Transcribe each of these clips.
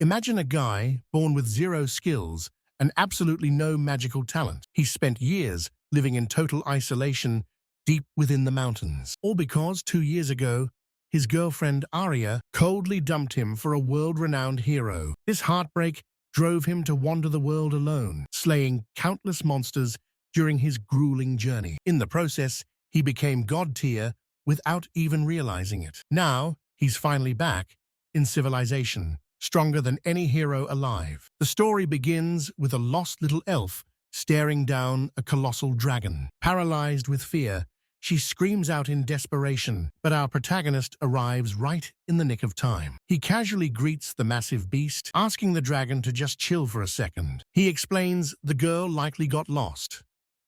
Imagine a guy born with zero skills and absolutely no magical talent. He spent years living in total isolation deep within the mountains. All because 2 years ago, his girlfriend Arya coldly dumped him for a world-renowned hero. This heartbreak drove him to wander the world alone, slaying countless monsters during his grueling journey. In the process, he became god tier without even realizing it. Now, he's finally back in civilization, stronger than any hero alive. The story begins with a lost little elf staring down a colossal dragon. Paralyzed with fear, she screams out in desperation, but our protagonist arrives right in the nick of time. He casually greets the massive beast, asking the dragon to just chill for a second. He explains the girl likely got lost,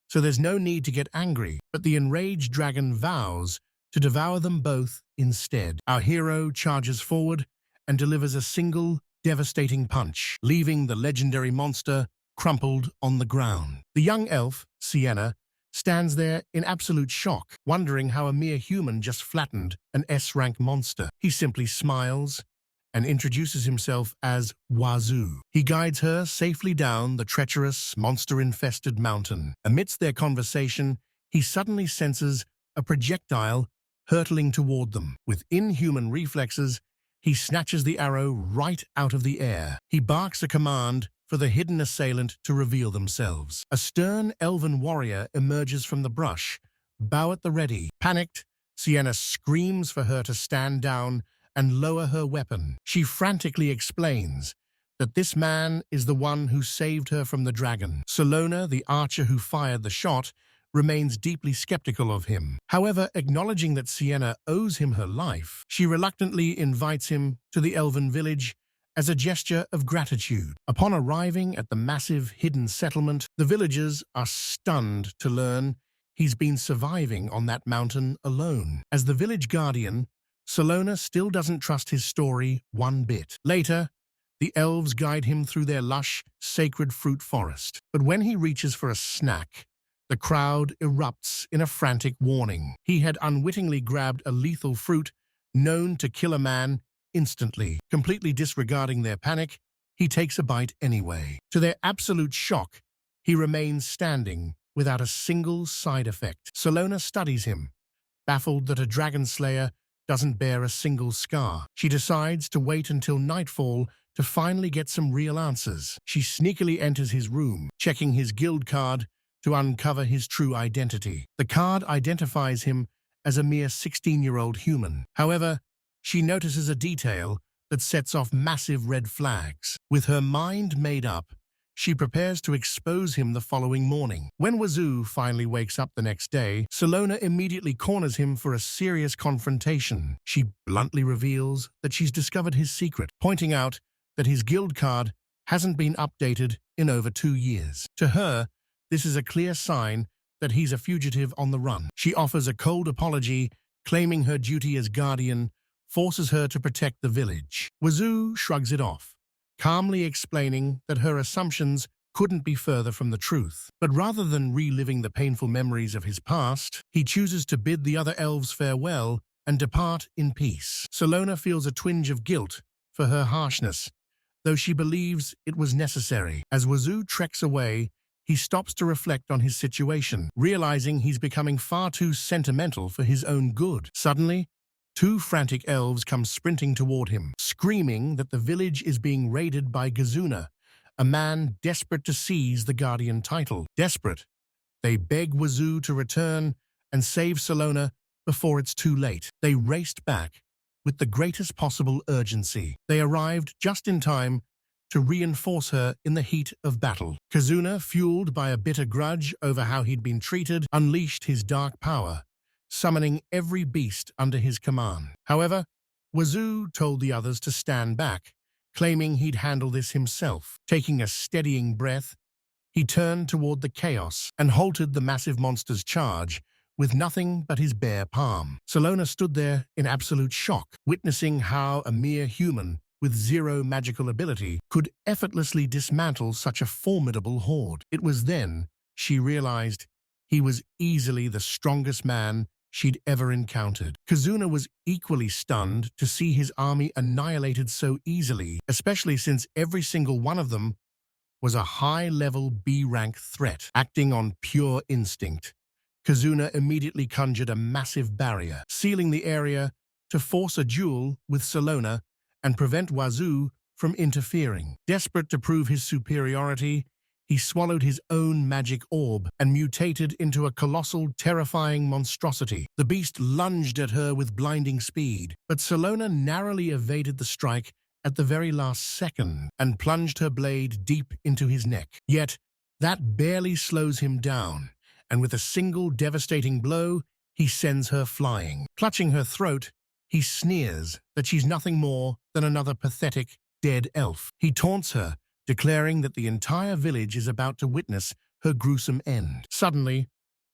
so there's no need to get angry, but the enraged dragon vows to devour them both instead. Our hero charges forward and delivers a single, devastating punch, leaving the legendary monster crumpled on the ground. The young elf, Sienna, stands there in absolute shock, wondering how a mere human just flattened an S-rank monster. He simply smiles and introduces himself as Wazu. He guides her safely down the treacherous, monster-infested mountain. Amidst their conversation, he suddenly senses a projectile hurtling toward them. With inhuman reflexes, he snatches the arrow right out of the air. He barks a command for the hidden assailant to reveal themselves. A stern elven warrior emerges from the brush, bow at the ready. Panicked, Sienna screams for her to stand down and lower her weapon. She frantically explains that this man is the one who saved her from the dragon. Salona, the archer who fired the shot, remains deeply skeptical of him. However, acknowledging that Sienna owes him her life, she reluctantly invites him to the elven village as a gesture of gratitude. Upon arriving at the massive hidden settlement, the villagers are stunned to learn he's been surviving on that mountain alone. As the village guardian, Salona still doesn't trust his story one bit. Later, the elves guide him through their lush, sacred fruit forest. But when he reaches for a snack, the crowd erupts in a frantic warning. He had unwittingly grabbed a lethal fruit known to kill a man instantly. Completely disregarding their panic, he takes a bite anyway. To their absolute shock, he remains standing without a single side effect. Salona studies him, baffled that a dragon slayer doesn't bear a single scar. She decides to wait until nightfall to finally get some real answers. She sneakily enters his room, checking his guild card to uncover his true identity. The card identifies him as a mere 16-year-old human. However, she notices a detail that sets off massive red flags. With her mind made up, she prepares to expose him the following morning. When Wazu finally wakes up the next day, Salona immediately corners him for a serious confrontation. She bluntly reveals that she's discovered his secret, pointing out that his guild card hasn't been updated in over 2 years. To her, this is a clear sign that he's a fugitive on the run. She offers a cold apology, claiming her duty as guardian forces her to protect the village. Wazu shrugs it off, calmly explaining that her assumptions couldn't be further from the truth. But rather than reliving the painful memories of his past, he chooses to bid the other elves farewell and depart in peace. Salona feels a twinge of guilt for her harshness, though she believes it was necessary. As Wazu treks away, he stops to reflect on his situation, realizing he's becoming far too sentimental for his own good. Suddenly, 2 frantic elves come sprinting toward him, screaming that the village is being raided by Gazuna, a man desperate to seize the guardian title. Desperate, they beg Wazu to return and save Salona before it's too late. They raced back with the greatest possible urgency. They arrived just in time to reinforce her in the heat of battle. Kazuna, fueled by a bitter grudge over how he'd been treated, unleashed his dark power, summoning every beast under his command. However, Wazu told the others to stand back, claiming he'd handle this himself. Taking a steadying breath, he turned toward the chaos and halted the massive monster's charge with nothing but his bare palm. Salona stood there in absolute shock, witnessing how a mere human with zero magical ability could effortlessly dismantle such a formidable horde. It was then she realized he was easily the strongest man she'd ever encountered. Kazuna was equally stunned to see his army annihilated so easily, especially since every single one of them was a high-level B-rank threat. Acting on pure instinct, Kazuna immediately conjured a massive barrier, sealing the area to force a duel with Salona and prevent Wazu from interfering. Desperate to prove his superiority, he swallowed his own magic orb and mutated into a colossal, terrifying monstrosity. The beast lunged at her with blinding speed, but Salona narrowly evaded the strike at the very last second and plunged her blade deep into his neck. Yet, that barely slows him down, and with a single devastating blow, he sends her flying. Clutching her throat, he sneers that she's nothing more than another pathetic, dead elf. He taunts her, declaring that the entire village is about to witness her gruesome end. Suddenly,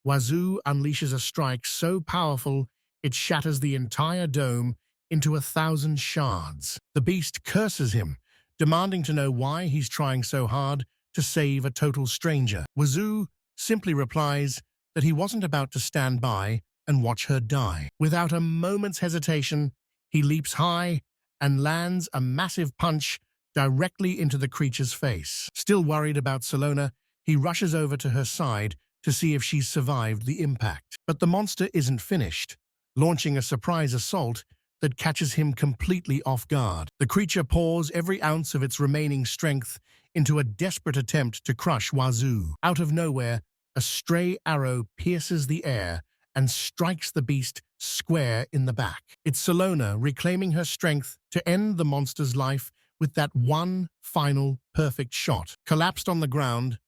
Wazu unleashes a strike so powerful it shatters the entire dome into 1,000 shards. The beast curses him, demanding to know why he's trying so hard to save a total stranger. Wazu simply replies that he wasn't about to stand by and watch her die. Without a moment's hesitation, he leaps high and lands a massive punch directly into the creature's face. Still worried about Salona, he rushes over to her side to see if she's survived the impact. But the monster isn't finished, launching a surprise assault that catches him completely off guard. The creature pours every ounce of its remaining strength into a desperate attempt to crush Wazu. Out of nowhere, a stray arrow pierces the air and strikes the beast square in the back. It's Salona reclaiming her strength to end the monster's life with that one final perfect shot. Collapsed on the ground,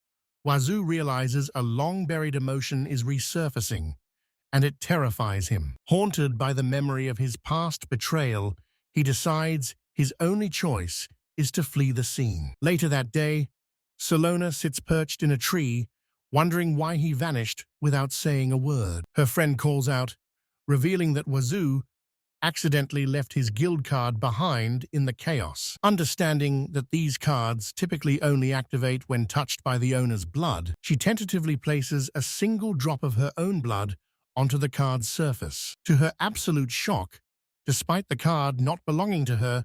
Wazu realizes a long-buried emotion is resurfacing, and it terrifies him. Haunted by the memory of his past betrayal, he decides his only choice is to flee the scene. Later that day, Salona sits perched in a tree, wondering why he vanished without saying a word. Her friend calls out, revealing that Wazu accidentally left his guild card behind in the chaos. Understanding that these cards typically only activate when touched by the owner's blood, she tentatively places a single drop of her own blood onto the card's surface. To her absolute shock, despite the card not belonging to her,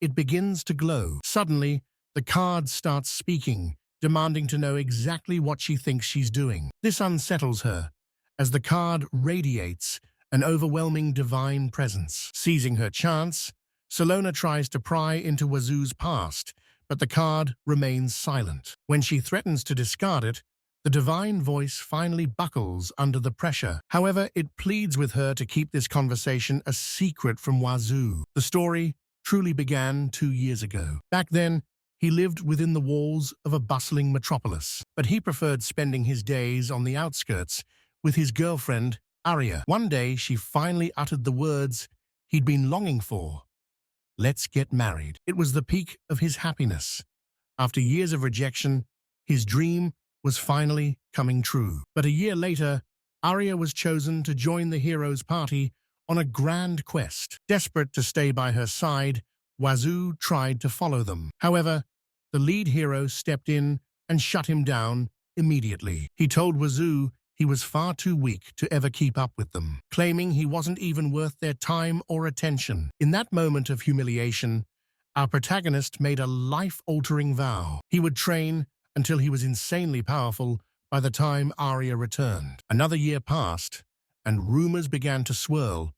it begins to glow. Suddenly, the card starts speaking, demanding to know exactly what she thinks she's doing. This unsettles her, as the card radiates an overwhelming divine presence. Seizing her chance, Salona tries to pry into Wazu's past, but the card remains silent. When she threatens to discard it, the divine voice finally buckles under the pressure. However, it pleads with her to keep this conversation a secret from Wazu. The story truly began 2 years ago. Back then, he lived within the walls of a bustling metropolis, but he preferred spending his days on the outskirts with his girlfriend, Arya. One day, she finally uttered the words he'd been longing for. "Let's get married." It was the peak of his happiness. After years of rejection, his dream was finally coming true. But a year later, Arya was chosen to join the hero's party on a grand quest. Desperate to stay by her side, Wazu tried to follow them. However, the lead hero stepped in and shut him down immediately. He told Wazu he was far too weak to ever keep up with them, claiming he wasn't even worth their time or attention. In that moment of humiliation, our protagonist made a life-altering vow. He would train until he was insanely powerful by the time Arya returned. Another year passed, and rumors began to swirl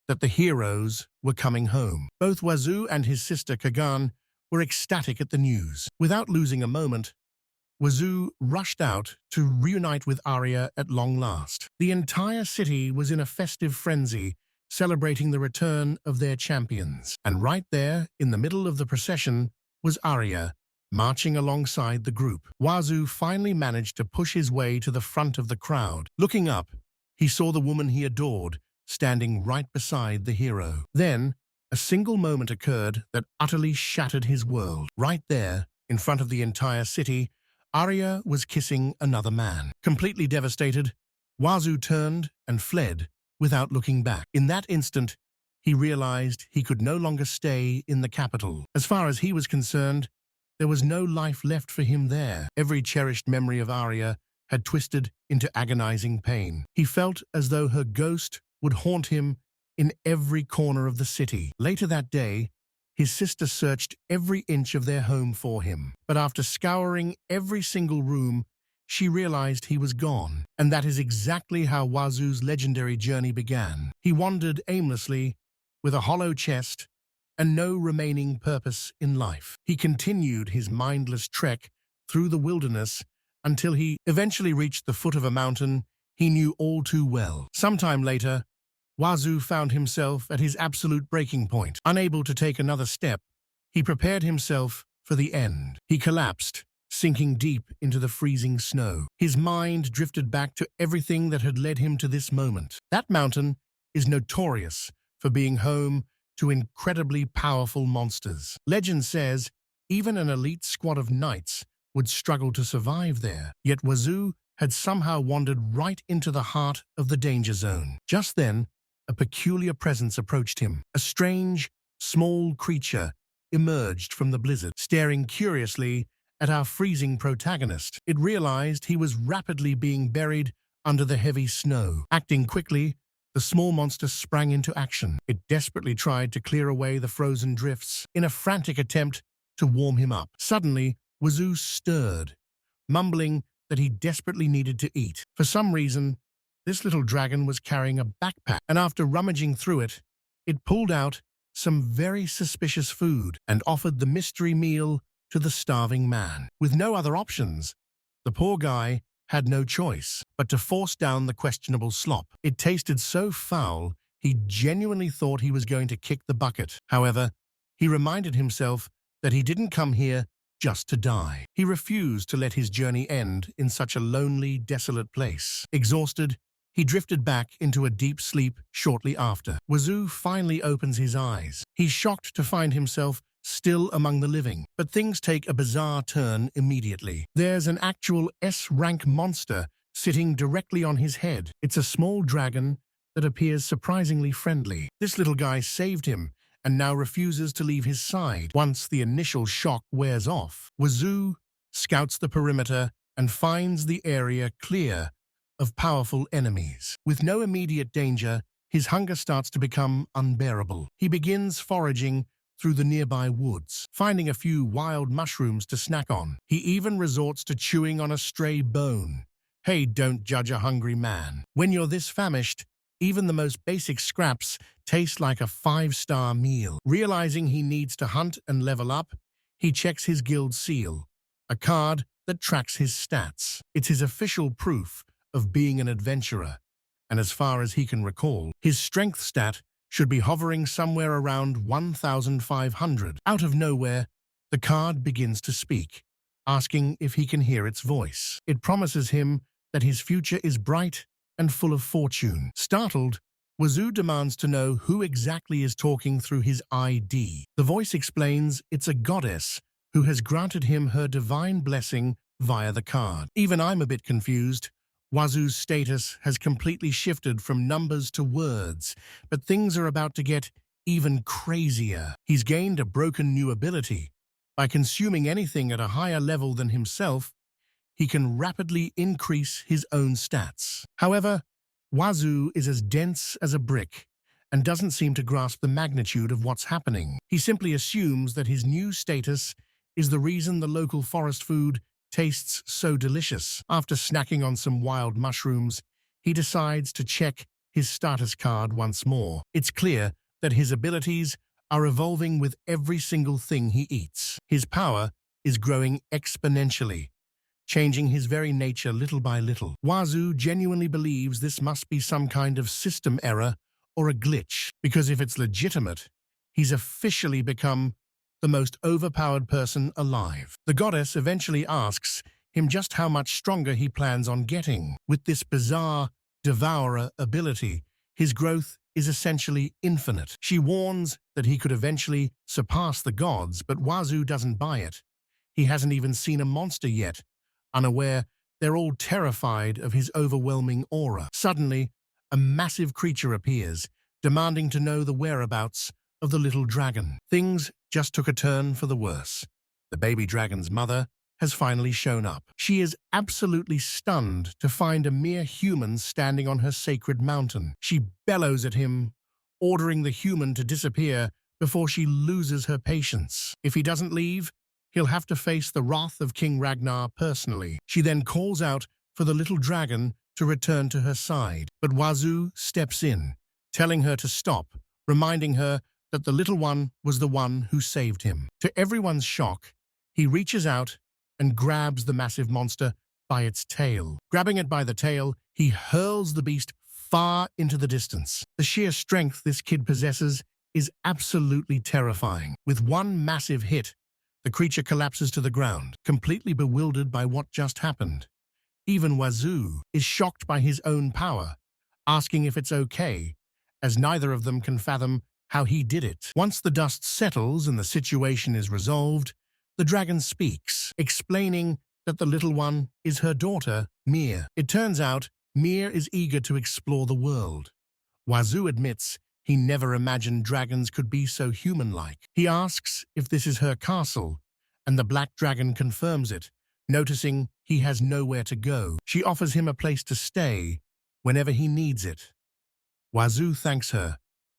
that the heroes were coming home. Both Wazu and his sister Kagan were ecstatic at the news. Without losing a moment, Wazu rushed out to reunite with Arya at long last. The entire city was in a festive frenzy, celebrating the return of their champions. And right there, in the middle of the procession, was Arya, marching alongside the group. Wazu finally managed to push his way to the front of the crowd. Looking up, he saw the woman he adored, standing right beside the hero. Then, a single moment occurred that utterly shattered his world. Right there, in front of the entire city, Arya was kissing another man. Completely devastated, Wazu turned and fled without looking back. In that instant, he realized he could no longer stay in the capital. As far as he was concerned, there was no life left for him there. Every cherished memory of Arya had twisted into agonizing pain. He felt as though her ghost would haunt him in every corner of the city. Later that day, his sister searched every inch of their home for him. But after scouring every single room, she realized he was gone. And that is exactly how Wazu's legendary journey began. He wandered aimlessly, with a hollow chest and no remaining purpose in life. He continued his mindless trek through the wilderness until he eventually reached the foot of a mountain he knew all too well. Sometime later, Wazu found himself at his absolute breaking point. Unable to take another step, he prepared himself for the end. He collapsed, sinking deep into the freezing snow. His mind drifted back to everything that had led him to this moment. That mountain is notorious for being home to incredibly powerful monsters. Legend says even an elite squad of knights would struggle to survive there. Yet Wazu had somehow wandered right into the heart of the danger zone. Just then, a peculiar presence approached him. A strange, small creature emerged from the blizzard, staring curiously at our freezing protagonist. It realized he was rapidly being buried under the heavy snow. Acting quickly, the small monster sprang into action. It desperately tried to clear away the frozen drifts in a frantic attempt to warm him up. Suddenly, Wazu stirred, mumbling that he desperately needed to eat. For some reason, this little dragon was carrying a backpack, and after rummaging through it, it pulled out some very suspicious food and offered the mystery meal to the starving man. With no other options, the poor guy had no choice but to force down the questionable slop. It tasted so foul, he genuinely thought he was going to kick the bucket. However, he reminded himself that he didn't come here just to die. He refused to let his journey end in such a lonely, desolate place. Exhausted, he drifted back into a deep sleep shortly after. Wazu finally opens his eyes. He's shocked to find himself still among the living. But things take a bizarre turn immediately. There's an actual S-rank monster sitting directly on his head. It's a small dragon that appears surprisingly friendly. This little guy saved him and now refuses to leave his side. Once the initial shock wears off, Wazu scouts the perimeter and finds the area clear of powerful enemies. With no immediate danger, his hunger starts to become unbearable. He begins foraging through the nearby woods, finding a few wild mushrooms to snack on. He even resorts to chewing on a stray bone. Hey, don't judge a hungry man. When you're this famished, even the most basic scraps taste like a 5-star meal. Realizing he needs to hunt and level up, he checks his guild seal, a card that tracks his stats. It's his official proof of being an adventurer, and as far as he can recall, his strength stat should be hovering somewhere around 1,500. Out of nowhere, the card begins to speak, asking if he can hear its voice. It promises him that his future is bright and full of fortune. Startled, Wazu demands to know who exactly is talking through his ID. The voice explains it's a goddess who has granted him her divine blessing via the card. Even I'm a bit confused. Wazu's status has completely shifted from numbers to words, but things are about to get even crazier. He's gained a broken new ability. By consuming anything at a higher level than himself, he can rapidly increase his own stats. However, Wazu is as dense as a brick and doesn't seem to grasp the magnitude of what's happening. He simply assumes that his new status is the reason the local forest food tastes so delicious. After snacking on some wild mushrooms, he decides to check his status card once more. It's clear that his abilities are evolving with every single thing he eats. His power is growing exponentially, changing his very nature little by little. Wazu genuinely believes this must be some kind of system error or a glitch, because if it's legitimate, he's officially become the most overpowered person alive. The goddess eventually asks him just how much stronger he plans on getting. With this bizarre devourer ability, his growth is essentially infinite. She warns that he could eventually surpass the gods, but Wazu doesn't buy it. He hasn't even seen a monster yet. Unaware, they're all terrified of his overwhelming aura. Suddenly, a massive creature appears, demanding to know the whereabouts of the little dragon. Things just took a turn for the worse. The baby dragon's mother has finally shown up. She is absolutely stunned to find a mere human standing on her sacred mountain. She bellows at him, ordering the human to disappear before she loses her patience. If he doesn't leave, he'll have to face the wrath of King Ragnar personally. She then calls out for the little dragon to return to her side, but Wazu steps in, telling her to stop, reminding her that the little one was the one who saved him. To everyone's shock, he reaches out and grabs the massive monster by its tail. Grabbing it by the tail, he hurls the beast far into the distance. The sheer strength this kid possesses is absolutely terrifying. With one massive hit, the creature collapses to the ground, completely bewildered by what just happened. Even Wazu is shocked by his own power, asking if it's okay, as neither of them can fathom how he did it. Once the dust settles and the situation is resolved, the dragon speaks, explaining that the little one is her daughter, Mir. It turns out Mir is eager to explore the world. Wazu admits he never imagined dragons could be so human-like. He asks if this is her castle, and the black dragon confirms it, noticing he has nowhere to go. She offers him a place to stay whenever he needs it. Wazu thanks her,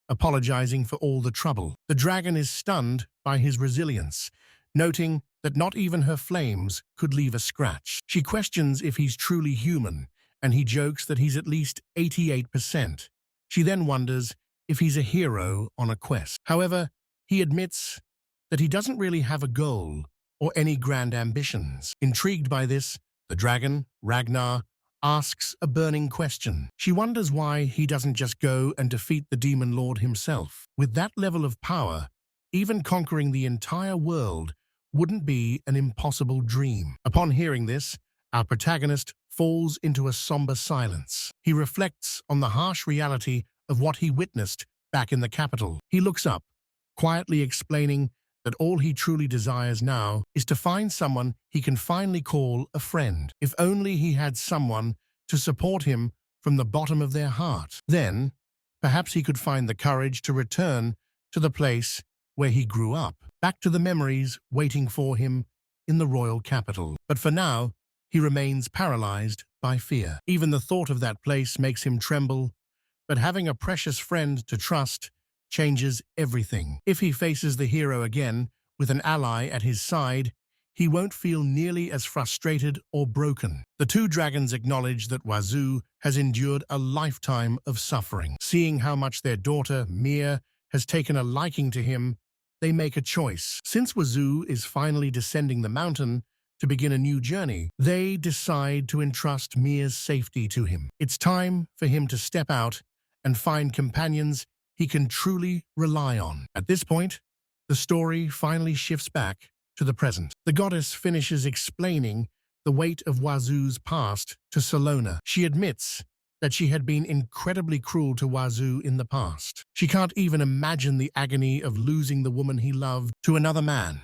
apologizing for all the trouble. The dragon is stunned by his resilience, noting that not even her flames could leave a scratch. She questions if he's truly human, and he jokes that he's at least 88%. She then wonders if he's a hero on a quest. However, he admits that he doesn't really have a goal or any grand ambitions. Intrigued by this, the dragon, Ragnar, asks a burning question. She wonders why he doesn't just go and defeat the demon lord himself. With that level of power, even conquering the entire world wouldn't be an impossible dream. Upon hearing this, our protagonist falls into a somber silence. He reflects on the harsh reality of what he witnessed back in the capital. He looks up, quietly explaining that all he truly desires now is to find someone he can finally call a friend. If only he had someone to support him from the bottom of their heart. Then, perhaps he could find the courage to return to the place where he grew up, back to the memories waiting for him in the royal capital. But for now, he remains paralyzed by fear. Even the thought of that place makes him tremble, but having a precious friend to trust changes everything. If he faces the hero again, with an ally at his side, he won't feel nearly as frustrated or broken. The two dragons acknowledge that Wazu has endured a lifetime of suffering. Seeing how much their daughter, Mir, has taken a liking to him, they make a choice. Since Wazu is finally descending the mountain to begin a new journey, they decide to entrust Mir's safety to him. It's time for him to step out and find companions he can truly rely on. At this point, the story finally shifts back to the present. The goddess finishes explaining the weight of Wazu's past to Salona. She admits that she had been incredibly cruel to Wazu in the past. She can't even imagine the agony of losing the woman he loved to another man,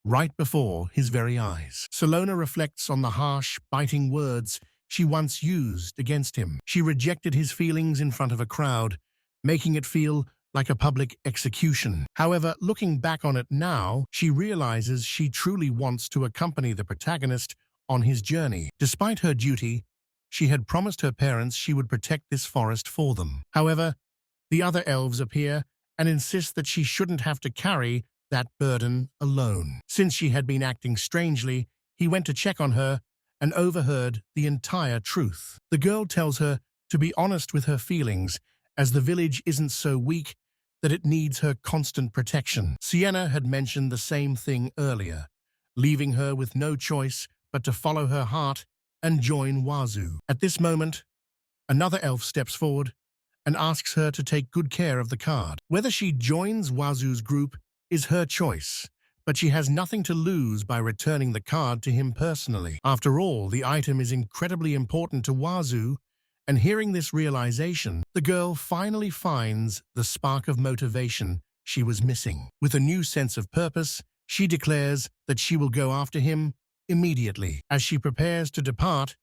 right before his very eyes. Salona reflects on the harsh, biting words she once used against him. She rejected his feelings in front of a crowd, making it feel like a public execution. However, looking back on it now, she realizes she truly wants to accompany the protagonist on his journey. Despite her duty, she had promised her parents she would protect this forest for them. However, the other elves appear and insist that she shouldn't have to carry that burden alone. Since she had been acting strangely, he went to check on her and overheard the entire truth. The girl tells her to be honest with her feelings, as the village isn't so weak that it needs her constant protection. Sienna had mentioned the same thing earlier, leaving her with no choice but to follow her heart and join Wazu. At this moment, another elf steps forward and asks her to take good care of the card. Whether she joins Wazu's group is her choice, but she has nothing to lose by returning the card to him personally. After all, the item is incredibly important to Wazu, and hearing this realization, the girl finally finds the spark of motivation she was missing. With a new sense of purpose, she declares that she will go after him immediately. As she prepares to depart,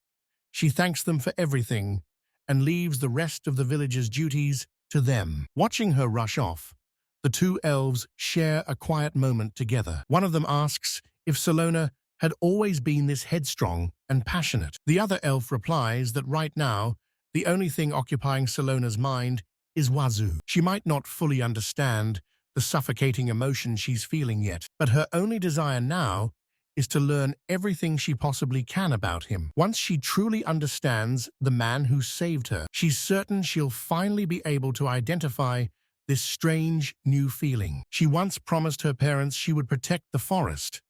she thanks them for everything and leaves the rest of the village's duties to them. Watching her rush off, the two elves share a quiet moment together. One of them asks if Salona had always been this headstrong and passionate. The other elf replies that right now, the only thing occupying Salona's mind is Wazu. She might not fully understand the suffocating emotion she's feeling yet, but her only desire now is to learn everything she possibly can about him. Once she truly understands the man who saved her, she's certain she'll finally be able to identify this strange new feeling. She once promised her parents she would protect the forest,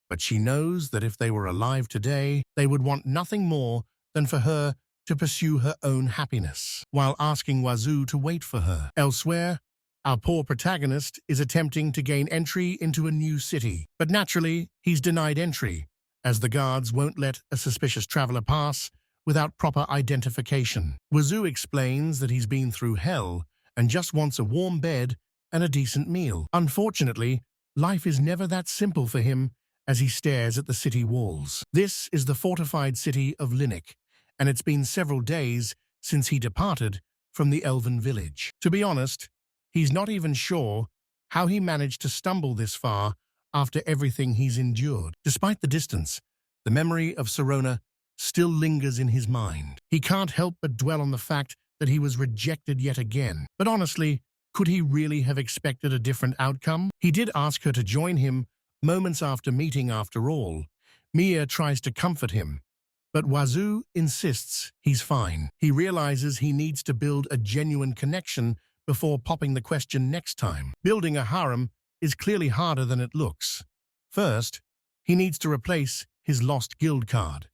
but she knows that if they were alive today, they would want nothing more than for her to pursue her own happiness, while asking Wazu to wait for her. Elsewhere, our poor protagonist is attempting to gain entry into a new city, but naturally, he's denied entry, as the guards won't let a suspicious traveler pass without proper identification. Wazu explains that he's been through hell and just wants a warm bed and a decent meal. Unfortunately, life is never that simple for him as he stares at the city walls. This is the fortified city of Linux, and it's been several days since he departed from the elven village. To be honest, he's not even sure how he managed to stumble this far after everything he's endured. Despite the distance, the memory of Salona still lingers in his mind. He can't help but dwell on the fact that he was rejected yet again. But honestly, could he really have expected a different outcome? He did ask her to join him moments after meeting after all. Mia tries to comfort him, but Wazu insists he's fine. He realizes he needs to build a genuine connection before popping the question next time. Building a harem is clearly harder than it looks. First, he needs to replace his lost guild card,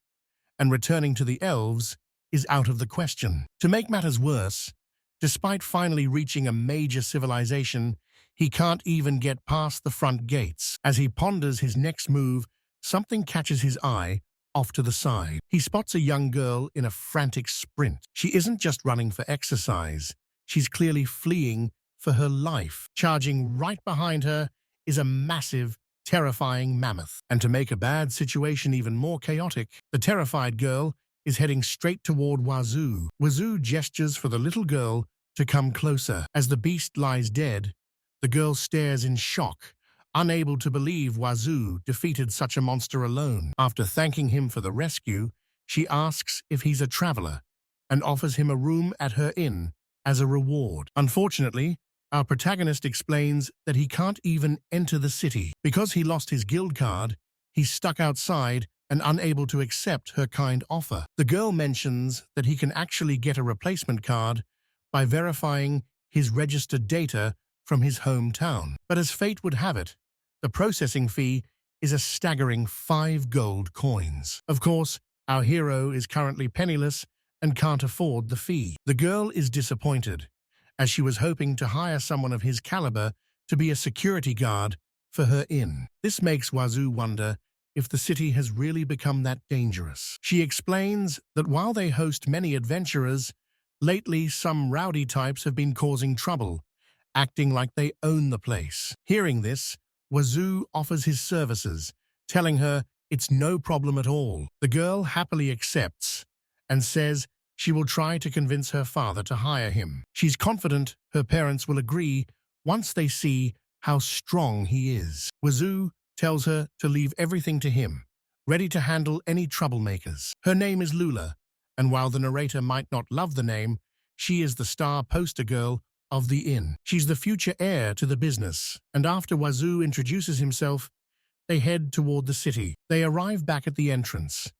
and returning to the elves is out of the question. To make matters worse, despite finally reaching a major civilization, he can't even get past the front gates. As he ponders his next move, something catches his eye off to the side. He spots a young girl in a frantic sprint. She isn't just running for exercise. She's clearly fleeing for her life. Charging right behind her is a massive, terrifying mammoth. And to make a bad situation even more chaotic, the terrified girl is heading straight toward Wazu. Wazu gestures for the little girl to come closer. As the beast lies dead, the girl stares in shock, unable to believe Wazu defeated such a monster alone. After thanking him for the rescue, she asks if he's a traveler and offers him a room at her inn as a reward. Unfortunately, our protagonist explains that he can't even enter the city. Because he lost his guild card, he's stuck outside and unable to accept her kind offer. The girl mentions that he can actually get a replacement card by verifying his registered data from his hometown. But as fate would have it, the processing fee is a staggering 5 gold coins. Of course, our hero is currently penniless and can't afford the fee. The girl is disappointed, as she was hoping to hire someone of his caliber to be a security guard for her inn. This makes Wazu wonder if the city has really become that dangerous. She explains that while they host many adventurers, lately some rowdy types have been causing trouble, acting like they own the place. Hearing this, Wazu offers his services, telling her it's no problem at all. The girl happily accepts and says she will try to convince her father to hire him. She's confident her parents will agree once they see how strong he is. Wazu tells her to leave everything to him, ready to handle any troublemakers. Her name is Lula, and while the narrator might not love the name, she is the star poster girl of the inn. She's the future heir to the business, and after Wazu introduces himself, they head toward the city. They arrive back at the entrance,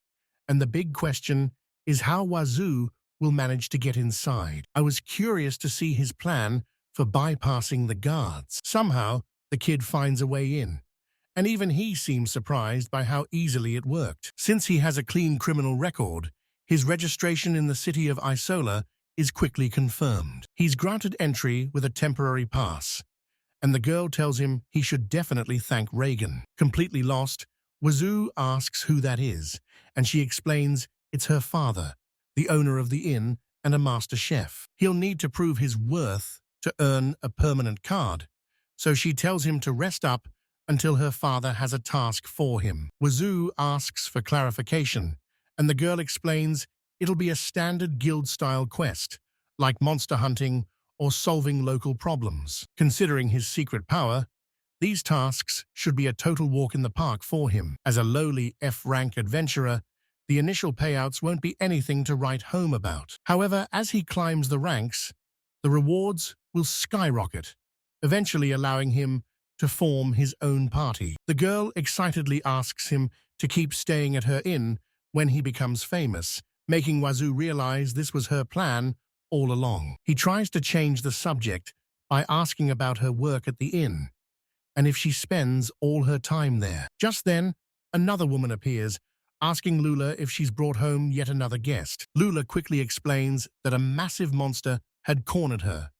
and the big question is how Wazu will manage to get inside. I was curious to see his plan for bypassing the guards. Somehow, the kid finds a way in, and even he seems surprised by how easily it worked. Since he has a clean criminal record, his registration in the city of Isola is quickly confirmed. He's granted entry with a temporary pass, and the girl tells him he should definitely thank Reagan. Completely lost, Wazu asks who that is, and she explains it's her father, the owner of the inn and a master chef. He'll need to prove his worth to earn a permanent card, so she tells him to rest up until her father has a task for him. Wazu asks for clarification, and the girl explains it'll be a standard guild-style quest, like monster hunting or solving local problems. Considering his secret power, These tasks should be a total walk in the park for him. As a lowly F-rank adventurer, the initial payouts won't be anything to write home about. However, as he climbs the ranks, the rewards will skyrocket, eventually allowing him to form his own party. The girl excitedly asks him to keep staying at her inn when he becomes famous, making Wazu realize this was her plan all along. He tries to change the subject by asking about her work at the inn, and if she spends all her time there. Just then, another woman appears, asking Lula if she's brought home yet another guest. Lula quickly explains that a massive monster had cornered her,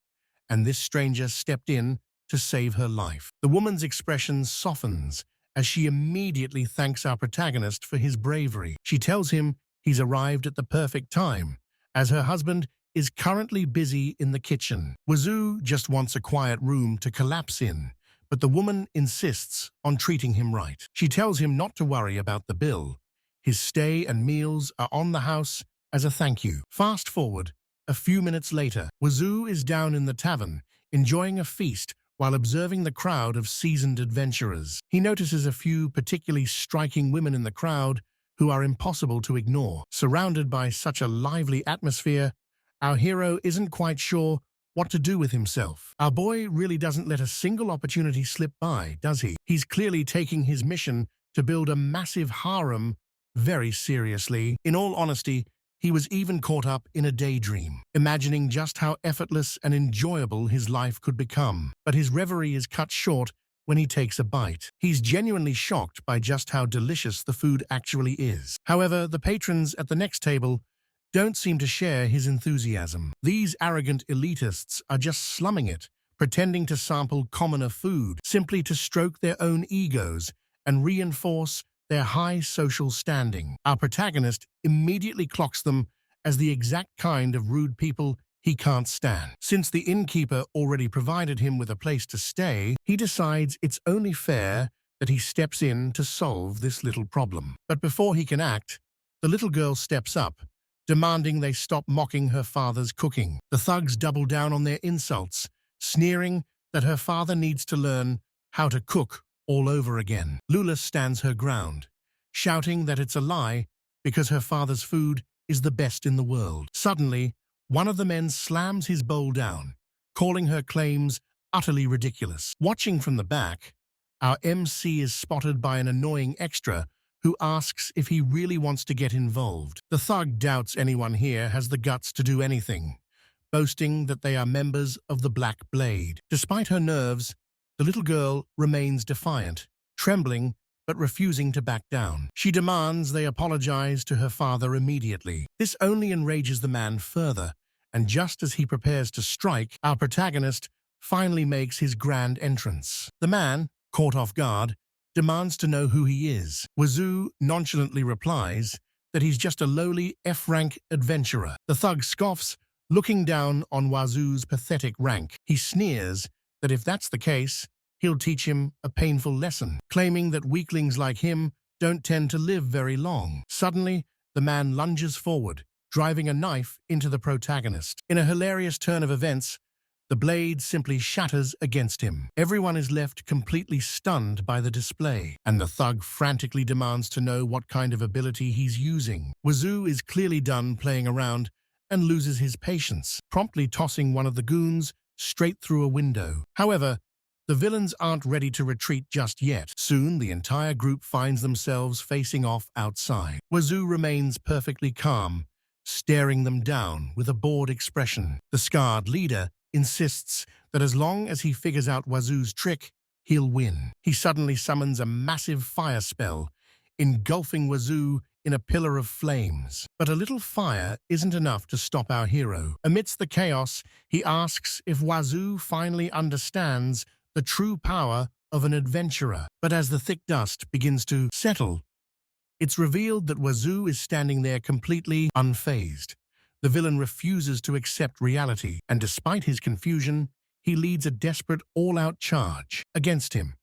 and this stranger stepped in to save her life. The woman's expression softens as she immediately thanks our protagonist for his bravery. She tells him he's arrived at the perfect time, as her husband is currently busy in the kitchen. Wazu just wants a quiet room to collapse in, but the woman insists on treating him right. She tells him not to worry about the bill. His stay and meals are on the house as a thank you. Fast forward, a few minutes later, Wazu is down in the tavern, enjoying a feast while observing the crowd of seasoned adventurers. He notices a few particularly striking women in the crowd who are impossible to ignore. Surrounded by such a lively atmosphere, our hero isn't quite sure what to do with himself. Our boy really doesn't let a single opportunity slip by, does he? He's clearly taking his mission to build a massive harem very seriously. In all honesty, he was even caught up in a daydream, imagining just how effortless and enjoyable his life could become. But his reverie is cut short when he takes a bite. He's genuinely shocked by just how delicious the food actually is. However, the patrons at the next table don't seem to share his enthusiasm. These arrogant elitists are just slumming it, pretending to sample commoner food, simply to stroke their own egos and reinforce their high social standing. Our protagonist immediately clocks them as the exact kind of rude people he can't stand. Since the innkeeper already provided him with a place to stay, he decides it's only fair that he steps in to solve this little problem. But before he can act, the little girl steps up, demanding they stop mocking her father's cooking. The thugs double down on their insults, sneering that her father needs to learn how to cook all over again. Lula stands her ground, shouting that it's a lie because her father's food is the best in the world. Suddenly, one of the men slams his bowl down, calling her claims utterly ridiculous. Watching from the back, our MC is spotted by an annoying extra who asks if he really wants to get involved. The thug doubts anyone here has the guts to do anything, boasting that they are members of the Black Blade. Despite her nerves, the little girl remains defiant, trembling but refusing to back down. She demands they apologize to her father immediately. This only enrages the man further, and just as he prepares to strike, our protagonist finally makes his grand entrance. The man, caught off guard, demands to know who he is. Wazu nonchalantly replies that he's just a lowly F-rank adventurer. The thug scoffs, looking down on Wazu's pathetic rank. He sneers that if that's the case, he'll teach him a painful lesson, claiming that weaklings like him don't tend to live very long. Suddenly, the man lunges forward, driving a knife into the protagonist. In a hilarious turn of events, the blade simply shatters against him. Everyone is left completely stunned by the display, and the thug frantically demands to know what kind of ability he's using. Wazu is clearly done playing around and loses his patience, promptly tossing one of the goons straight through a window. However, the villains aren't ready to retreat just yet. Soon, the entire group finds themselves facing off outside. Wazu remains perfectly calm, staring them down with a bored expression. The scarred leader insists that as long as he figures out Wazu's trick, he'll win. He suddenly summons a massive fire spell, engulfing Wazu in a pillar of flames. But a little fire isn't enough to stop our hero. Amidst the chaos, he asks if Wazu finally understands the true power of an adventurer. But as the thick dust begins to settle, it's revealed that Wazu is standing there completely unfazed. The villain refuses to accept reality, and despite his confusion, he leads a desperate all-out charge against him.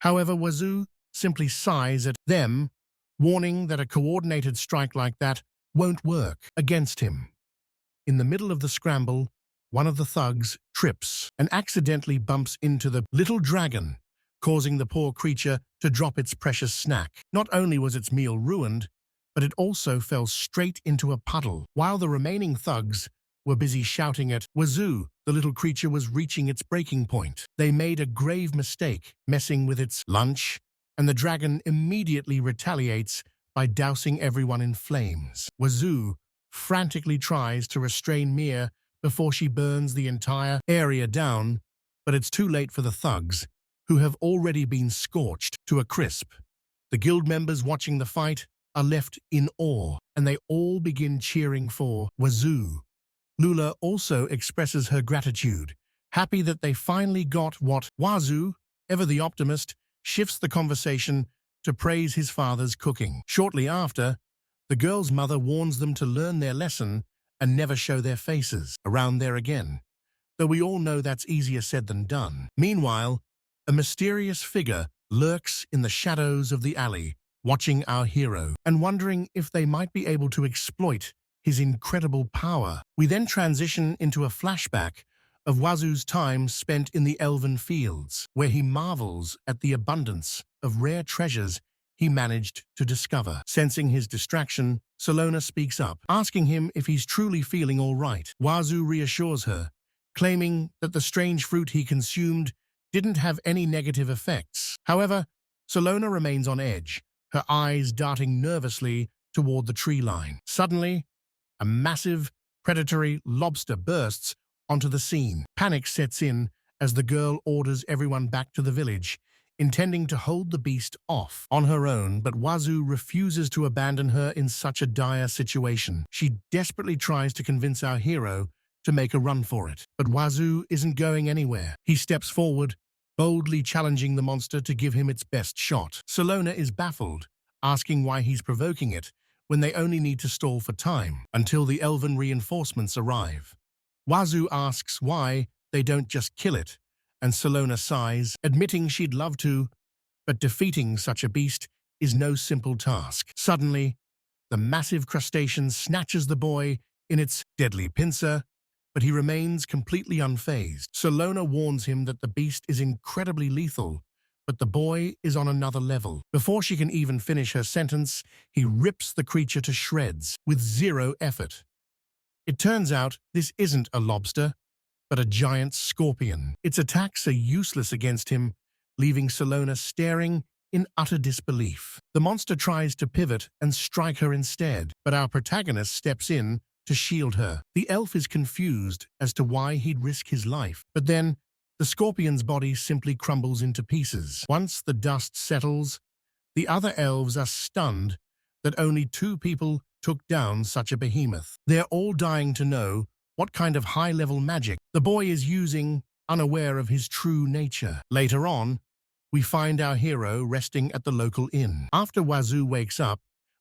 However, Wazu simply sighs at them, warning that a coordinated strike like that won't work against him. In the middle of the scramble, one of the thugs trips and accidentally bumps into the little dragon, causing the poor creature to drop its precious snack. Not only was its meal ruined, but it also fell straight into a puddle. While the remaining thugs were busy shouting at Wazu, the little creature was reaching its breaking point. They made a grave mistake, messing with its lunch, and the dragon immediately retaliates by dousing everyone in flames. Wazu frantically tries to restrain Mia before she burns the entire area down, but it's too late for the thugs, who have already been scorched to a crisp. The guild members watching the fight are left in awe, and they all begin cheering for Wazu. Lula also expresses her gratitude, happy that they finally got what Wazu, ever the optimist, shifts the conversation to praise his father's cooking. Shortly after, the girl's mother warns them to learn their lesson and never show their faces around there again, though we all know that's easier said than done. Meanwhile, a mysterious figure lurks in the shadows of the alley, watching our hero and wondering if they might be able to exploit his incredible power. We then transition into a flashback of Wazu's time spent in the elven fields, where he marvels at the abundance of rare treasures he managed to discover. Sensing his distraction, Salona speaks up, asking him if he's truly feeling all right. Wazu reassures her, claiming that the strange fruit he consumed didn't have any negative effects. However, Salona remains on edge, her eyes darting nervously toward the tree line. Suddenly, a massive, predatory lobster bursts onto the scene. Panic sets in as the girl orders everyone back to the village, intending to hold the beast off on her own, but Wazu refuses to abandon her in such a dire situation. She desperately tries to convince our hero to make a run for it, but Wazu isn't going anywhere. He steps forward, boldly challenging the monster to give him its best shot. Salona is baffled, asking why he's provoking it when they only need to stall for time until the elven reinforcements arrive. Wazu asks why they don't just kill it, and Salona sighs, admitting she'd love to, but defeating such a beast is no simple task. Suddenly, the massive crustacean snatches the boy in its deadly pincer, but he remains completely unfazed. Salona warns him that the beast is incredibly lethal, but the boy is on another level. Before she can even finish her sentence, he rips the creature to shreds with zero effort. It turns out this isn't a lobster, but a giant scorpion. Its attacks are useless against him, leaving Salona staring in utter disbelief. The monster tries to pivot and strike her instead, but our protagonist steps in to shield her. The elf is confused as to why he'd risk his life, but then the scorpion's body simply crumbles into pieces. Once the dust settles, the other elves are stunned that only 2 people took down such a behemoth. They're all dying to know what kind of high-level magic the boy is using, unaware of his true nature. Later on, we find our hero resting at the local inn. After Wazu wakes up,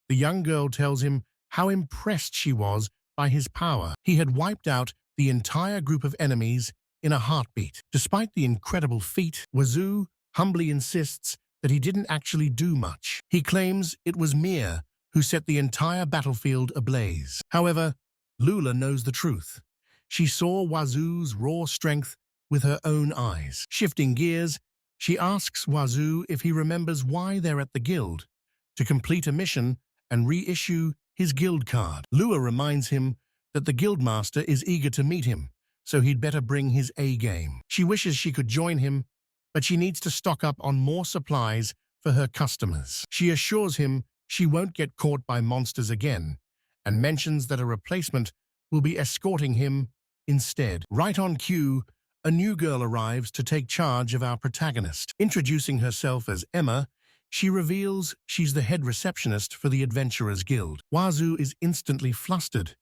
the young girl tells him how impressed she was by his power. He had wiped out the entire group of enemies in a heartbeat. Despite the incredible feat, Wazu humbly insists that he didn't actually do much. He claims it was Mia who set the entire battlefield ablaze. However, Lula knows the truth. She saw Wazu's raw strength with her own eyes. Shifting gears, she asks Wazu if he remembers why they're at the guild, to complete a mission and reissue his guild card. Lua reminds him that the guildmaster is eager to meet him, so he'd better bring his A-game. She wishes she could join him, but she needs to stock up on more supplies for her customers. She assures him she won't get caught by monsters again, and mentions that a replacement will be escorting him instead. Right on cue, a new girl arrives to take charge of our protagonist. Introducing herself as Emma, she reveals she's the head receptionist for the Adventurers Guild. Wazu is instantly flustered,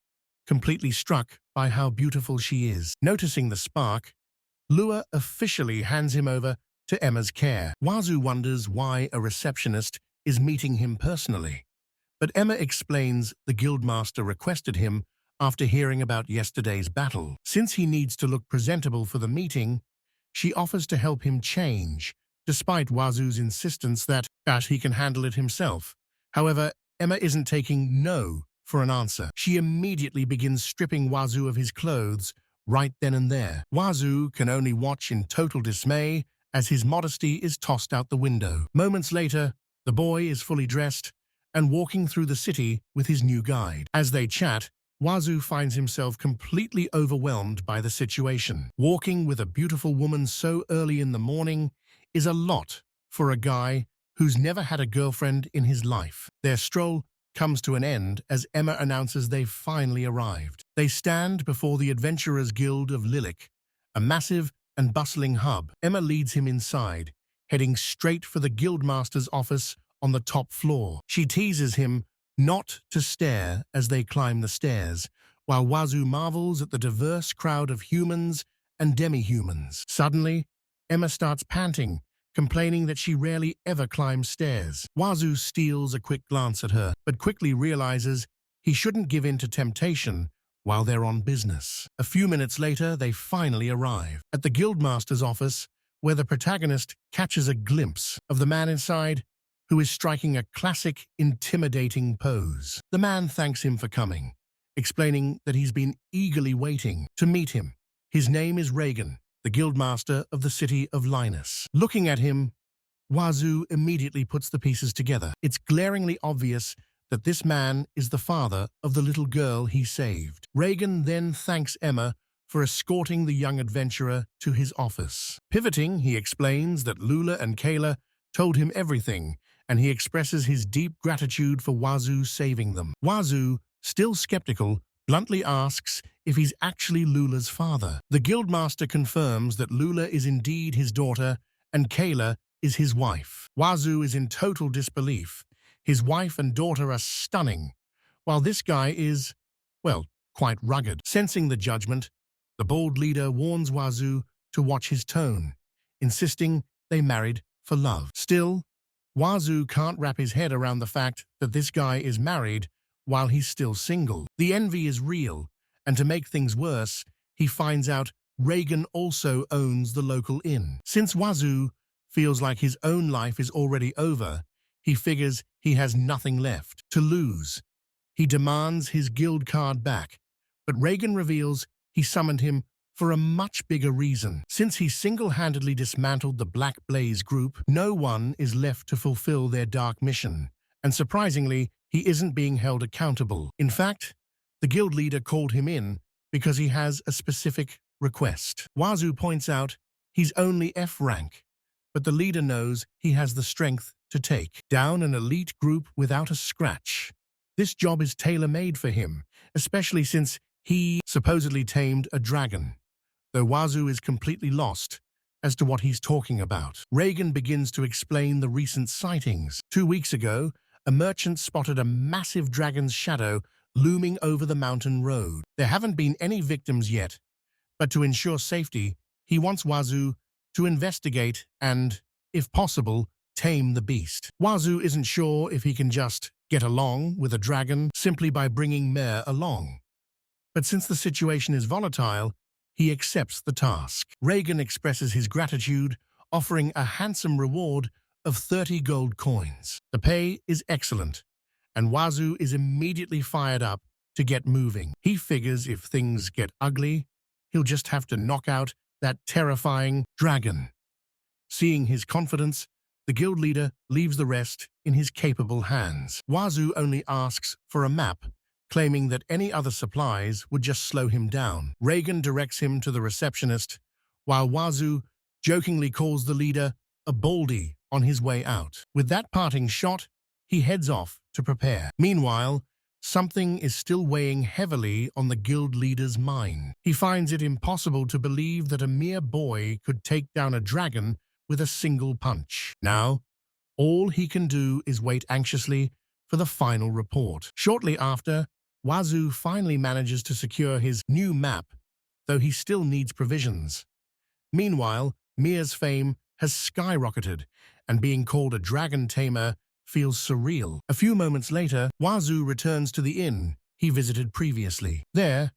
completely struck by how beautiful she is. Noticing the spark, Lua officially hands him over to Emma's care. Wazu wonders why a receptionist is meeting him personally, but Emma explains the guildmaster requested him after hearing about yesterday's battle. Since he needs to look presentable for the meeting, she offers to help him change, despite Wazu's insistence that he can handle it himself. However, Emma isn't taking no for an answer. She immediately begins stripping Wazu of his clothes right then and there. Wazu can only watch in total dismay as his modesty is tossed out the window. Moments later, the boy is fully dressed and walking through the city with his new guide. As they chat, Wazu finds himself completely overwhelmed by the situation. Walking with a beautiful woman so early in the morning is a lot for a guy who's never had a girlfriend in his life. Their stroll comes to an end as Emma announces they've finally arrived. They stand before the Adventurers Guild of Lilac, a massive and bustling hub. Emma leads him inside, heading straight for the guildmaster's office on the top floor. She teases him not to stare as they climb the stairs, while Wazu marvels at the diverse crowd of humans and demi-humans. Suddenly, Emma starts panting, complaining that she rarely ever climbs stairs. Wazu steals a quick glance at her, but quickly realizes he shouldn't give in to temptation while they're on business. A few minutes later, they finally arrive at the guildmaster's office, where the protagonist catches a glimpse of the man inside, who is striking a classic, intimidating pose. The man thanks him for coming, explaining that he's been eagerly waiting to meet him. His name is Reagan, the guildmaster of the city of Linus. Looking at him, Wazu immediately puts the pieces together. It's glaringly obvious that this man is the father of the little girl he saved. Reagan then thanks Emma for escorting the young adventurer to his office. Pivoting, he explains that Lula and Kayla told him everything, and he expresses his deep gratitude for Wazu saving them. Wazu, still skeptical, bluntly asks if he's actually Lula's father. The guildmaster confirms that Lula is indeed his daughter and Kayla is his wife. Wazu is in total disbelief. His wife and daughter are stunning, while this guy is, well, quite rugged. Sensing the judgment, the bold leader warns Wazu to watch his tone, insisting they married for love. Still, Wazu can't wrap his head around the fact that this guy is married while he's still single. The envy is real, and to make things worse, he finds out Reagan also owns the local inn. Since Wazu feels like his own life is already over, he figures he has nothing left to lose. He demands his guild card back, but Reagan reveals he summoned him for a much bigger reason. Since he single-handedly dismantled the Black Blaze group, no one is left to fulfill their dark mission, and surprisingly, he isn't being held accountable. In fact, the guild leader called him in because he has a specific request. Wazu points out he's only F rank, but the leader knows he has the strength to take down an elite group without a scratch. This job is tailor-made for him, especially since he supposedly tamed a dragon, though Wazu is completely lost as to what he's talking about. Reagan begins to explain the recent sightings. 2 weeks ago, a merchant spotted a massive dragon's shadow looming over the mountain road. There haven't been any victims yet, but to ensure safety, he wants Wazu to investigate and, if possible, tame the beast. Wazu isn't sure if he can just get along with a dragon simply by bringing Mare along. But since the situation is volatile, he accepts the task. Reagan expresses his gratitude, offering a handsome reward of 30 gold coins. The pay is excellent, and Wazu is immediately fired up to get moving. He figures if things get ugly, he'll just have to knock out that terrifying dragon. Seeing his confidence, the guild leader leaves the rest in his capable hands. Wazu only asks for a map, claiming that any other supplies would just slow him down. Reagan directs him to the receptionist, while Wazu jokingly calls the leader a baldy on his way out. With that parting shot, he heads off to prepare. Meanwhile, something is still weighing heavily on the guild leader's mind. He finds it impossible to believe that a mere boy could take down a dragon with a single punch. Now, all he can do is wait anxiously for the final report. Shortly after, Wazu finally manages to secure his new map, though he still needs provisions. Meanwhile, Mia's fame has skyrocketed, and being called a dragon tamer feels surreal. A few moments later, Wazu returns to the inn he visited previously. There,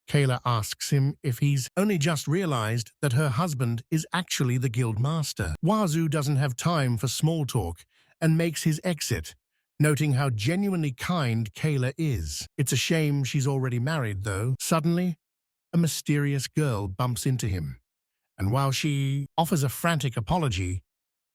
Kayla asks him if he's only just realized that her husband is actually the guild master. Wazu doesn't have time for small talk and makes his exit, noting how genuinely kind Kayla is. It's a shame she's already married, though. Suddenly, a mysterious girl bumps into him, And while she offers a frantic apology,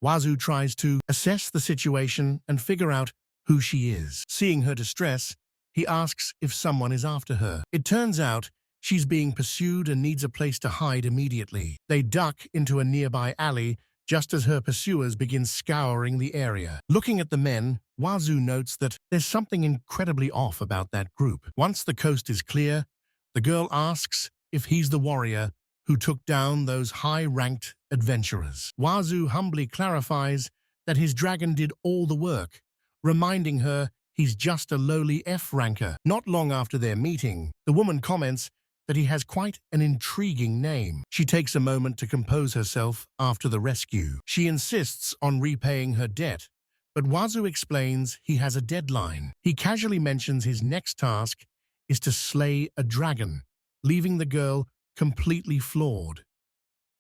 Wazu tries to assess the situation and figure out who she is. Seeing her distress, he asks if someone is after her. It turns out she's being pursued and needs a place to hide immediately. They duck into a nearby alley just as her pursuers begin scouring the area. Looking at the men, Wazu notes that there's something incredibly off about that group. Once the coast is clear, the girl asks if he's the warrior who took down those high-ranked adventurers. Wazu humbly clarifies that his dragon did all the work, reminding her he's just a lowly F-ranker. Not long after their meeting, the woman comments that he has quite an intriguing name. She takes a moment to compose herself after the rescue. She insists on repaying her debt, but Wazu explains he has a deadline. He casually mentions his next task is to slay a dragon, leaving the girl completely floored.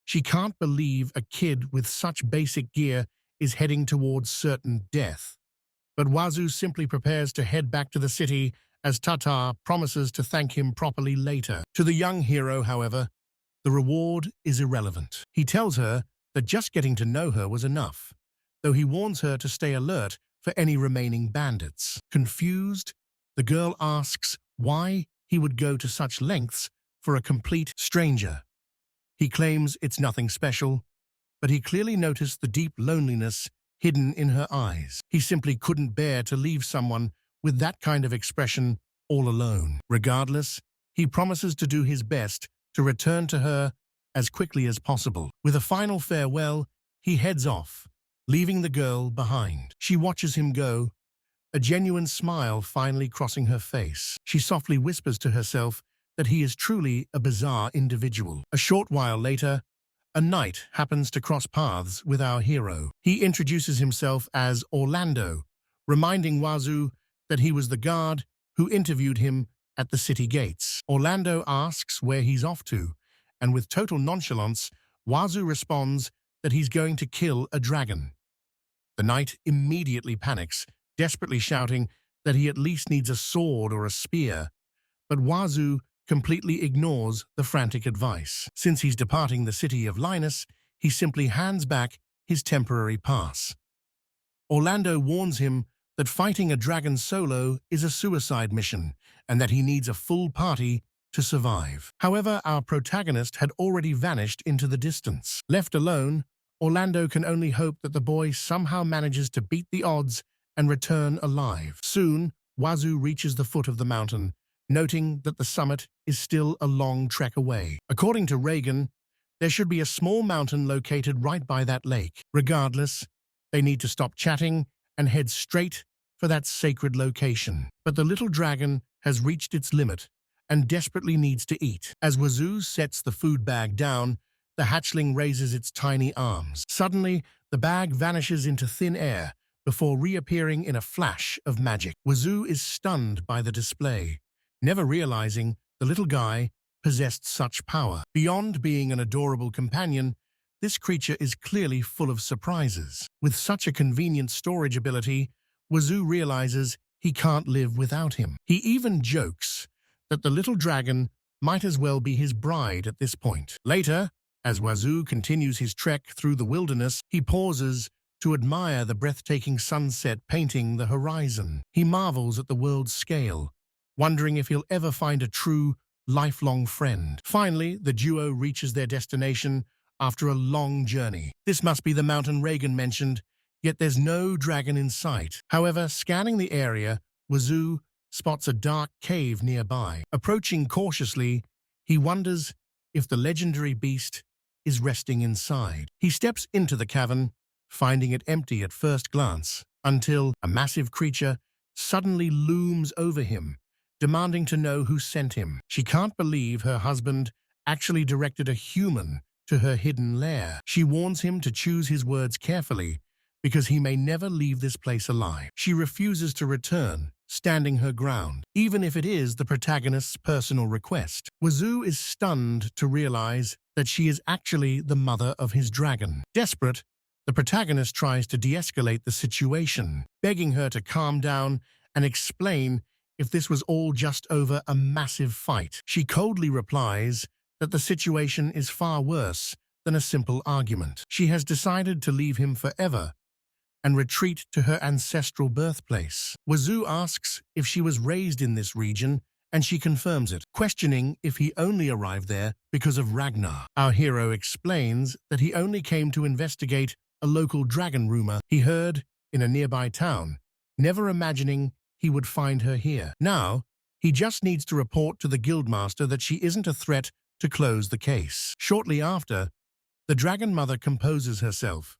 She can't believe a kid with such basic gear is heading towards certain death. But Wazu simply prepares to head back to the city as Tarta promises to thank him properly later. To the young hero, however, the reward is irrelevant. He tells her that just getting to know her was enough, though he warns her to stay alert for any remaining bandits. Confused, the girl asks why he would go to such lengths for a complete stranger. He claims it's nothing special, but he clearly noticed the deep loneliness hidden in her eyes. He simply couldn't bear to leave someone with that kind of expression all alone. Regardless, he promises to do his best to return to her as quickly as possible. With a final farewell, he heads off, leaving the girl behind. She watches him go, a genuine smile finally crossing her face. She softly whispers to herself that he is truly a bizarre individual. A short while later, a knight happens to cross paths with our hero. He introduces himself as Orlando, reminding Wazu that he was the guard who interviewed him at the city gates. Orlando asks where he's off to, and with total nonchalance, Wazu responds that he's going to kill a dragon. The knight immediately panics, desperately shouting that he at least needs a sword or a spear, but Wazu completely ignores the frantic advice. Since he's departing the city of Linus, he simply hands back his temporary pass. Orlando warns him that fighting a dragon solo is a suicide mission and that he needs a full party to survive. However, our protagonist had already vanished into the distance. Left alone, Orlando can only hope that the boy somehow manages to beat the odds and return alive. Soon, Wazu reaches the foot of the mountain, noting that the summit is still a long trek away. According to Reagan, there should be a small mountain located right by that lake. Regardless, they need to stop chatting and head straight for that sacred location. But the little dragon has reached its limit and desperately needs to eat. As Wazu sets the food bag down, the hatchling raises its tiny arms. Suddenly, the bag vanishes into thin air before reappearing in a flash of magic. Wazu is stunned by the display, never realizing the little guy possessed such power. Beyond being an adorable companion, this creature is clearly full of surprises. With such a convenient storage ability, Wazu realizes he can't live without him. He even jokes that the little dragon might as well be his bride at this point. Later, as Wazu continues his trek through the wilderness, he pauses to admire the breathtaking sunset painting the horizon. He marvels at the world's scale, wondering if he'll ever find a true, lifelong friend. Finally, the duo reaches their destination after a long journey. This must be the mountain Reagan mentioned, yet there's no dragon in sight. However, scanning the area, Wazu spots a dark cave nearby. Approaching cautiously, he wonders if the legendary beast is resting inside. He steps into the cavern, finding it empty at first glance, until a massive creature suddenly looms over him, demanding to know who sent him. She can't believe her husband actually directed a human to her hidden lair. She warns him to choose his words carefully, because he may never leave this place alive. She refuses to return, standing her ground, even if it is the protagonist's personal request. Wazu is stunned to realize that she is actually the mother of his dragon. Desperate, the protagonist tries to de-escalate the situation, begging her to calm down and explain if this was all just over a massive fight. She coldly replies that the situation is far worse than a simple argument. She has decided to leave him forever and retreat to her ancestral birthplace. Wazu asks if she was raised in this region, and she confirms it, questioning if he only arrived there because of Ragnar. Our hero explains that he only came to investigate a local dragon rumor he heard in a nearby town, never imagining he would find her here. Now, he just needs to report to the guildmaster that she isn't a threat to close the case. Shortly after, the dragon mother composes herself,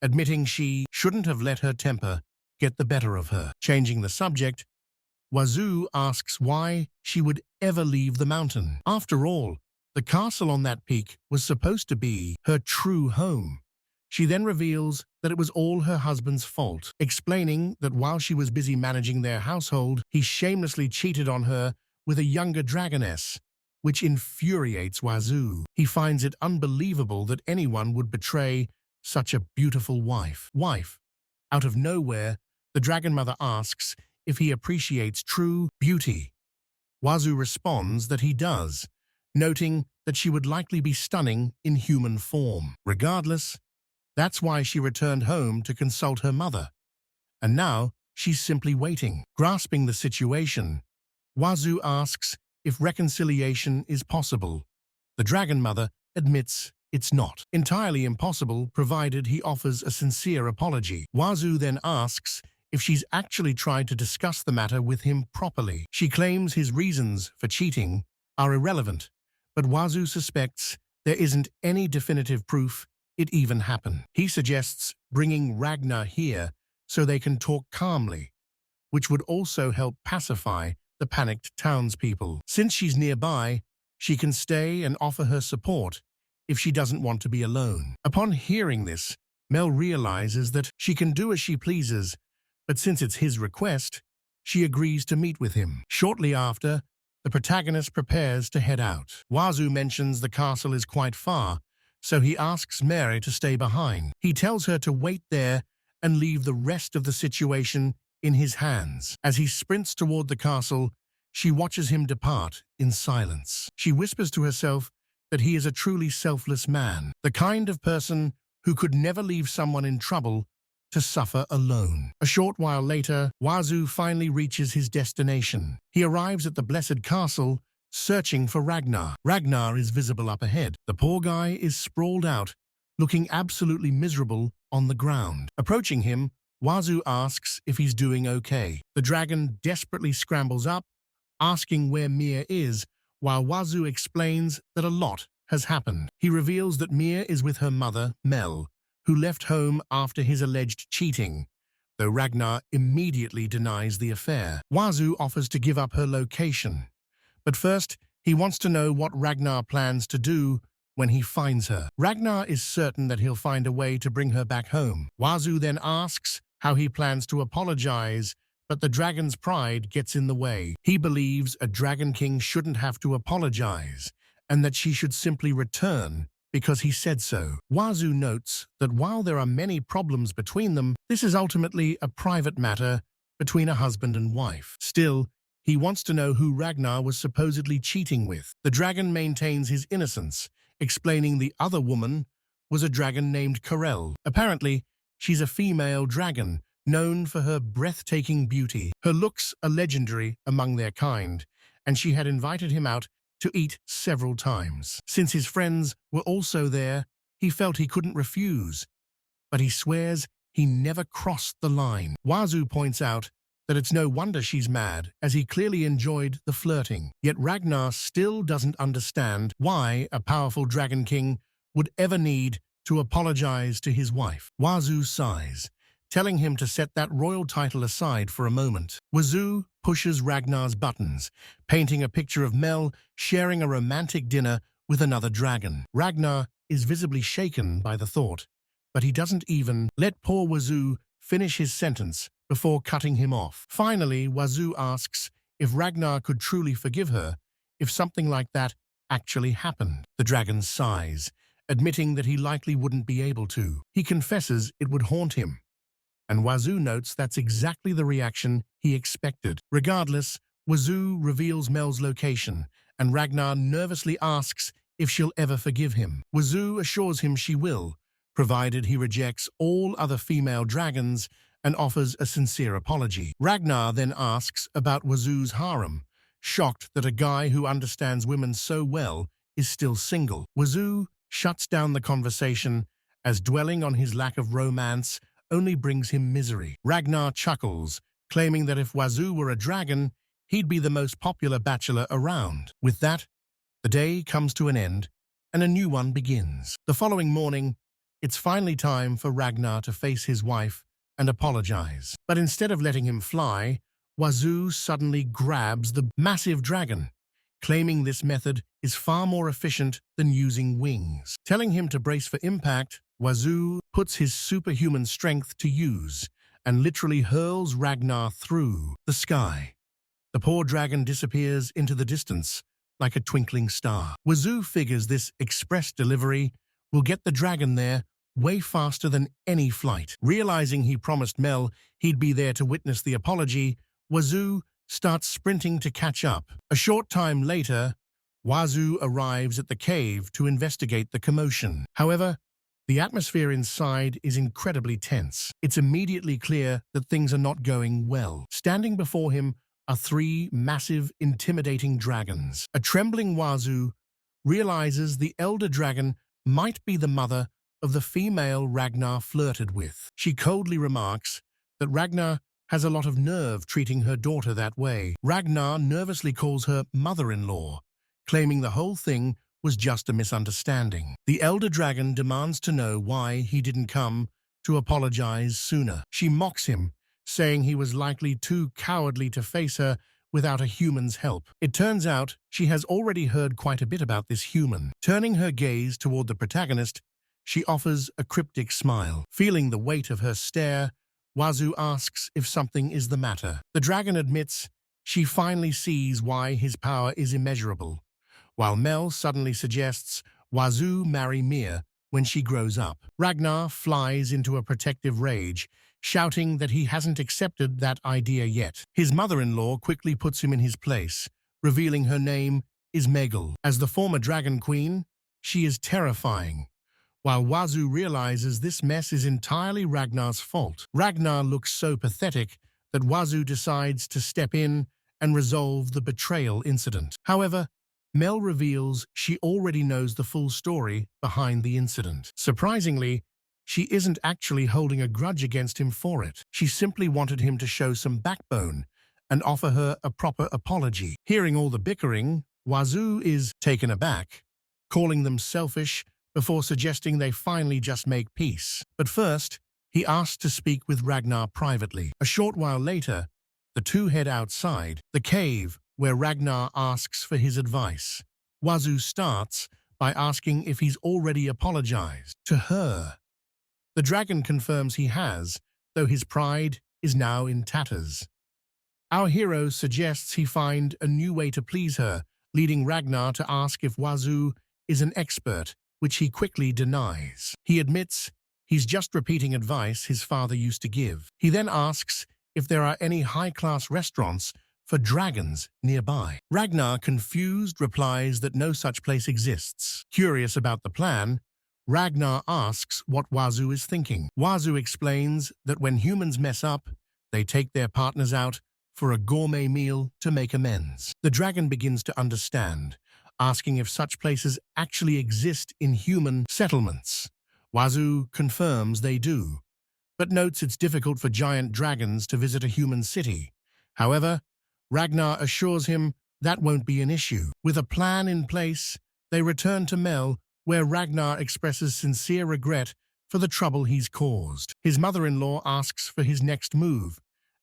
admitting she shouldn't have let her temper get the better of her. Changing the subject, Wazu asks why she would ever leave the mountain. After all, the castle on that peak was supposed to be her true home. She then reveals that it was all her husband's fault, explaining that while she was busy managing their household, he shamelessly cheated on her with a younger dragoness, which infuriates Wazu. He finds it unbelievable that anyone would betray such a beautiful wife. Out of nowhere, the dragon mother asks if he appreciates true beauty. Wazu responds that he does, noting that she would likely be stunning in human form. Regardless, that's why she returned home to consult her mother. And now, she's simply waiting. Grasping the situation, Wazu asks if reconciliation is possible. The dragon mother admits it's not entirely impossible, provided he offers a sincere apology. Wazu then asks if she's actually tried to discuss the matter with him properly. She claims his reasons for cheating are irrelevant, but Wazu suspects there isn't any definitive proof it even happened. He suggests bringing Ragnar here so they can talk calmly, which would also help pacify the panicked townspeople. Since she's nearby, she can stay and offer her support if she doesn't want to be alone. Upon hearing this, Mel realizes that she can do as she pleases, but since it's his request, she agrees to meet with him. Shortly after, the protagonist prepares to head out. Wazu mentions the castle is quite far, so he asks Mary to stay behind. He tells her to wait there and leave the rest of the situation in his hands. As he sprints toward the castle, she watches him depart in silence. She whispers to herself that he is a truly selfless man, the kind of person who could never leave someone in trouble to suffer alone. A short while later, Wazu finally reaches his destination. He arrives at the blessed castle, searching for Ragnar. Ragnar is visible up ahead. The poor guy is sprawled out, looking absolutely miserable on the ground. Approaching him, Wazu asks if he's doing okay. The dragon desperately scrambles up, asking where Mia is, while Wazu explains that a lot has happened. He reveals that Mia is with her mother, Mel, who left home after his alleged cheating, though Ragnar immediately denies the affair. Wazu offers to give up her location, but first he wants to know what Ragnar plans to do when he finds her. Ragnar is certain that he'll find a way to bring her back home. Wazu then asks how he plans to apologize, but the dragon's pride gets in the way. He believes a dragon king shouldn't have to apologize, and that she should simply return because he said so. Wazu notes that while there are many problems between them, this is ultimately a private matter between a husband and wife. Still, he wants to know who Ragnar was supposedly cheating with. The dragon maintains his innocence, explaining the other woman was a dragon named Karel. Apparently, she's a female dragon, known for her breathtaking beauty. Her looks are legendary among their kind, and she had invited him out to eat several times. Since his friends were also there, he felt he couldn't refuse, but he swears he never crossed the line. Wazu points out that it's no wonder she's mad, as he clearly enjoyed the flirting. Yet Ragnar still doesn't understand why a powerful dragon king would ever need to apologize to his wife. Wazu sighs, telling him to set that royal title aside for a moment. Wazu pushes Ragnar's buttons, painting a picture of Mel sharing a romantic dinner with another dragon. Ragnar is visibly shaken by the thought, but he doesn't even let poor Wazu finish his sentence before cutting him off. Finally, Wazu asks if Ragnar could truly forgive her if something like that actually happened. The dragon sighs, admitting that he likely wouldn't be able to. He confesses it would haunt him, and Wazu notes that's exactly the reaction he expected. Regardless, Wazu reveals Mel's location, and Ragnar nervously asks if she'll ever forgive him. Wazu assures him she will, provided he rejects all other female dragons and offers a sincere apology. Ragnar then asks about Wazu's harem, shocked that a guy who understands women so well is still single. Wazu shuts down the conversation as dwelling on his lack of romance only brings him misery. Ragnar chuckles, claiming that if Wazu were a dragon, he'd be the most popular bachelor around. With that, the day comes to an end, and a new one begins. The following morning, it's finally time for Ragnar to face his wife and apologize. But instead of letting him fly, Wazu suddenly grabs the massive dragon, claiming this method is far more efficient than using wings. Telling him to brace for impact, Wazu puts his superhuman strength to use and literally hurls Ragnar through the sky. The poor dragon disappears into the distance like a twinkling star. Wazu figures this express delivery will get the dragon there way faster than any flight. Realizing he promised Mel he'd be there to witness the apology, Wazu starts sprinting to catch up. A short time later, Wazu arrives at the cave to investigate the commotion. However, the atmosphere inside is incredibly tense. It's immediately clear that things are not going well. Standing before him are three massive, intimidating dragons. A trembling Wazu realizes the elder dragon might be the mother of the female Ragnar flirted with. She coldly remarks that Ragnar has a lot of nerve treating her daughter that way. Ragnar nervously calls her mother-in-law, claiming the whole thing was just a misunderstanding. The elder dragon demands to know why he didn't come to apologize sooner. She mocks him, saying he was likely too cowardly to face her without a human's help. It turns out she has already heard quite a bit about this human. Turning her gaze toward the protagonist, she offers a cryptic smile. Feeling the weight of her stare, Wazu asks if something is the matter. The dragon admits she finally sees why his power is immeasurable, while Mel suddenly suggests Wazu marry Mia when she grows up. Ragnar flies into a protective rage, shouting that he hasn't accepted that idea yet. His mother-in-law quickly puts him in his place, revealing her name is Megal. As the former dragon queen, she is terrifying, while Wazu realizes this mess is entirely Ragnar's fault. Ragnar looks so pathetic that Wazu decides to step in and resolve the betrayal incident. However, Mel reveals she already knows the full story behind the incident. Surprisingly, she isn't actually holding a grudge against him for it. She simply wanted him to show some backbone and offer her a proper apology. Hearing all the bickering, Wazu is taken aback, calling them selfish before suggesting they finally just make peace. But first, he asks to speak with Ragnar privately. A short while later, the two head outside the cave where Ragnar asks for his advice. Wazu starts by asking if he's already apologized to her. The dragon confirms he has, though his pride is now in tatters. Our hero suggests he find a new way to please her, leading Ragnar to ask if Wazu is an expert, which he quickly denies. He admits he's just repeating advice his father used to give. He then asks if there are any high-class restaurants for dragons nearby. Ragnar, confused, replies that no such place exists. Curious about the plan, Ragnar asks what Wazu is thinking. Wazu explains that when humans mess up, they take their partners out for a gourmet meal to make amends. The dragon begins to understand, asking if such places actually exist in human settlements. Wazu confirms they do, but notes it's difficult for giant dragons to visit a human city. However, Ragnar assures him that won't be an issue. With a plan in place, they return to Mel, where Ragnar expresses sincere regret for the trouble he's caused. His mother-in-law asks for his next move,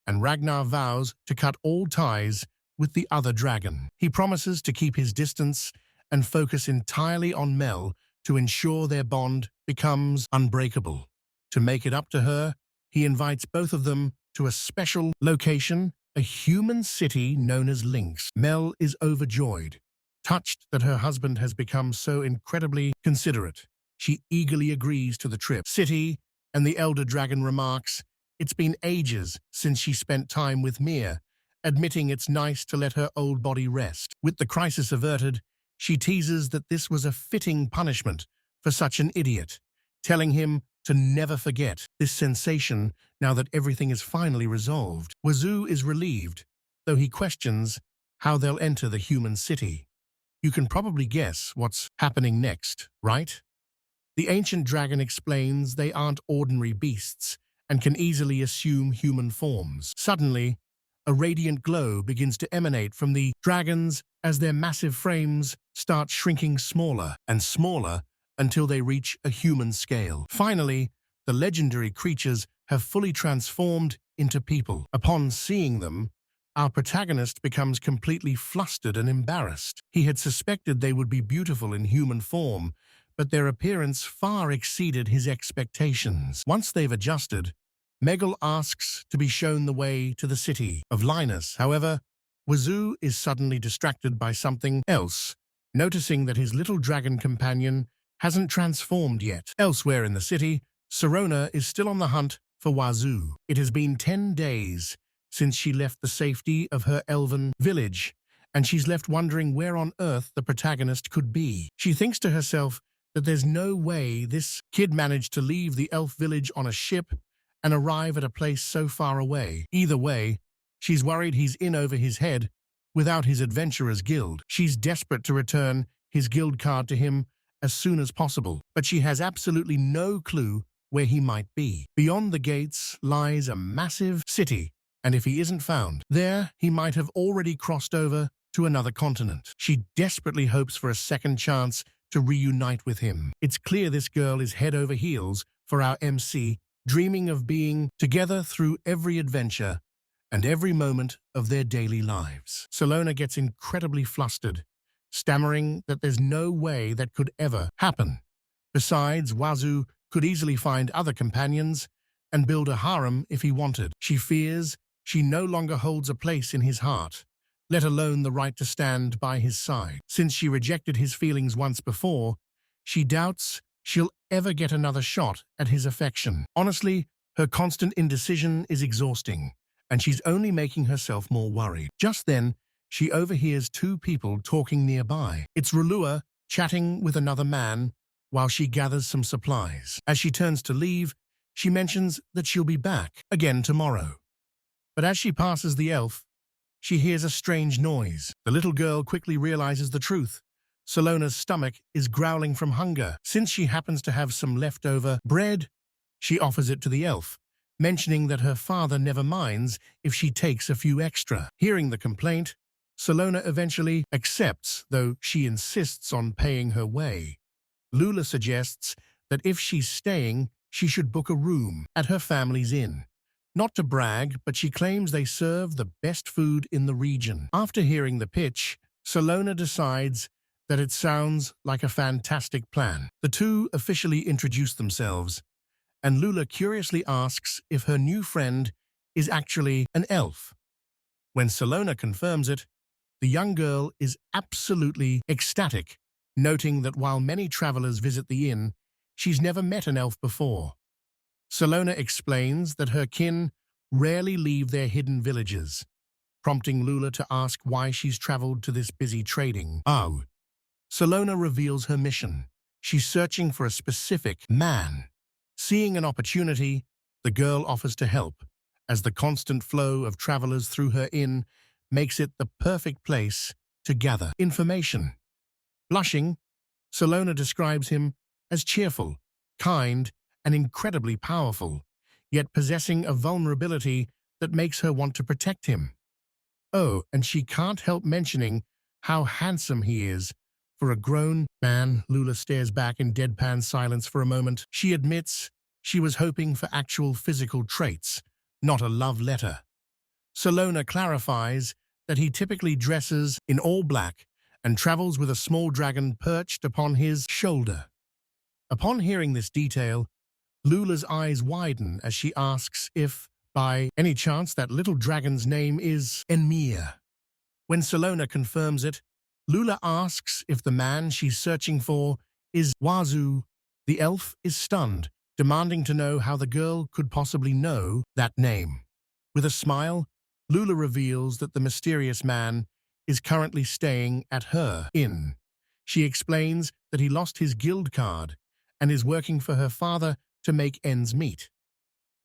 and Ragnar vows to cut all ties with the other dragon. He promises to keep his distance and focus entirely on Mel to ensure their bond becomes unbreakable. To make it up to her, he invites both of them to a special location, a human city known as Lynx. Mel is overjoyed, touched that her husband has become so incredibly considerate. She eagerly agrees to the trip. City, and the elder dragon remarks, it's been ages since she spent time with Mia, admitting it's nice to let her old body rest. With the crisis averted, She teases that this was a fitting punishment for such an idiot, telling him to never forget this sensation now that everything is finally resolved. Wazu is relieved, though he questions how they'll enter the human city. You can probably guess what's happening next, right? The ancient dragon explains they aren't ordinary beasts and can easily assume human forms. Suddenly, a radiant glow begins to emanate from the dragons as their massive frames start shrinking smaller and smaller until they reach a human scale. Finally, the legendary creatures have fully transformed into people. Upon seeing them, our protagonist becomes completely flustered and embarrassed. He had suspected they would be beautiful in human form, but their appearance far exceeded his expectations. Once they've adjusted, Megal asks to be shown the way to the city of Linus. However, Wazu is suddenly distracted by something else, noticing that his little dragon companion hasn't transformed yet. Elsewhere in the city, Salona is still on the hunt for Wazu. It has been 10 days since she left the safety of her elven village, and she's left wondering where on earth the protagonist could be. She thinks to herself that there's no way this kid managed to leave the elf village on a ship and arrive at a place so far away. Either way, she's worried he's in over his head without his adventurer's guild. She's desperate to return his guild card to him as soon as possible, but she has absolutely no clue where he might be. Beyond the gates lies a massive city, and if he isn't found there, he might have already crossed over to another continent. She desperately hopes for a second chance to reunite with him. It's clear this girl is head over heels for our MC, dreaming of being together through every adventure and every moment of their daily lives. Salona gets incredibly flustered, stammering that there's no way that could ever happen. Besides, Wazu could easily find other companions and build a harem if he wanted. She fears she no longer holds a place in his heart, let alone the right to stand by his side. Since she rejected his feelings once before, she doubts she'll ever get another shot at his affection. Honestly, her constant indecision is exhausting, and she's only making herself more worried. Just then, she overhears two people talking nearby. It's Rulua chatting with another man while she gathers some supplies. As she turns to leave, she mentions that she'll be back again tomorrow. But as she passes the elf, she hears a strange noise. The little girl quickly realizes the truth. Salona's stomach is growling from hunger. Since she happens to have some leftover bread, she offers it to the elf, mentioning that her father never minds if she takes a few extra. Hearing the complaint, Salona eventually accepts, though she insists on paying her way. Lula suggests that if she's staying, she should book a room at her family's inn. Not to brag, but she claims they serve the best food in the region. After hearing the pitch, Salona decides that it sounds like a fantastic plan. The two officially introduce themselves, and Lula curiously asks if her new friend is actually an elf. When Salona confirms it, the young girl is absolutely ecstatic, noting that while many travelers visit the inn, she's never met an elf before. Salona explains that her kin rarely leave their hidden villages, prompting Lula to ask why she's traveled to this busy trading. Salona reveals her mission. She's searching for a specific man. Seeing an opportunity, the girl offers to help, as the constant flow of travelers through her inn makes it the perfect place to gather information. Blushing, Salona describes him as cheerful, kind, and incredibly powerful, yet possessing a vulnerability that makes her want to protect him. Oh, and she can't help mentioning how handsome he is. For a grown man, Lula stares back in deadpan silence for a moment. She admits she was hoping for actual physical traits, not a love letter. Salona clarifies that he typically dresses in all black and travels with a small dragon perched upon his shoulder. Upon hearing this detail, Lula's eyes widen as she asks if, by any chance, that little dragon's name is Enmir. When Salona confirms it, Lula asks if the man she's searching for is Wazu. The elf is stunned, demanding to know how the girl could possibly know that name. With a smile, Lula reveals that the mysterious man is currently staying at her inn. She explains that he lost his guild card and is working for her father to make ends meet.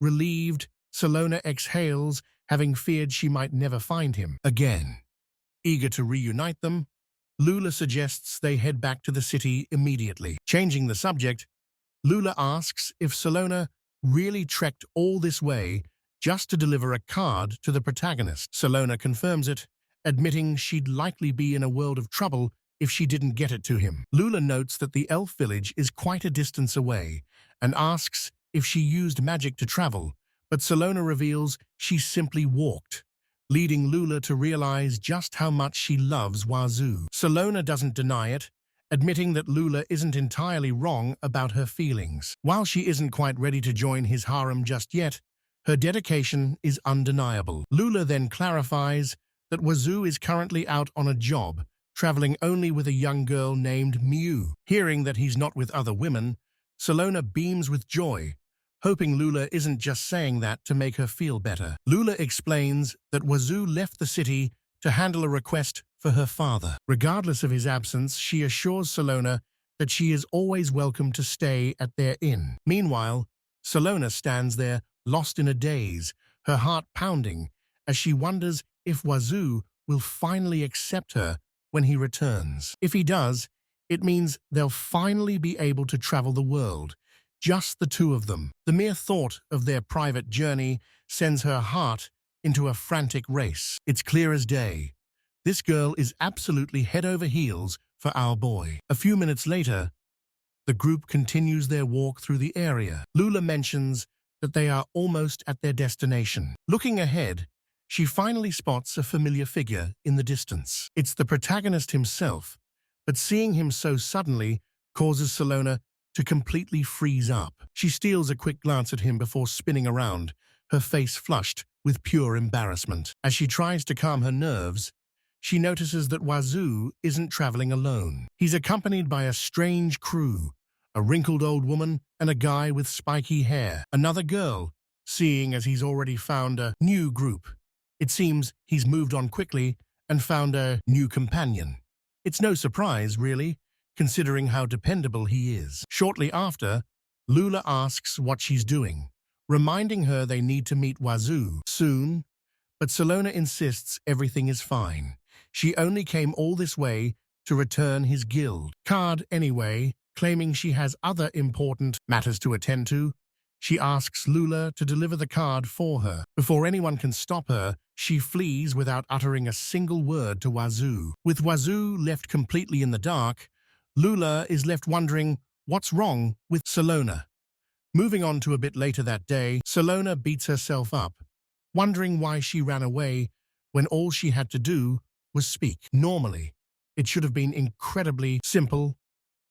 Relieved, Salona exhales, having feared she might never find him again. Eager to reunite them, Lula suggests they head back to the city immediately. Changing the subject, Lula asks if Salona really trekked all this way just to deliver a card to the protagonist. Salona confirms it, admitting she'd likely be in a world of trouble if she didn't get it to him. Lula notes that the elf village is quite a distance away and asks if she used magic to travel, but Salona reveals she simply walked, leading Lula to realize just how much she loves Wazu. Salona doesn't deny it, admitting that Lula isn't entirely wrong about her feelings. While she isn't quite ready to join his harem just yet, her dedication is undeniable. Lula then clarifies that Wazu is currently out on a job, traveling only with a young girl named Miu. Hearing that he's not with other women, Salona beams with joy, hoping Lula isn't just saying that to make her feel better. Lula explains that Wazu left the city to handle a request for her father. Regardless of his absence, she assures Salona that she is always welcome to stay at their inn. Meanwhile, Salona stands there, lost in a daze, her heart pounding, as she wonders if Wazu will finally accept her when he returns. If he does, it means they'll finally be able to travel the world, just the two of them. The mere thought of their private journey sends her heart into a frantic race. It's clear as day. This girl is absolutely head over heels for our boy. A few minutes later, the group continues their walk through the area. Lula mentions that they are almost at their destination. Looking ahead, she finally spots a familiar figure in the distance. It's the protagonist himself, but seeing him so suddenly causes Salona to completely freeze up. She steals a quick glance at him before spinning around, her face flushed with pure embarrassment. As she tries to calm her nerves, she notices that Wazu isn't traveling alone. He's accompanied by a strange crew, a wrinkled old woman and a guy with spiky hair. Another girl, seeing as he's already found a new group. It seems he's moved on quickly and found a new companion. It's no surprise, really, considering how dependable he is. Shortly after, Lula asks what she's doing, reminding her they need to meet Wazu soon, but Salona insists everything is fine. She only came all this way to return his guild card anyway, claiming she has other important matters to attend to. She asks Lula to deliver the card for her. Before anyone can stop her, she flees without uttering a single word to Wazu. With Wazu left completely in the dark, Lula is left wondering what's wrong with Salona. Moving on to a bit later that day, Salona beats herself up, wondering why she ran away when all she had to do was speak. Normally, it should have been incredibly simple.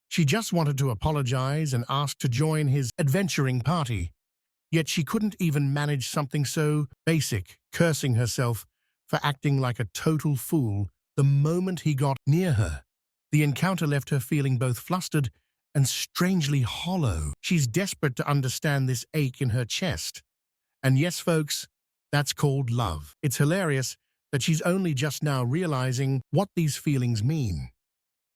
She just wanted to apologize and ask to join his adventuring party. Yet she couldn't even manage something so basic, cursing herself for acting like a total fool the moment he got near her. The encounter left her feeling both flustered and strangely hollow. She's desperate to understand this ache in her chest. And yes, folks, that's called love. It's hilarious that she's only just now realizing what these feelings mean.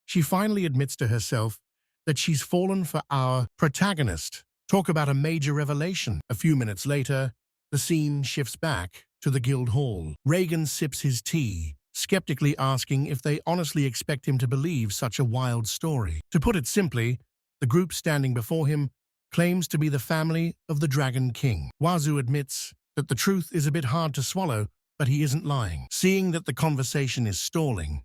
She finally admits to herself that she's fallen for our protagonist. Talk about a major revelation. A few minutes later, the scene shifts back to the guild hall. Reagan sips his tea, skeptically asking if they honestly expect him to believe such a wild story. To put it simply, the group standing before him claims to be the family of the Dragon King. Wazu admits that the truth is a bit hard to swallow, but he isn't lying. Seeing that the conversation is stalling,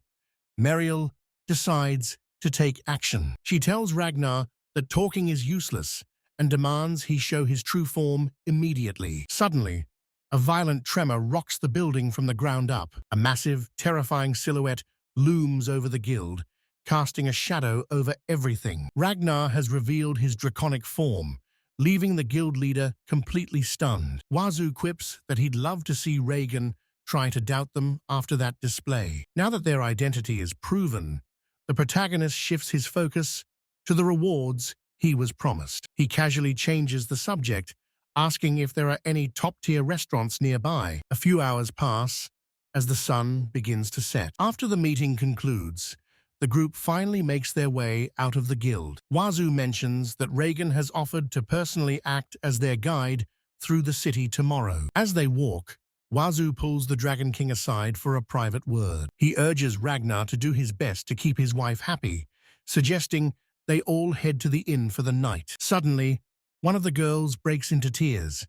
Marital decides to take action. She tells Ragnar that talking is useless and demands he show his true form immediately. Suddenly, a violent tremor rocks the building from the ground up. A massive, terrifying silhouette looms over the guild, casting a shadow over everything. Ragnar has revealed his draconic form, leaving the guild leader completely stunned. Wazu quips that he'd love to see Reagan try to doubt them after that display. Now that their identity is proven, the protagonist shifts his focus to the rewards he was promised. He casually changes the subject, asking if there are any top-tier restaurants nearby. A few hours pass as the sun begins to set. After the meeting concludes, the group finally makes their way out of the guild. Wazu mentions that Reagan has offered to personally act as their guide through the city tomorrow. As they walk, Wazu pulls the Dragon King aside for a private word. He urges Ragnar to do his best to keep his wife happy, suggesting they all head to the inn for the night. Suddenly, one of the girls breaks into tears,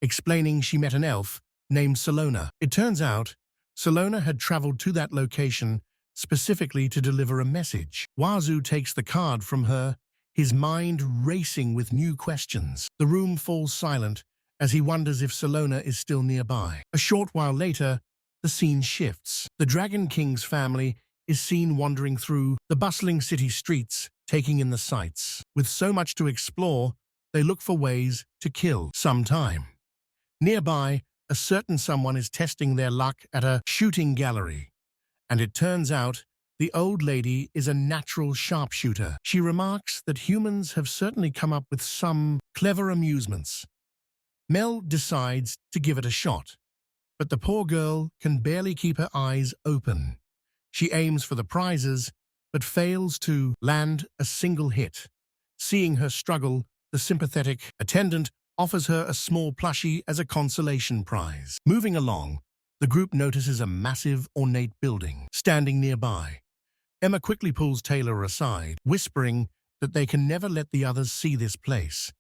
explaining she met an elf named Salona. It turns out, Salona had traveled to that location specifically to deliver a message. Wazu takes the card from her, his mind racing with new questions. The room falls silent as he wonders if Salona is still nearby. A short while later, the scene shifts. The Dragon King's family is seen wandering through the bustling city streets, taking in the sights. With so much to explore, they look for ways to kill some time. Nearby, a certain someone is testing their luck at a shooting gallery, and it turns out the old lady is a natural sharpshooter. She remarks that humans have certainly come up with some clever amusements. Mel decides to give it a shot, but the poor girl can barely keep her eyes open. She aims for the prizes, but fails to land a single hit. Seeing her struggle, the sympathetic attendant offers her a small plushie as a consolation prize. Moving along, the group notices a massive, ornate building standing nearby. Emma quickly pulls Taylor aside, whispering that they can never let the others see this place,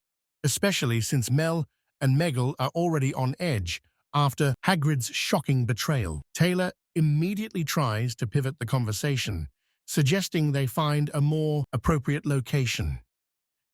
especially since Mel and Megal are already on edge after Hagrid's shocking betrayal. Taylor immediately tries to pivot the conversation, suggesting they find a more appropriate location.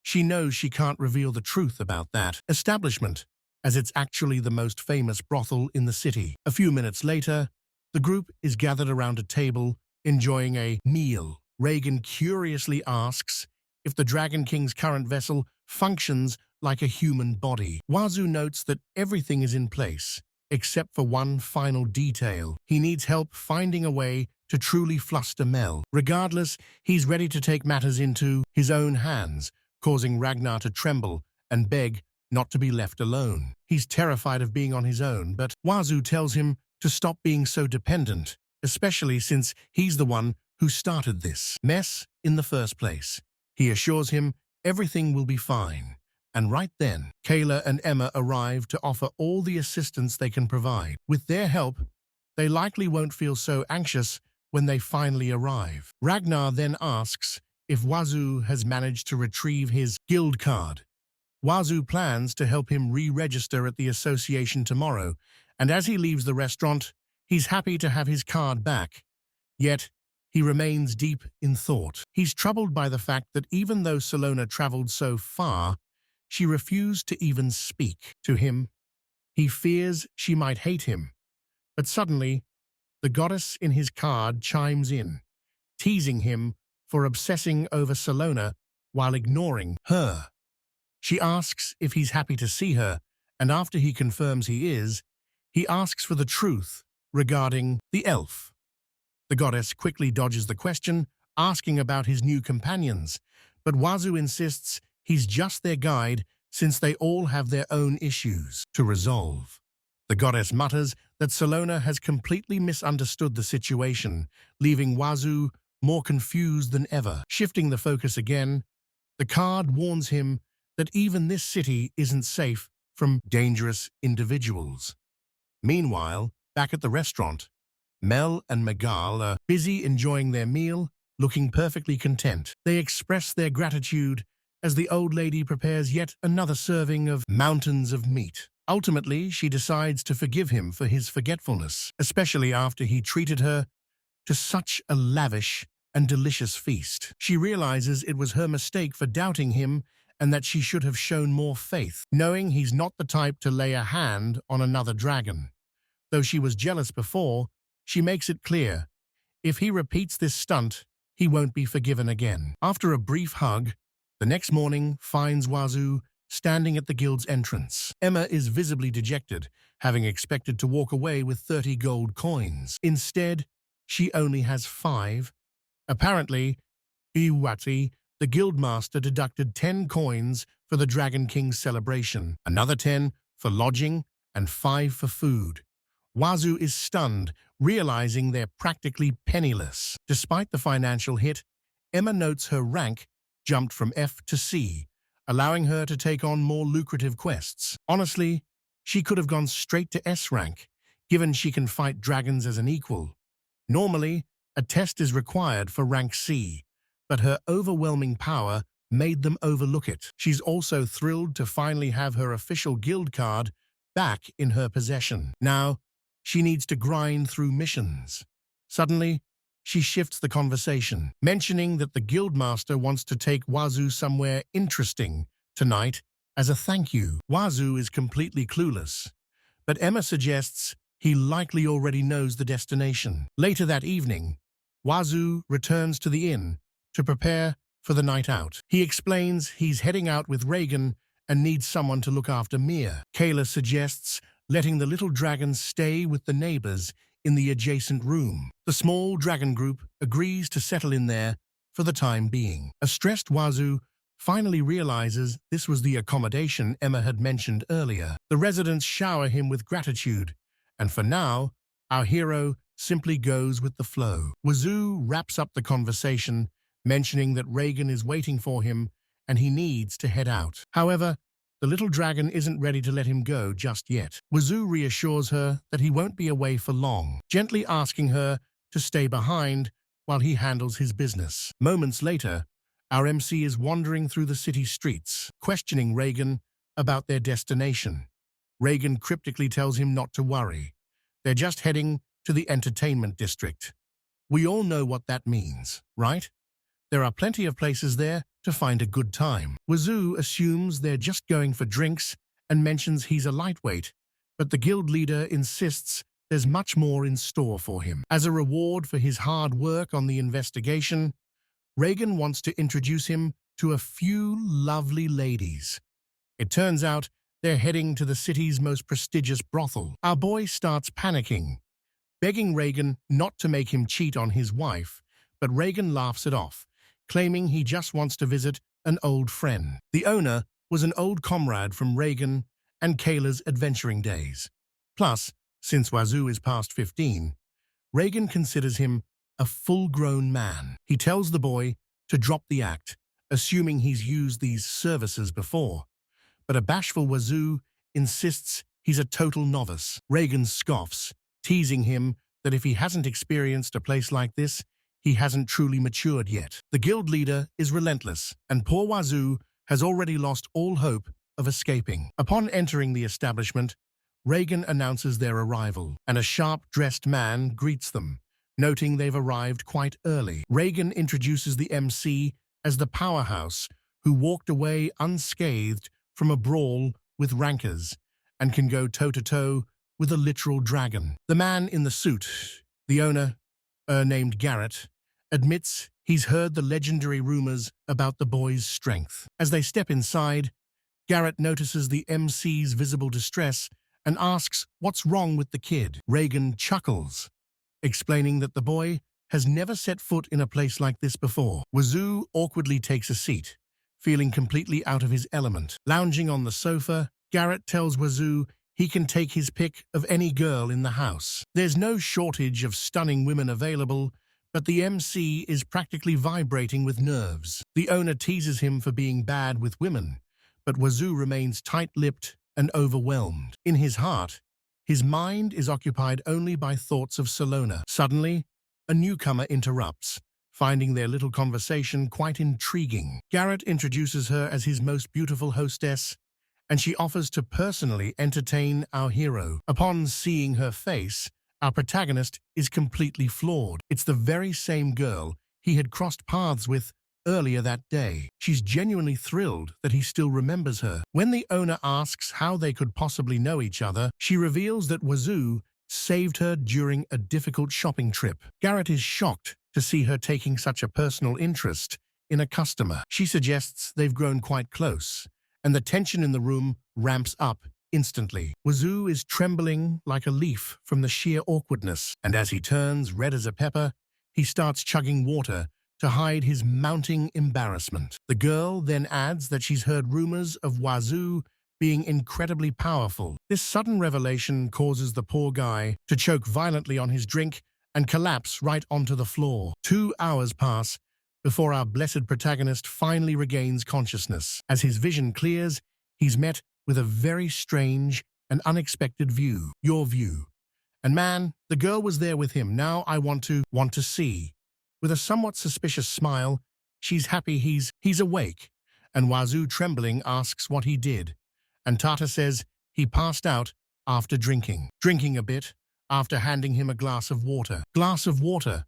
She knows she can't reveal the truth about that establishment, as it's actually the most famous brothel in the city. A few minutes later, the group is gathered around a table, enjoying a meal. Reagan curiously asks if the Dragon King's current vessel functions like a human body. Wazu notes that everything is in place, except for one final detail. He needs help finding a way to truly fluster Mel. Regardless, he's ready to take matters into his own hands, causing Ragnar to tremble and beg not to be left alone. He's terrified of being on his own, but Wazu tells him to stop being so dependent, especially since he's the one who started this mess in the first place. He assures him everything will be fine. And right then, Kayla and Emma arrive to offer all the assistance they can provide. With their help, they likely won't feel so anxious when they finally arrive. Ragnar then asks if Wazu has managed to retrieve his guild card. Wazu plans to help him re-register at the association tomorrow, and as he leaves the restaurant, he's happy to have his card back. Yet, he remains deep in thought. He's troubled by the fact that even though Salona traveled so far, she refused to even speak to him. He fears she might hate him. But suddenly, the goddess in his card chimes in, teasing him for obsessing over Salona while ignoring her. She asks if he's happy to see her, and after he confirms he is, he asks for the truth regarding the elf. The goddess quickly dodges the question, asking about his new companions, but Wazu insists he's just their guide since they all have their own issues to resolve. The goddess mutters that Salona has completely misunderstood the situation, leaving Wazu more confused than ever. Shifting the focus again, the card warns him that even this city isn't safe from dangerous individuals. Meanwhile, back at the restaurant, Mel and Megal are busy enjoying their meal, looking perfectly content. They express their gratitude as the old lady prepares yet another serving of mountains of meat. Ultimately, she decides to forgive him for his forgetfulness, especially after he treated her to such a lavish and delicious feast. She realizes it was her mistake for doubting him and that she should have shown more faith, knowing he's not the type to lay a hand on another dragon. Though she was jealous before, she makes it clear, if he repeats this stunt, he won't be forgiven again. After a brief hug, the next morning finds Wazu standing at the guild's entrance. Emma is visibly dejected, having expected to walk away with 30 gold coins. Instead, she only has 5. Apparently, Iwati, the guildmaster, deducted 10 coins for the Dragon King's celebration, another 10 for lodging, and 5 for food. Wazu is stunned, realizing they're practically penniless. Despite the financial hit, Emma notes her rank jumped from F to C, allowing her to take on more lucrative quests. Honestly, she could have gone straight to S rank, given she can fight dragons as an equal. Normally, a test is required for rank C, but her overwhelming power made them overlook it. She's also thrilled to finally have her official guild card back in her possession. Now, she needs to grind through missions. Suddenly, she shifts the conversation, mentioning that the guildmaster wants to take Wazu somewhere interesting tonight as a thank you. Wazu is completely clueless, but Emma suggests he likely already knows the destination. Later that evening, Wazu returns to the inn to prepare for the night out. He explains he's heading out with Reagan and needs someone to look after Mia. Kayla suggests letting the little dragon stay with the neighbors in the adjacent room. The small dragon group agrees to settle in there for the time being. A stressed Wazu finally realizes this was the accommodation Emma had mentioned earlier. The residents shower him with gratitude, and for now, our hero simply goes with the flow. Wazu wraps up the conversation, mentioning that Reagan is waiting for him and he needs to head out. However, the little dragon isn't ready to let him go just yet. Wazu reassures her that he won't be away for long, gently asking her to stay behind while he handles his business. Moments later, our MC is wandering through the city streets, questioning Reagan about their destination. Reagan cryptically tells him not to worry. They're just heading to the entertainment district. We all know what that means, right? There are plenty of places there to find a good time. Wazu assumes they're just going for drinks and mentions he's a lightweight, but the guild leader insists there's much more in store for him. As a reward for his hard work on the investigation, Reagan wants to introduce him to a few lovely ladies. It turns out they're heading to the city's most prestigious brothel. Our boy starts panicking, begging Reagan not to make him cheat on his wife, but Reagan laughs it off, claiming he just wants to visit an old friend. The owner was an old comrade from Reagan and Kayla's adventuring days. Plus, since Wazu is past 15, Reagan considers him a full-grown man. He tells the boy to drop the act, assuming he's used these services before. But a bashful Wazu insists he's a total novice. Reagan scoffs, teasing him that if he hasn't experienced a place like this, he hasn't truly matured yet. The guild leader is relentless, and poor Wazu has already lost all hope of escaping. Upon entering the establishment, Reagan announces their arrival, and a sharp-dressed man greets them, noting they've arrived quite early. Reagan introduces the MC as the powerhouse who walked away unscathed from a brawl with rankers and can go toe-to-toe with a literal dragon. The man in the suit, the owner, named Garrett, admits he's heard the legendary rumors about the boy's strength. As they step inside, Garrett notices the MC's visible distress and asks what's wrong with the kid. Reagan chuckles, explaining that the boy has never set foot in a place like this before. Wazu awkwardly takes a seat, feeling completely out of his element. Lounging on the sofa, Garrett tells Wazu he can take his pick of any girl in the house. There's no shortage of stunning women available, but the MC is practically vibrating with nerves. The owner teases him for being bad with women, but Wazu remains tight-lipped and overwhelmed. In his heart, his mind is occupied only by thoughts of Salona. Suddenly, a newcomer interrupts, finding their little conversation quite intriguing. Garrett introduces her as his most beautiful hostess, and she offers to personally entertain our hero. Upon seeing her face, our protagonist is completely floored. It's the very same girl he had crossed paths with earlier that day. She's genuinely thrilled that he still remembers her. When the owner asks how they could possibly know each other, she reveals that Wazu saved her during a difficult shopping trip. Garrett is shocked to see her taking such a personal interest in a customer. She suggests they've grown quite close, and the tension in the room ramps up instantly. Wazu is trembling like a leaf from the sheer awkwardness, and as he turns red as a pepper, he starts chugging water to hide his mounting embarrassment. The girl then adds that she's heard rumors of Wazu being incredibly powerful. This sudden revelation causes the poor guy to choke violently on his drink and collapse right onto the floor. 2 hours pass before our blessed protagonist finally regains consciousness. As his vision clears, he's met with a very strange and unexpected view. Your view. And man, the girl was there with him. Now I want to see. With a somewhat suspicious smile, she's happy he's awake. And Wazu, trembling, asks what he did. And Tarta says he passed out after drinking. Drinking a bit, after handing him a glass of water. Glass of water?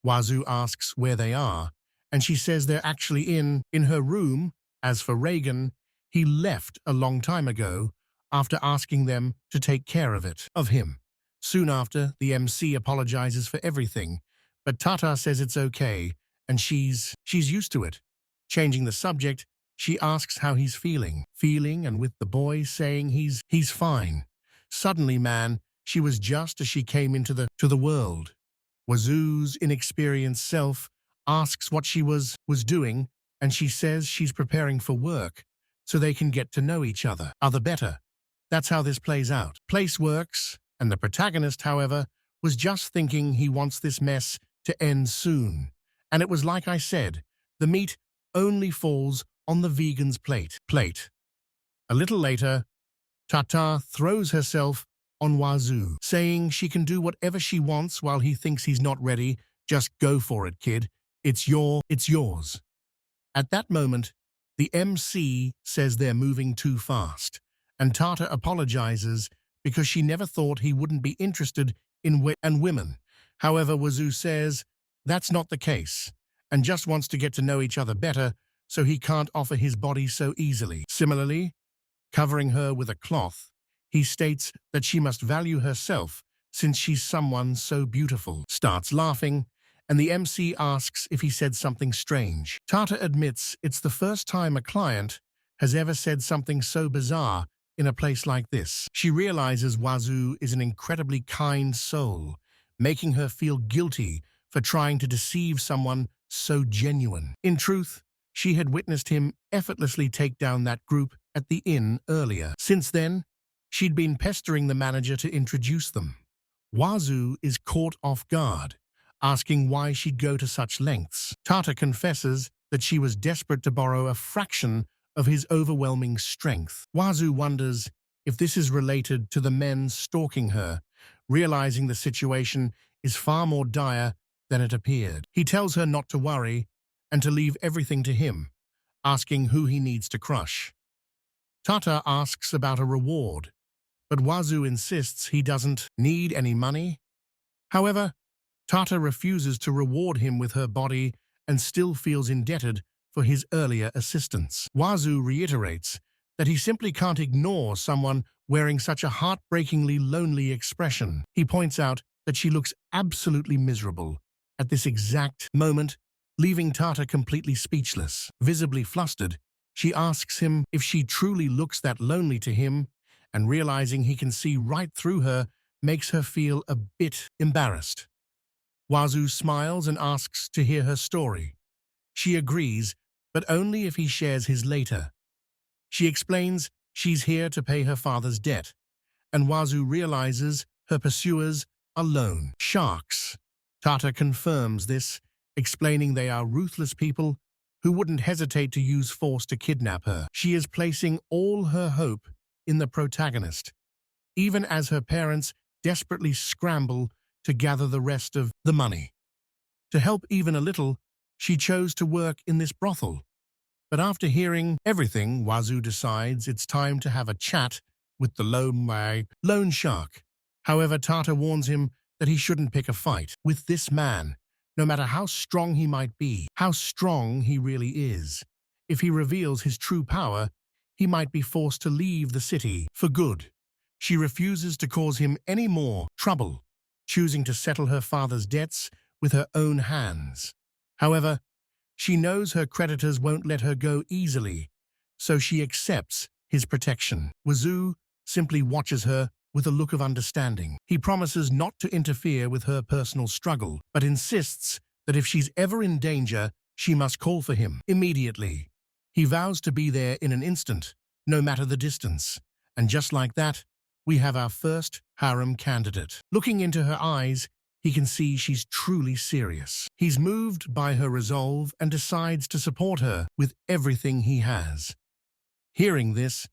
Wazu asks where they are, and she says they're actually in her room. As for Reagan, he left a long time ago after asking them to take care of him. Soon after, the MC apologizes for everything, but Tarta says it's okay, and she's used to it. Changing the subject, she asks how he's feeling, and with the boy saying he's fine. Suddenly, man, she was just as she came into the world. Wazu's inexperienced self asks what she was doing, and she says she's preparing for work, so they can get to know each other better. That's how this plays out. Place works, and the protagonist, however, was just thinking he wants this mess to end soon. And it was like I said, the meat only falls on the vegan's plate. A little later, Tarta throws herself on Wazu, saying she can do whatever she wants while he thinks he's not ready. Just go for it, kid. It's yours. At that moment, the MC says they're moving too fast, and Tarta apologizes because she never thought he wouldn't be interested in women. However, Wazu says that's not the case, and just wants to get to know each other better, so he can't offer his body so easily. Similarly, covering her with a cloth, he states that she must value herself since she's someone so beautiful. Starts laughing, and the MC asks if he said something strange. Tarta admits it's the first time a client has ever said something so bizarre in a place like this. She realizes Wazu is an incredibly kind soul, making her feel guilty for trying to deceive someone so genuine. In truth, she had witnessed him effortlessly take down that group at the inn earlier. Since then, she'd been pestering the manager to introduce them. Wazu is caught off guard, asking why she'd go to such lengths. Tarta confesses that she was desperate to borrow a fraction of his overwhelming strength. Wazu wonders if this is related to the men stalking her, realizing the situation is far more dire than it appeared. He tells her not to worry and to leave everything to him, asking who he needs to crush. Tarta asks about a reward, but Wazu insists he doesn't need any money. However, Tarta refuses to reward him with her body and still feels indebted for his earlier assistance. Wazu reiterates that he simply can't ignore someone wearing such a heartbreakingly lonely expression. He points out that she looks absolutely miserable at this exact moment, leaving Tarta completely speechless. Visibly flustered, she asks him if she truly looks that lonely to him, and realizing he can see right through her makes her feel a bit embarrassed. Wazu smiles and asks to hear her story. She agrees, but only if he shares his later. She explains she's here to pay her father's debt, and Wazu realizes her pursuers are loan sharks. Tarta confirms this, explaining they are ruthless people who wouldn't hesitate to use force to kidnap her. She is placing all her hope in the protagonist, even as her parents desperately scramble to gather the rest of the money. To help even a little, she chose to work in this brothel. But after hearing everything, Wazu decides it's time to have a chat with the lone shark. However, Tarta warns him that he shouldn't pick a fight with this man, no matter how strong he might be, how strong he really is. If he reveals his true power, he might be forced to leave the city for good. She refuses to cause him any more trouble, choosing to settle her father's debts with her own hands. However, she knows her creditors won't let her go easily, so she accepts his protection. Wazu simply watches her with a look of understanding. He promises not to interfere with her personal struggle, but insists that if she's ever in danger, she must call for him immediately. He vows to be there in an instant, no matter the distance. And just like that, we have our first harem candidate. Looking into her eyes, he can see she's truly serious. He's moved by her resolve and decides to support her with everything he has. Hearing this,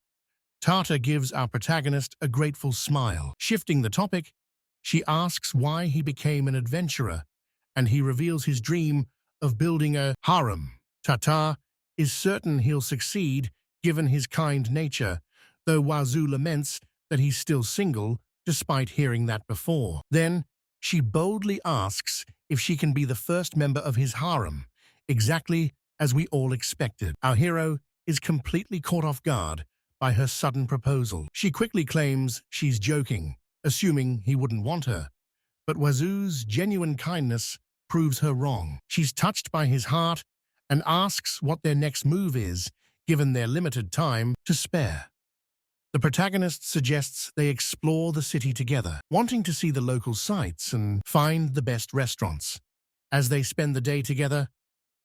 Tarta gives our protagonist a grateful smile. Shifting the topic, she asks why he became an adventurer, and he reveals his dream of building a harem. Tarta is certain he'll succeed given his kind nature, though Wazu laments that he's still single despite hearing that before. Then, she boldly asks if she can be the first member of his harem, exactly as we all expected. Our hero is completely caught off guard by her sudden proposal. She quickly claims she's joking, assuming he wouldn't want her. But Wazu's genuine kindness proves her wrong. She's touched by his heart and asks what their next move is, given their limited time to spare. The protagonist suggests they explore the city together, wanting to see the local sights and find the best restaurants. As they spend the day together,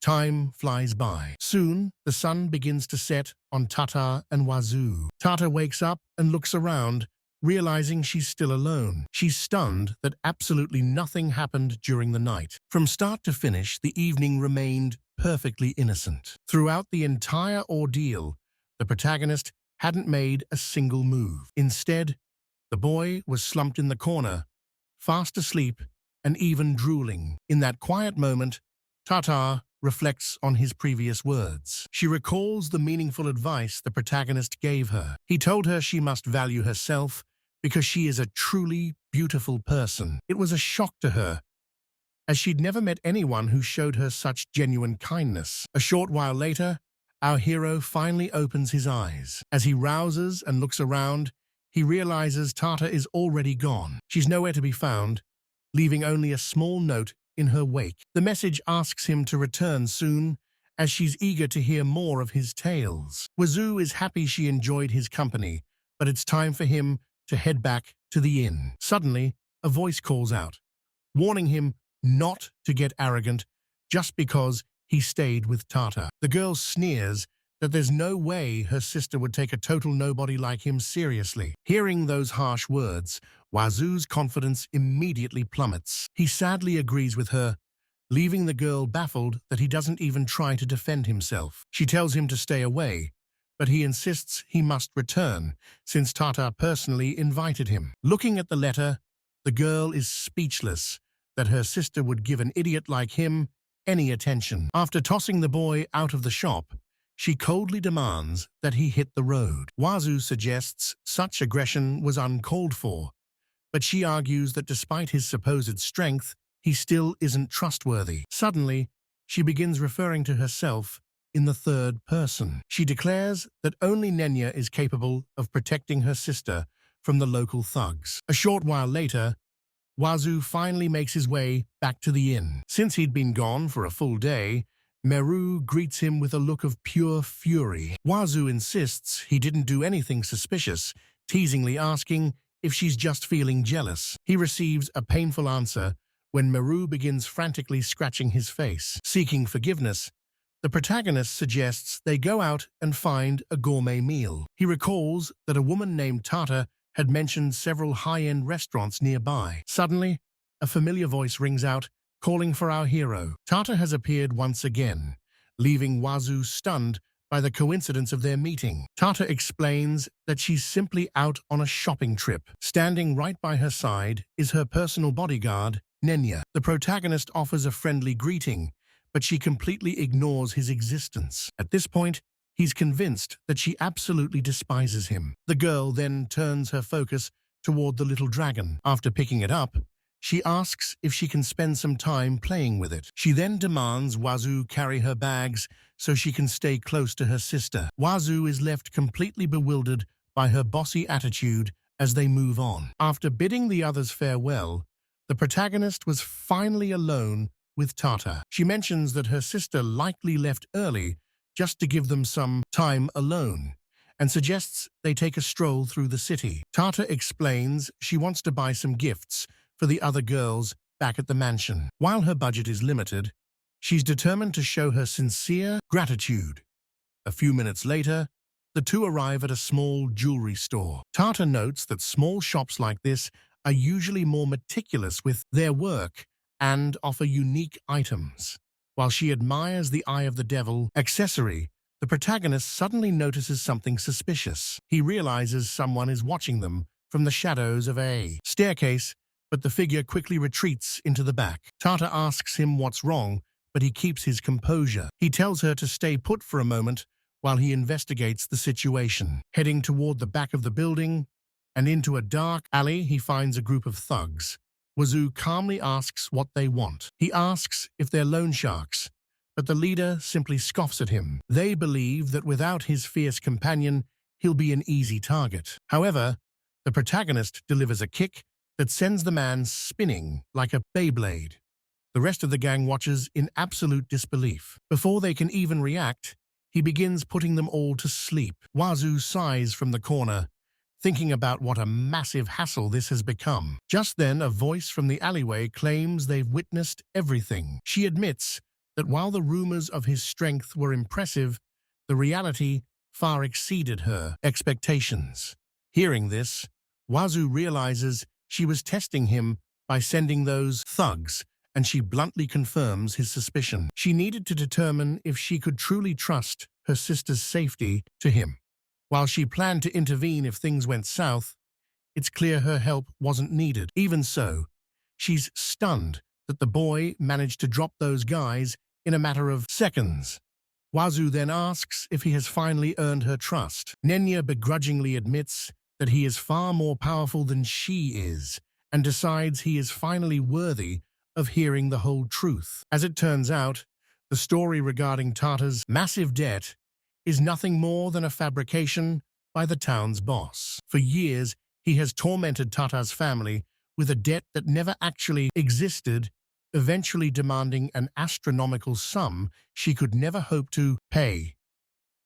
time flies by. Soon, the sun begins to set on Tarta and Wazu. Tarta wakes up and looks around, realizing she's still alone. She's stunned that absolutely nothing happened during the night. From start to finish, the evening remained perfectly innocent. Throughout the entire ordeal, the protagonist hadn't made a single move. Instead, the boy was slumped in the corner, fast asleep and even drooling. In that quiet moment, Tarta reflects on his previous words. She recalls the meaningful advice the protagonist gave her. He told her she must value herself because she is a truly beautiful person. It was a shock to her, as she'd never met anyone who showed her such genuine kindness. A short while later, our hero finally opens his eyes. As he rouses and looks around, he realizes Tarta is already gone. She's nowhere to be found, leaving only a small note in her wake. The message asks him to return soon, as she's eager to hear more of his tales. Wazu is happy she enjoyed his company, but it's time for him to head back to the inn. Suddenly, a voice calls out, warning him not to get arrogant just because he stayed with Tarta. The girl sneers that there's no way her sister would take a total nobody like him seriously. Hearing those harsh words, Wazu's confidence immediately plummets. He sadly agrees with her, leaving the girl baffled that he doesn't even try to defend himself. She tells him to stay away, but he insists he must return, since Tarta personally invited him. Looking at the letter, the girl is speechless that her sister would give an idiot like him any attention. After tossing the boy out of the shop, she coldly demands that he hit the road. Wazu suggests such aggression was uncalled for, but she argues that despite his supposed strength, he still isn't trustworthy. Suddenly, she begins referring to herself in the third person. She declares that only Nenya is capable of protecting her sister from the local thugs. A short while later, Wazu finally makes his way back to the inn. Since he'd been gone for a full day, Meru greets him with a look of pure fury. Wazu insists he didn't do anything suspicious, teasingly asking if she's just feeling jealous. He receives a painful answer when Meru begins frantically scratching his face. Seeking forgiveness, the protagonist suggests they go out and find a gourmet meal. He recalls that a woman named Tarta had mentioned several high-end restaurants nearby. Suddenly, a familiar voice rings out, calling for our hero. Tarta has appeared once again, leaving Wazu stunned by the coincidence of their meeting. Tarta explains that she's simply out on a shopping trip. Standing right by her side is her personal bodyguard, Nenya. The protagonist offers a friendly greeting, but she completely ignores his existence. At this point, he's convinced that she absolutely despises him. The girl then turns her focus toward the little dragon. After picking it up, she asks if she can spend some time playing with it. She then demands Wazu carry her bags so she can stay close to her sister. Wazu is left completely bewildered by her bossy attitude as they move on. After bidding the others farewell, the protagonist was finally alone with Tarta. She mentions that her sister likely left early just to give them some time alone, and suggests they take a stroll through the city. Tarta explains she wants to buy some gifts for the other girls back at the mansion. While her budget is limited, she's determined to show her sincere gratitude. A few minutes later, The two arrive at a small jewelry store. Tarta notes that small shops like this are usually more meticulous with their work and offer unique items. While she admires the Eye of the Devil accessory, the protagonist suddenly notices something suspicious. He realizes someone is watching them from the shadows of a staircase, but the figure quickly retreats into the back. Tarta asks him what's wrong, but he keeps his composure. He tells her to stay put for a moment while he investigates the situation. Heading toward the back of the building and into a dark alley, he finds a group of thugs. Wazu calmly asks what they want. He asks if they're loan sharks, but the leader simply scoffs at him. They believe that without his fierce companion, he'll be an easy target. However, the protagonist delivers a kick that sends the man spinning like a Beyblade. The rest of the gang watches in absolute disbelief. Before they can even react, he begins putting them all to sleep. Wazu sighs from the corner, thinking about what a massive hassle this has become. Just then, a voice from the alleyway claims they've witnessed everything. She admits that while the rumors of his strength were impressive, the reality far exceeded her expectations. Hearing this, Wazu realizes she was testing him by sending those thugs, and she bluntly confirms his suspicion. She needed to determine if she could truly trust her sister's safety to him. While she planned to intervene if things went south, it's clear her help wasn't needed. Even so, she's stunned that the boy managed to drop those guys in a matter of seconds. Wazu then asks if he has finally earned her trust. Nenya begrudgingly admits that he is far more powerful than she is, and decides he is finally worthy of hearing the whole truth. As it turns out, the story regarding Tarta's massive debt is nothing more than a fabrication by the town's boss. For years, he has tormented Tarta's family with a debt that never actually existed, eventually demanding an astronomical sum she could never hope to pay.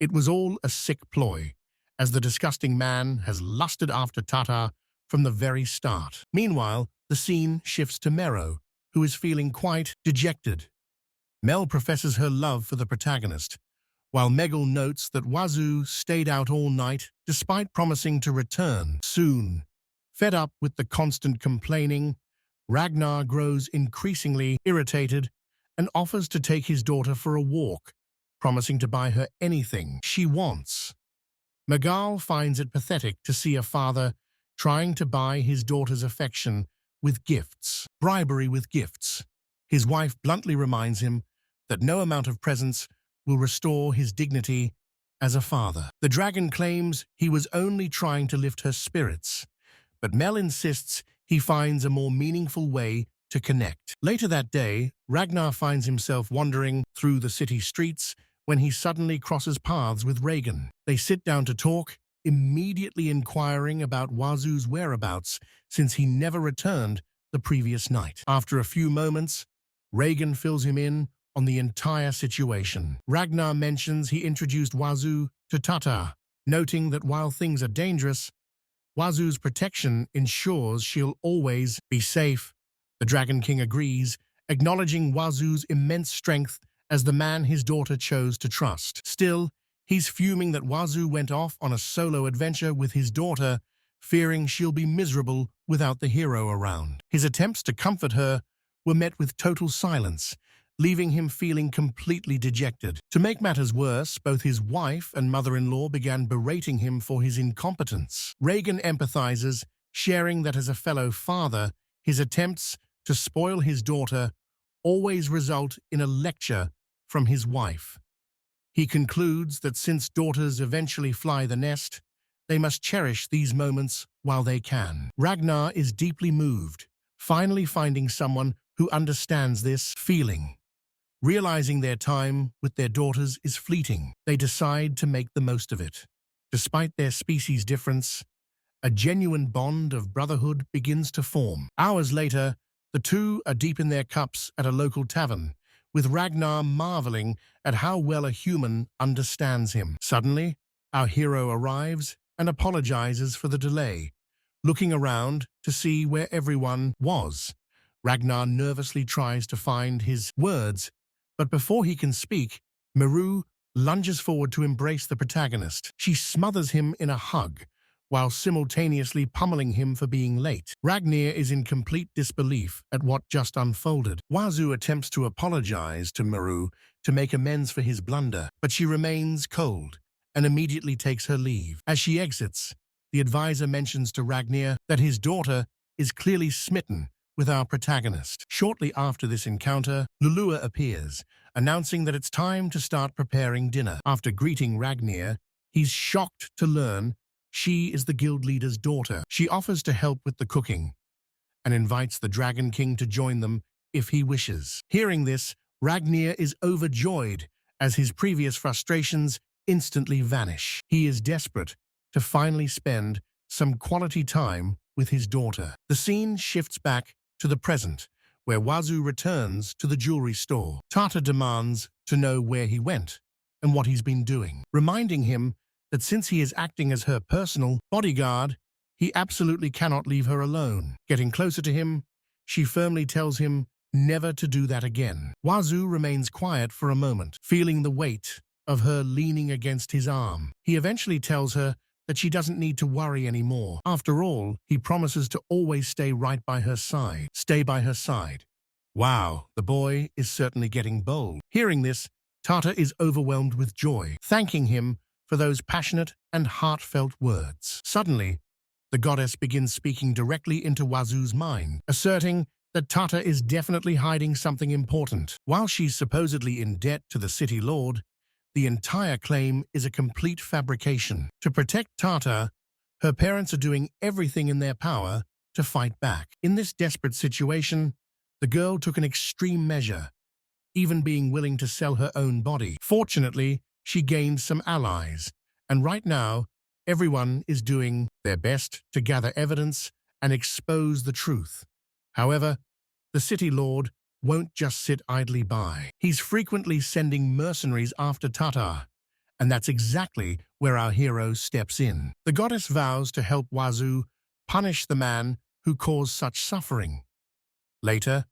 It was all a sick ploy, as the disgusting man has lusted after Tarta from the very start. Meanwhile, the scene shifts to Mero, who is feeling quite dejected. Mel professes her love for the protagonist, while Megal notes that Wazu stayed out all night despite promising to return soon. Fed up with the constant complaining, Ragnar grows increasingly irritated and offers to take his daughter for a walk, promising to buy her anything she wants. Megal finds it pathetic to see a father trying to buy his daughter's affection with gifts, bribery with gifts. His wife bluntly reminds him that no amount of presents will restore his dignity as a father. The dragon claims he was only trying to lift her spirits, but Mel insists he finds a more meaningful way to connect. Later that day, Ragnar finds himself wandering through the city streets when he suddenly crosses paths with Reagan. They sit down to talk, immediately inquiring about Wazu's whereabouts since he never returned the previous night. After a few moments, Reagan fills him in on the entire situation. Ragnar mentions he introduced Wazu to Tarta, noting that while things are dangerous, Wazu's protection ensures she'll always be safe. The Dragon King agrees, acknowledging Wazu's immense strength as the man his daughter chose to trust. Still, he's fuming that Wazu went off on a solo adventure with his daughter, fearing she'll be miserable without the hero around. His attempts to comfort her were met with total silence, leaving him feeling completely dejected. To make matters worse, both his wife and mother-in-law began berating him for his incompetence. Reagan empathizes, sharing that as a fellow father, his attempts to spoil his daughter always result in a lecture from his wife. He concludes that since daughters eventually fly the nest, they must cherish these moments while they can. Ragnar is deeply moved, finally finding someone who understands this feeling. Realizing their time with their daughters is fleeting, they decide to make the most of it. Despite their species difference, a genuine bond of brotherhood begins to form. Hours later, the two are deep in their cups at a local tavern, with Ragnar marveling at how well a human understands him. Suddenly, our hero arrives and apologizes for the delay, looking around to see where everyone was. Ragnar nervously tries to find his words, but before he can speak, Meru lunges forward to embrace the protagonist. She smothers him in a hug, while simultaneously pummeling him for being late. Ragnar is in complete disbelief at what just unfolded. Wazu attempts to apologize to Maru to make amends for his blunder, but she remains cold and immediately takes her leave. As she exits, the advisor mentions to Ragnar that his daughter is clearly smitten with our protagonist. Shortly after this encounter, Lulua appears, announcing that it's time to start preparing dinner. After greeting Ragnar, he's shocked to learn she is the guild leader's daughter. She offers to help with the cooking and invites the Dragon King to join them if he wishes. Hearing this, Ragnar is overjoyed as his previous frustrations instantly vanish. He is desperate to finally spend some quality time with his daughter. The scene shifts back to the present, where Wazu returns to the jewelry store. Tarta demands to know where he went and what he's been doing, reminding him that since he is acting as her personal bodyguard, he absolutely cannot leave her alone. Getting closer to him, she firmly tells him never to do that again. Wazu remains quiet for a moment, feeling the weight of her leaning against his arm. He eventually tells her that she doesn't need to worry anymore. After all, he promises to always stay right by her side. Stay by her side. Wow, the boy is certainly getting bold. Hearing this, Tarta is overwhelmed with joy, thanking him for those passionate and heartfelt words. Suddenly, the goddess begins speaking directly into Wazu's mind, asserting that Tarta is definitely hiding something important. While she's supposedly in debt to the city lord, the entire claim is a complete fabrication. To protect Tarta, her parents are doing everything in their power to fight back. In this desperate situation, the girl took an extreme measure, even being willing to sell her own body. Fortunately, she gained some allies, and right now, everyone is doing their best to gather evidence and expose the truth. However, the city lord won't just sit idly by. He's frequently sending mercenaries after Tarta, and that's exactly where our hero steps in. The goddess vows to help Wazu punish the man who caused such suffering. Later,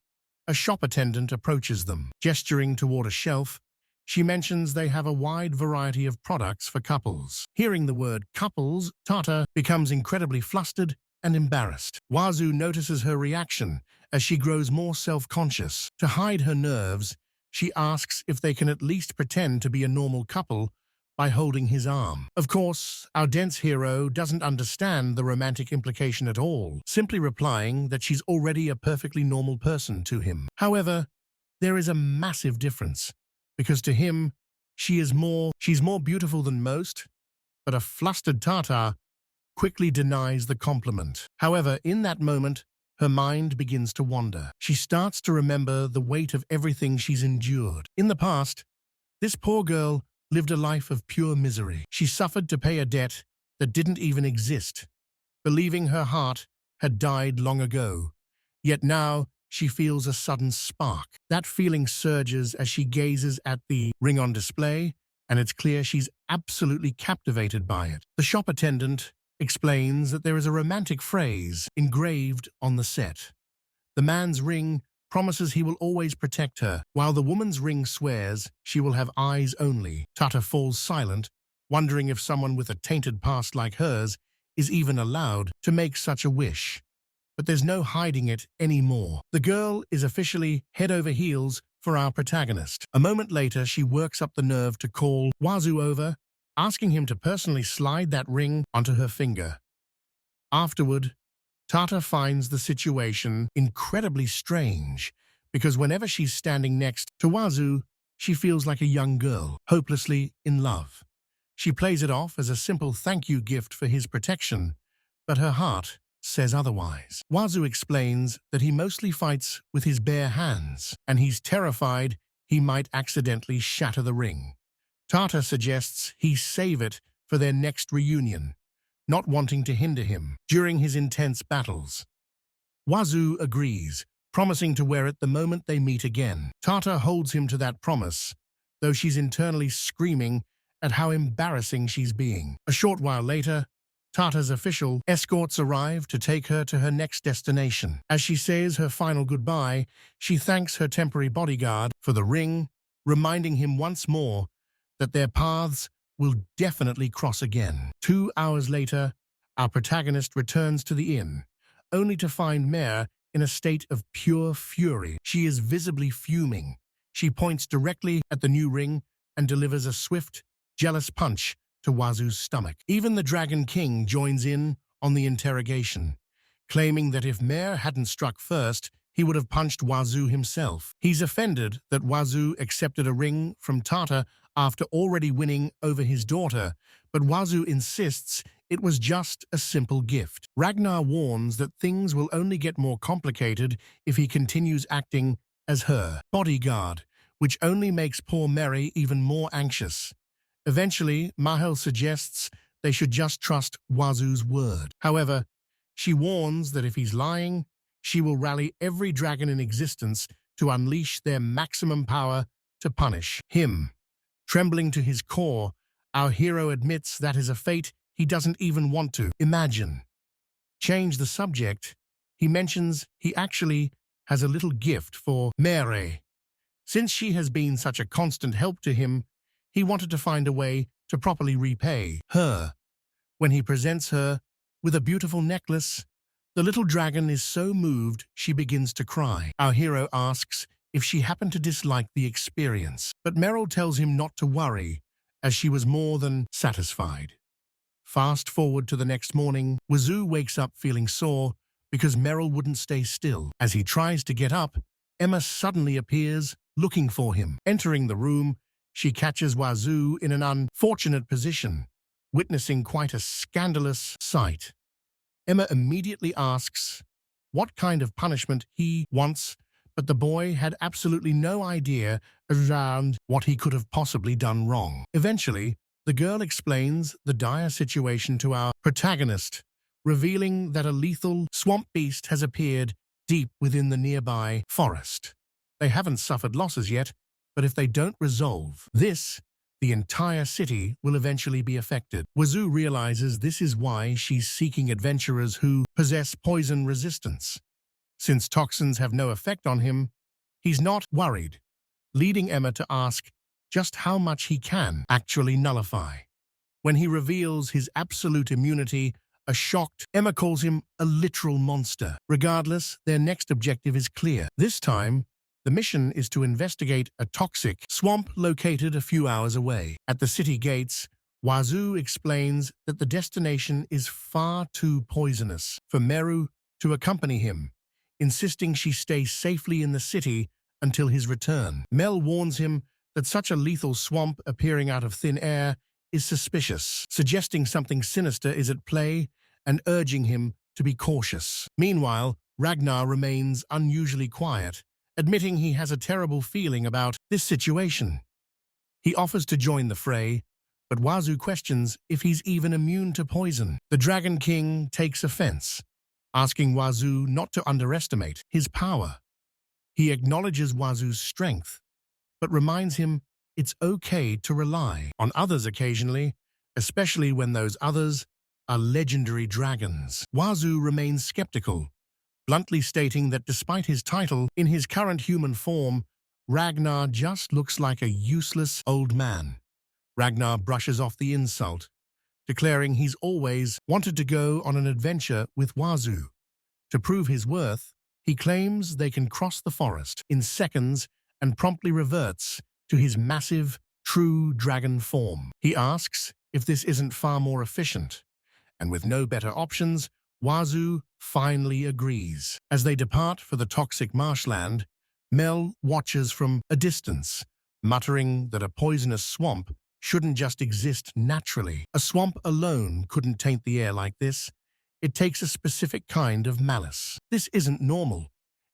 a shop attendant approaches them. Gesturing toward a shelf, she mentions they have a wide variety of products for couples. Hearing the word couples, Tarta becomes incredibly flustered and embarrassed. Wazu notices her reaction as she grows more self-conscious. To hide her nerves, she asks if they can at least pretend to be a normal couple by holding his arm. Of course, our dense hero doesn't understand the romantic implication at all, simply replying that she's already a perfectly normal person to him. However, there is a massive difference, because to him, she's more beautiful than most, but a flustered Tarta quickly denies the compliment. However, in that moment, her mind begins to wander. She starts to remember the weight of everything she's endured. In the past, this poor girl lived a life of pure misery. She suffered to pay a debt that didn't even exist, believing her heart had died long ago. Yet now, she feels a sudden spark. That feeling surges as she gazes at the ring on display, and it's clear she's absolutely captivated by it. The shop attendant explains that there is a romantic phrase engraved on the set. The man's ring promises he will always protect her, while the woman's ring swears she will have eyes only. Tarta falls silent, wondering if someone with a tainted past like hers is even allowed to make such a wish. But there's no hiding it anymore. The girl is officially head over heels for our protagonist. A moment later, she works up the nerve to call Wazu over, asking him to personally slide that ring onto her finger. Afterward, Tarta finds the situation incredibly strange, because whenever she's standing next to Wazu, she feels like a young girl, hopelessly in love. She plays it off as a simple thank you gift for his protection, but her heart says otherwise. Wazu explains that he mostly fights with his bare hands, and he's terrified he might accidentally shatter the ring. Tarta suggests he save it for their next reunion, not wanting to hinder him during his intense battles. Wazu agrees, promising to wear it the moment they meet again. Tarta holds him to that promise, though she's internally screaming at how embarrassing she's being. A short while later, Tarta's official escorts arrive to take her to her next destination. As she says her final goodbye, she thanks her temporary bodyguard for the ring, reminding him once more that their paths will definitely cross again. 2 hours later, our protagonist returns to the inn, only to find Mare in a state of pure fury. She is visibly fuming. She points directly at the new ring and delivers a swift, jealous punch to Wazu's stomach. Even the Dragon King joins in on the interrogation, claiming that if Mare hadn't struck first, he would have punched Wazu himself. He's offended that Wazu accepted a ring from Tarta after already winning over his daughter, but Wazu insists it was just a simple gift. Ragnar warns that things will only get more complicated if he continues acting as her bodyguard, which only makes poor Mary even more anxious. Eventually, Mahel suggests they should just trust Wazu's word. However, she warns that if he's lying, she will rally every dragon in existence to unleash their maximum power to punish him. Trembling to his core, our hero admits that is a fate he doesn't even want to imagine. Change the subject, he mentions he actually has a little gift for Mary. Since she has been such a constant help to him, he wanted to find a way to properly repay her. When he presents her with a beautiful necklace, the little dragon is so moved she begins to cry. Our hero asks if she happened to dislike the experience, but Merrill tells him not to worry, as she was more than satisfied. Fast forward to the next morning, Wazu wakes up feeling sore because Merrill wouldn't stay still. As he tries to get up, Emma suddenly appears, looking for him. Entering the room, she catches Wazu in an unfortunate position, witnessing quite a scandalous sight. Emma immediately asks what kind of punishment he wants, but the boy had absolutely no idea around what he could have possibly done wrong. Eventually, the girl explains the dire situation to our protagonist, revealing that a lethal swamp beast has appeared deep within the nearby forest. They haven't suffered losses yet, but if they don't resolve this, the entire city will eventually be affected. Wazu realizes this is why she's seeking adventurers who possess poison resistance. Since toxins have no effect on him, he's not worried, leading Emma to ask just how much he can actually nullify. When he reveals his absolute immunity, a shocked Emma calls him a literal monster. Regardless, their next objective is clear. This time, the mission is to investigate a toxic swamp located a few hours away. At the city gates, Wazu explains that the destination is far too poisonous for Meru to accompany him, insisting she stay safely in the city until his return. Mel warns him that such a lethal swamp appearing out of thin air is suspicious, suggesting something sinister is at play and urging him to be cautious. Meanwhile, Ragnar remains unusually quiet, admitting he has a terrible feeling about this situation. He offers to join the fray, but Wazu questions if he's even immune to poison. The Dragon King takes offense, asking Wazu not to underestimate his power. He acknowledges Wazu's strength, but reminds him it's okay to rely on others occasionally, especially when those others are legendary dragons. Wazu remains skeptical, bluntly stating that despite his title, in his current human form, Ragnar just looks like a useless old man. Ragnar brushes off the insult, declaring he's always wanted to go on an adventure with Wazu. To prove his worth, he claims they can cross the forest in seconds and promptly reverts to his massive, true dragon form. He asks if this isn't far more efficient, and with no better options, Wazu finally agrees. As they depart for the toxic marshland, Mel watches from a distance, muttering that a poisonous swamp shouldn't just exist naturally. A swamp alone couldn't taint the air like this. It takes a specific kind of malice. This isn't normal.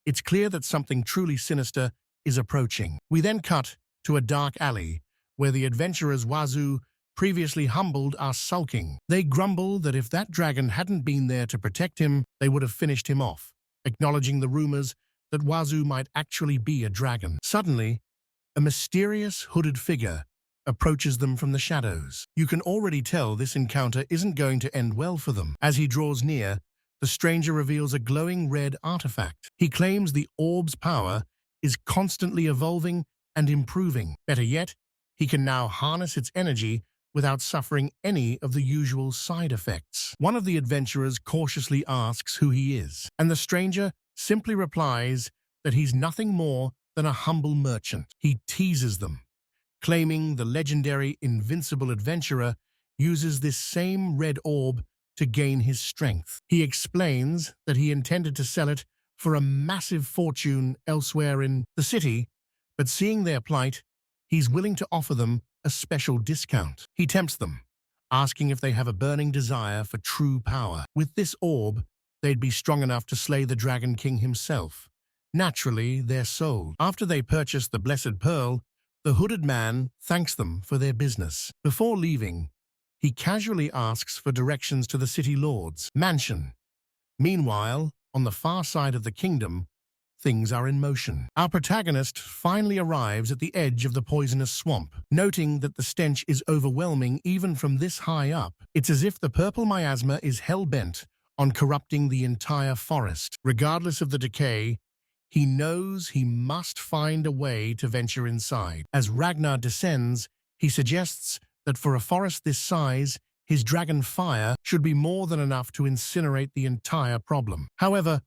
It's clear that something truly sinister is approaching. We then cut to a dark alley where the adventurers Wazu previously humbled are sulking. They grumble that if that dragon hadn't been there to protect him, they would have finished him off, acknowledging the rumors that Wazu might actually be a dragon. Suddenly, a mysterious hooded figure approaches them from the shadows. You can already tell this encounter isn't going to end well for them. As he draws near, the stranger reveals a glowing red artifact. He claims the orb's power is constantly evolving and improving. Better yet, he can now harness its energy without suffering any of the usual side effects. One of the adventurers cautiously asks who he is, and the stranger simply replies that he's nothing more than a humble merchant. He teases them, claiming the legendary invincible adventurer uses this same red orb to gain his strength. He explains that he intended to sell it for a massive fortune elsewhere in the city, but seeing their plight, he's willing to offer them a special discount. He tempts them, asking if they have a burning desire for true power. With this orb, they'd be strong enough to slay the Dragon King himself. Naturally, they're sold. After they purchase the Blessed Pearl, the hooded man thanks them for their business. Before leaving, he casually asks for directions to the city lord's mansion. Meanwhile, on the far side of the kingdom, things are in motion. Our protagonist finally arrives at the edge of the poisonous swamp. Noting that the stench is overwhelming even from this high up, it's as if the purple miasma is hell-bent on corrupting the entire forest. Regardless of the decay, he knows he must find a way to venture inside. As Ragnar descends, he suggests that for a forest this size, his dragon fire should be more than enough to incinerate the entire problem. However,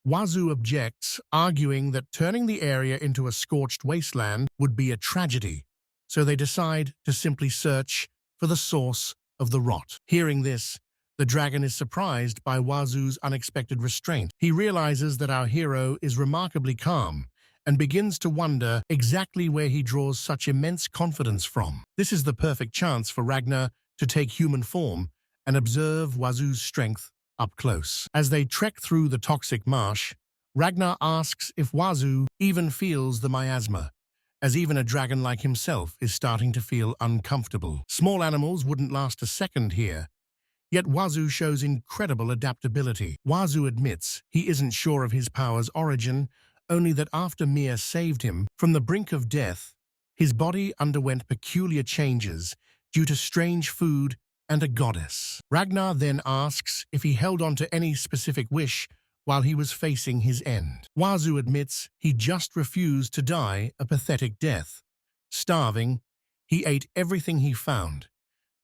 Wazu objects, arguing that turning the area into a scorched wasteland would be a tragedy, so they decide to simply search for the source of the rot. Hearing this, the dragon is surprised by Wazu's unexpected restraint. He realizes that our hero is remarkably calm and begins to wonder exactly where he draws such immense confidence from. This is the perfect chance for Ragnar to take human form and observe Wazu's strength up close. As they trek through the toxic marsh, Ragnar asks if Wazu even feels the miasma, as even a dragon like himself is starting to feel uncomfortable. Small animals wouldn't last a second here, yet Wazu shows incredible adaptability. Wazu admits he isn't sure of his power's origin, only that after Mia saved him from the brink of death, his body underwent peculiar changes due to strange food and a goddess. Ragnar then asks if he held on to any specific wish while he was facing his end. Wazu admits he just refused to die a pathetic death. Starving, he ate everything he found,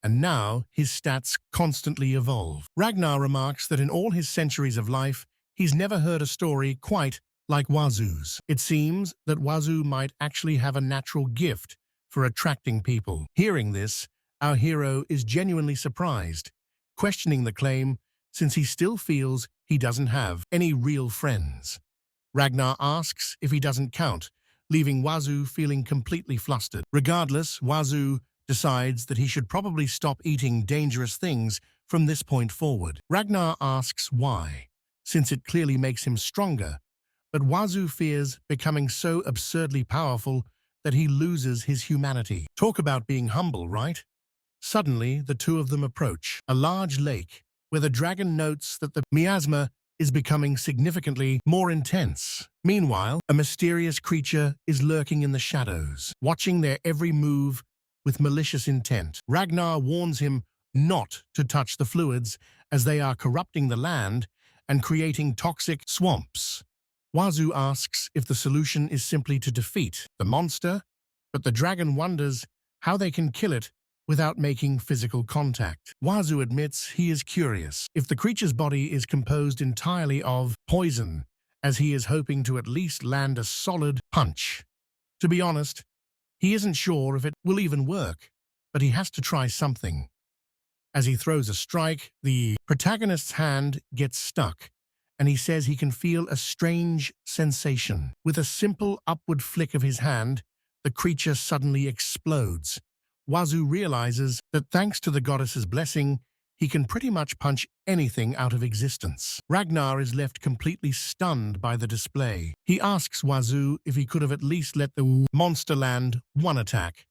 and now his stats constantly evolve. Ragnar remarks that in all his centuries of life, he's never heard a story quite like Wazu's. It seems that Wazu might actually have a natural gift for attracting people. Hearing this, our hero is genuinely surprised, questioning the claim since he still feels he doesn't have any real friends. Ragnar asks if he doesn't count, leaving Wazu feeling completely flustered. Regardless, Wazu decides that he should probably stop eating dangerous things from this point forward. Ragnar asks why, since it clearly makes him stronger, but Wazu fears becoming so absurdly powerful that he loses his humanity. Talk about being humble, right? Suddenly, the two of them approach a large lake where the dragon notes that the miasma is becoming significantly more intense. Meanwhile, a mysterious creature is lurking in the shadows, watching their every move with malicious intent. Ragnar warns him not to touch the fluids as they are corrupting the land and creating toxic swamps. Wazu asks if the solution is simply to defeat the monster, but the dragon wonders how they can kill it without making physical contact. Wazu admits he is curious if the creature's body is composed entirely of poison, as he is hoping to at least land a solid punch. To be honest, he isn't sure if it will even work, but he has to try something. As he throws a strike, the protagonist's hand gets stuck, and he says he can feel a strange sensation. With a simple upward flick of his hand, the creature suddenly explodes. Wazu realizes that thanks to the goddess's blessing, he can pretty much punch anything out of existence. Ragnar is left completely stunned by the display. He asks Wazu if he could have at least let the monster land one attack,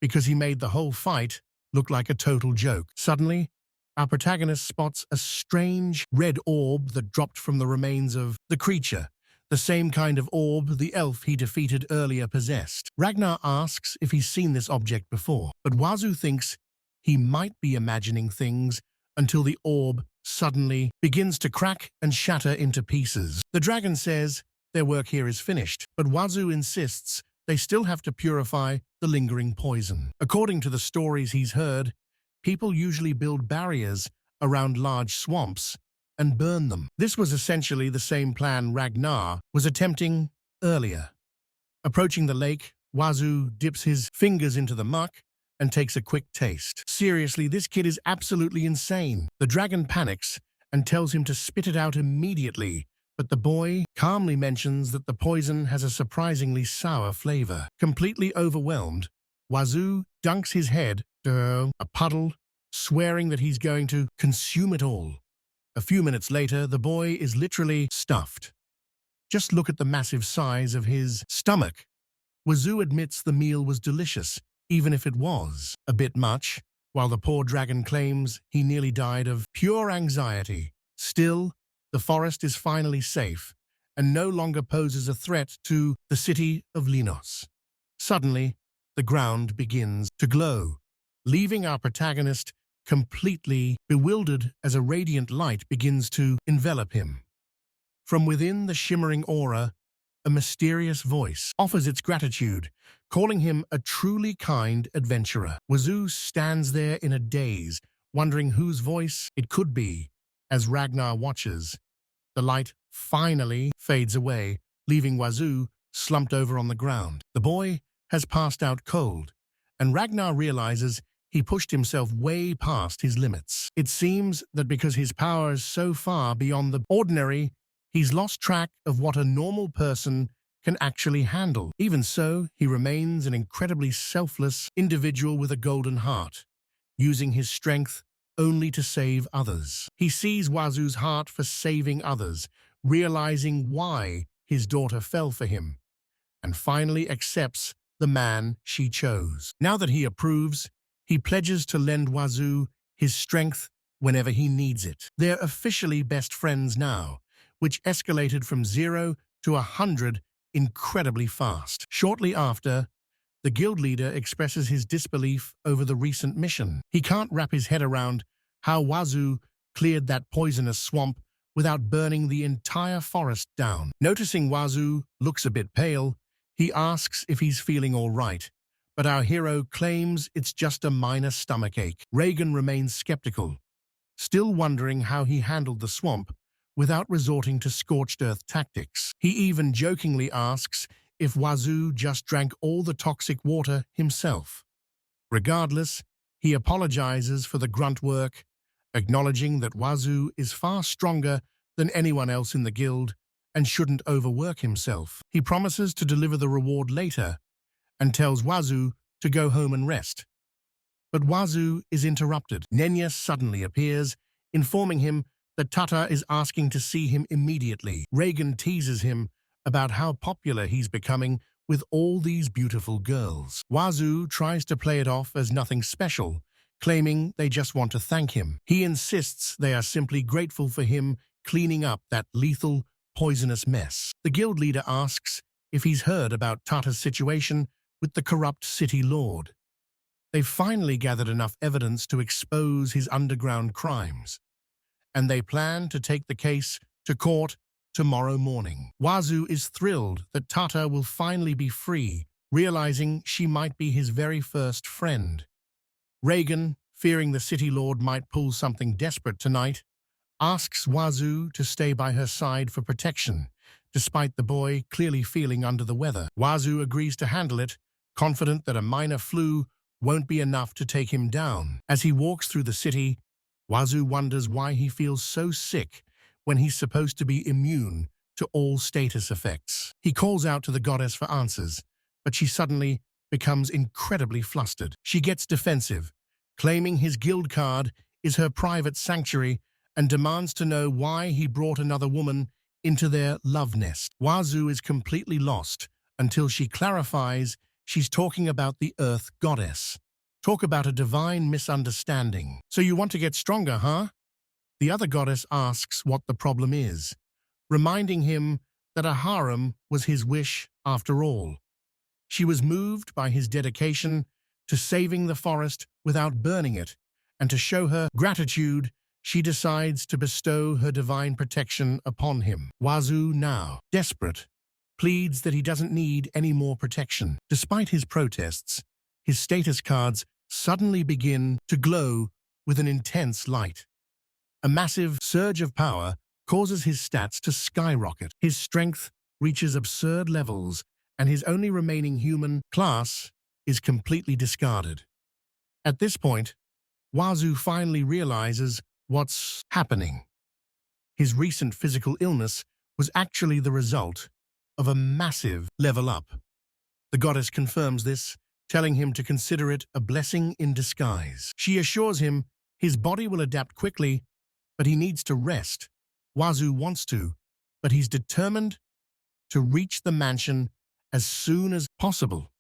because he made the whole fight look like a total joke. Suddenly, our protagonist spots a strange red orb that dropped from the remains of the creature, the same kind of orb the elf he defeated earlier possessed. Ragnar asks if he's seen this object before, but Wazu thinks he might be imagining things until the orb suddenly begins to crack and shatter into pieces. The dragon says their work here is finished, but Wazu insists they still have to purify the lingering poison. According to the stories he's heard, people usually build barriers around large swamps and burn them. This was essentially the same plan Ragnar was attempting earlier. Approaching the lake, Wazu dips his fingers into the muck and takes a quick taste. Seriously, this kid is absolutely insane. The dragon panics and tells him to spit it out immediately, but the boy calmly mentions that the poison has a surprisingly sour flavor. Completely overwhelmed, Wazu dunks his head into a puddle, swearing that he's going to consume it all. A few minutes later, the boy is literally stuffed. Just look at the massive size of his stomach. Wazu admits the meal was delicious, even if it was a bit much, while the poor dragon claims he nearly died of pure anxiety. Still, the forest is finally safe and no longer poses a threat to the city of Linos. Suddenly, the ground begins to glow, leaving our protagonist completely bewildered as a radiant light begins to envelop him. From within the shimmering aura, a mysterious voice offers its gratitude, calling him a truly kind adventurer. Wazu stands there in a daze, wondering whose voice it could be. As Ragnar watches, the light finally fades away, leaving Wazu slumped over on the ground. The boy has passed out cold, and Ragnar realizes he pushed himself way past his limits. It seems that because his power is so far beyond the ordinary, he's lost track of what a normal person can actually handle. Even so, he remains an incredibly selfless individual with a golden heart, using his strength only to save others. He sees Wazu's heart for saving others, realizing why his daughter fell for him, and finally accepts the man she chose. Now that he approves, he pledges to lend Wazu his strength whenever he needs it. They're officially best friends now, which escalated from 0 to 100 incredibly fast. Shortly after, the guild leader expresses his disbelief over the recent mission. He can't wrap his head around how Wazu cleared that poisonous swamp without burning the entire forest down. Noticing Wazu looks a bit pale, he asks if he's feeling all right, but our hero claims it's just a minor stomachache. Reagan remains skeptical, still wondering how he handled the swamp without resorting to scorched earth tactics. He even jokingly asks if Wazu just drank all the toxic water himself. Regardless, he apologizes for the grunt work, acknowledging that Wazu is far stronger than anyone else in the guild and shouldn't overwork himself. He promises to deliver the reward later and tells Wazu to go home and rest. But Wazu is interrupted. Nenya suddenly appears, informing him that Tarta is asking to see him immediately. Reagan teases him about how popular he's becoming with all these beautiful girls. Wazu tries to play it off as nothing special, claiming they just want to thank him. He insists they are simply grateful for him cleaning up that lethal, poisonous mess. The guild leader asks if he's heard about Tarta's situation with the corrupt city lord. They've finally gathered enough evidence to expose his underground crimes, and they plan to take the case to court tomorrow morning. Wazu is thrilled that Tarta will finally be free, realizing she might be his very first friend. Reagan, fearing the city lord might pull something desperate tonight, asks Wazu to stay by her side for protection, despite the boy clearly feeling under the weather. Wazu agrees to handle it, confident that a minor flu won't be enough to take him down. As he walks through the city, Wazu wonders why he feels so sick when he's supposed to be immune to all status effects. He calls out to the goddess for answers, but she suddenly becomes incredibly flustered. She gets defensive, claiming his guild card is her private sanctuary and demands to know why he brought another woman into their love nest. Wazu is completely lost until she clarifies she's talking about the Earth Goddess. Talk about a divine misunderstanding. So you want to get stronger, huh? The other goddess asks what the problem is, reminding him that a harem was his wish after all. She was moved by his dedication to saving the forest without burning it, and to show her gratitude, she decides to bestow her divine protection upon him. Wazu, now desperate, pleads that he doesn't need any more protection. Despite his protests, his status cards suddenly begin to glow with an intense light. A massive surge of power causes his stats to skyrocket. His strength reaches absurd levels, and his only remaining human class is completely discarded. At this point, Wazu finally realizes what's happening. His recent physical illness was actually the result of a massive level up. The goddess confirms this, telling him to consider it a blessing in disguise. She assures him his body will adapt quickly, but he needs to rest. Wazu wants to, but he's determined to reach the mansion as soon as possible.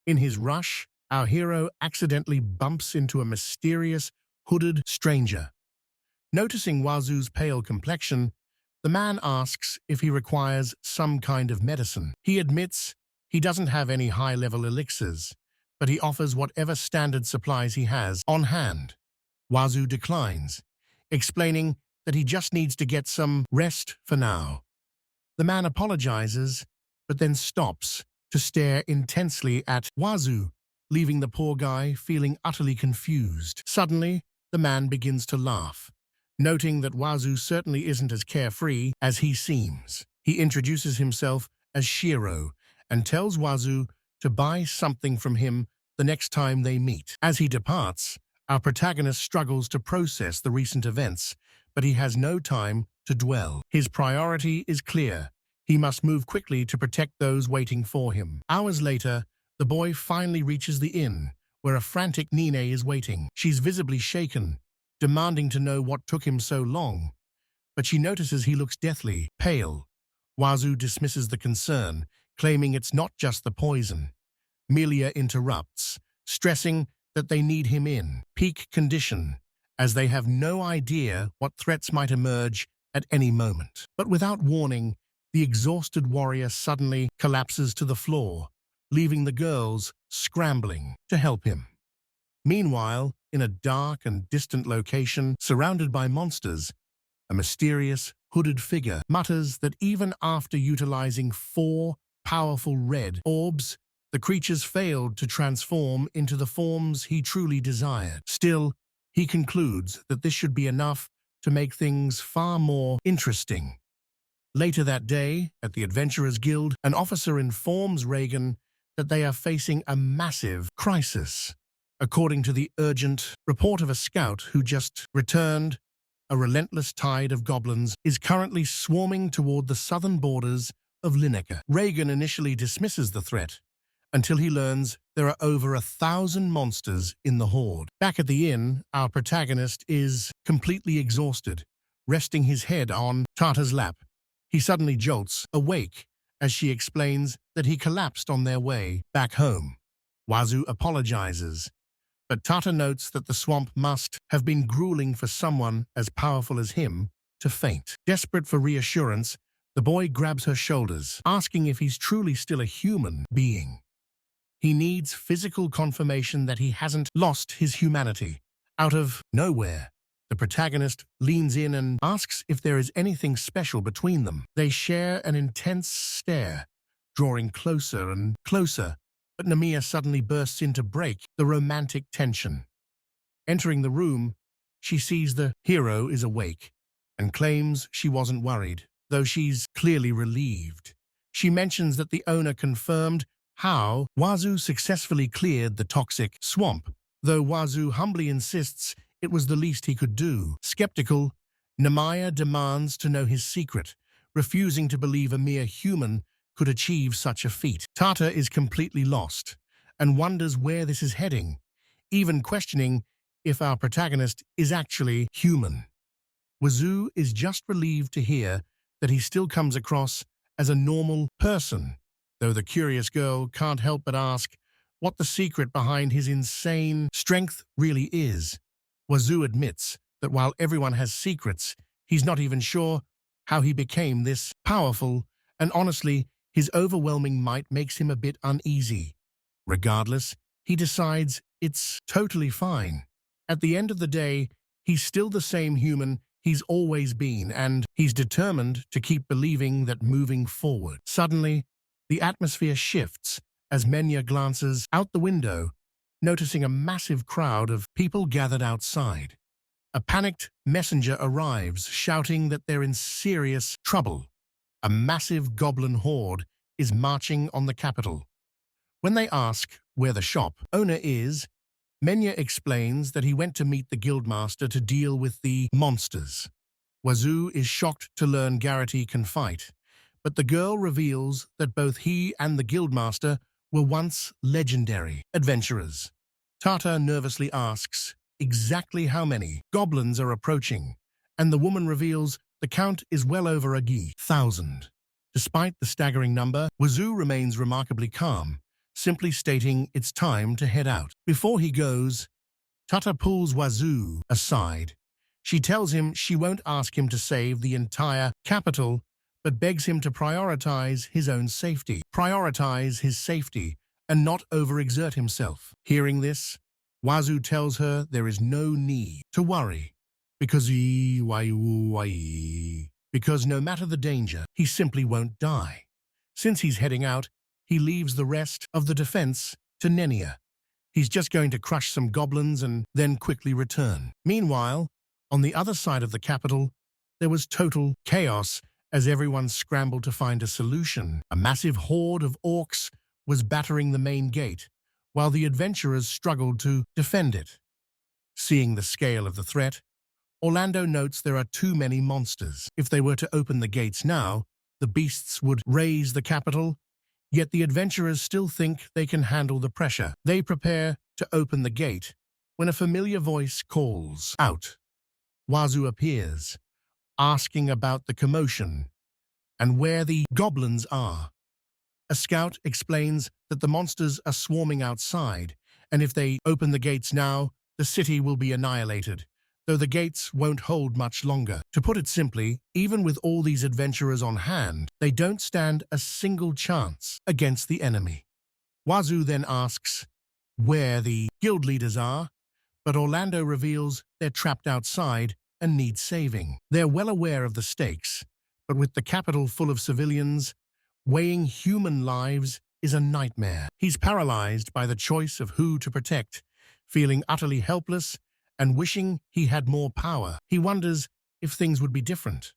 In his rush, our hero accidentally bumps into a mysterious, hooded stranger. Noticing Wazu's pale complexion, the man asks if he requires some kind of medicine. He admits he doesn't have any high-level elixirs, but he offers whatever standard supplies he has on hand. Wazu declines, explaining that he just needs to get some rest for now. The man apologizes, but then stops to stare intensely at Wazu, leaving the poor guy feeling utterly confused. Suddenly, the man begins to laugh, noting that Wazu certainly isn't as carefree as he seems. He introduces himself as Shiro and tells Wazu to buy something from him the next time they meet. As he departs, our protagonist struggles to process the recent events, but he has no time to dwell. His priority is clear. He must move quickly to protect those waiting for him. Hours later, the boy finally reaches the inn, where a frantic Nine is waiting. She's visibly shaken, demanding to know what took him so long, but she notices he looks deathly pale. Wazu dismisses the concern, claiming it's not just the poison. Melia interrupts, stressing that they need him in peak condition, as they have no idea what threats might emerge at any moment. But without warning, the exhausted warrior suddenly collapses to the floor, leaving the girls scrambling to help him. Meanwhile, in a dark and distant location surrounded by monsters, a mysterious, hooded figure mutters that even after utilizing 4 powerful red orbs, the creatures failed to transform into the forms he truly desired. Still, he concludes that this should be enough to make things far more interesting. Later that day, at the Adventurers Guild, an officer informs Reagan that they are facing a massive crisis. According to the urgent report of a scout who just returned, a relentless tide of goblins is currently swarming toward the southern borders of Lineker. Reagan initially dismisses the threat, until he learns there are over 1,000 monsters in the horde. Back at the inn, our protagonist is completely exhausted, resting his head on Tarta's lap. He suddenly jolts awake as she explains that he collapsed on their way back home. Wazu apologizes, but Tarta notes that the swamp must have been grueling for someone as powerful as him to faint. Desperate for reassurance, the boy grabs her shoulders, asking if he's truly still a human being. He needs physical confirmation that he hasn't lost his humanity. Out of nowhere, the protagonist leans in and asks if there is anything special between them. They share an intense stare, drawing closer and closer, but Namiya suddenly bursts in to break the romantic tension. Entering the room, she sees the hero is awake and claims she wasn't worried, though she's clearly relieved. She mentions that the owner confirmed how Wazu successfully cleared the toxic swamp, though Wazu humbly insists it was the least he could do. Skeptical, Namiya demands to know his secret, refusing to believe a mere human could achieve such a feat. Tarta is completely lost and wonders where this is heading, even questioning if our protagonist is actually human. Wazu is just relieved to hear that he still comes across as a normal person, though the curious girl can't help but ask what the secret behind his insane strength really is. Wazu admits that while everyone has secrets, he's not even sure how he became this powerful, and honestly, his overwhelming might makes him a bit uneasy. Regardless, he decides it's totally fine. At the end of the day, he's still the same human he's always been, and he's determined to keep believing that moving forward. Suddenly, the atmosphere shifts as Menya glances out the window, noticing a massive crowd of people gathered outside. A panicked messenger arrives, shouting that they're in serious trouble. A massive goblin horde is marching on the capital. When they ask where the shop owner is, Menya explains that he went to meet the guildmaster to deal with the monsters. Wazu is shocked to learn Garrity can fight, but the girl reveals that both he and the guildmaster were once legendary adventurers. Tarta nervously asks exactly how many goblins are approaching, and the woman reveals the count is well over 1,000. Despite the staggering number, Wazu remains remarkably calm, simply stating it's time to head out. Before he goes, Tata pulls Wazu aside. She tells him she won't ask him to save the entire capital, but begs him to prioritize his own safety. Prioritize his safety and not overexert himself. Hearing this, Wazu tells her there is no need to worry, because no matter the danger, he simply won't die. Since he's heading out, he leaves the rest of the defense to Nenia. He's just going to crush some goblins and then quickly return. Meanwhile, on the other side of the capital, there was total chaos as everyone scrambled to find a solution. A massive horde of orcs was battering the main gate, while the adventurers struggled to defend it. Seeing the scale of the threat, Orlando notes there are too many monsters. If they were to open the gates now, the beasts would raise the capital, yet the adventurers still think they can handle the pressure. They prepare to open the gate when a familiar voice calls out. Wazu appears, asking about the commotion and where the goblins are. A scout explains that the monsters are swarming outside, and if they open the gates now, the city will be annihilated, though the gates won't hold much longer. To put it simply, even with all these adventurers on hand, they don't stand a single chance against the enemy. Wazu then asks where the guild leaders are, but Orlando reveals they're trapped outside and need saving. They're well aware of the stakes, but with the capital full of civilians, weighing human lives is a nightmare. He's paralyzed by the choice of who to protect, feeling utterly helpless and wishing he had more power. He wonders if things would be different.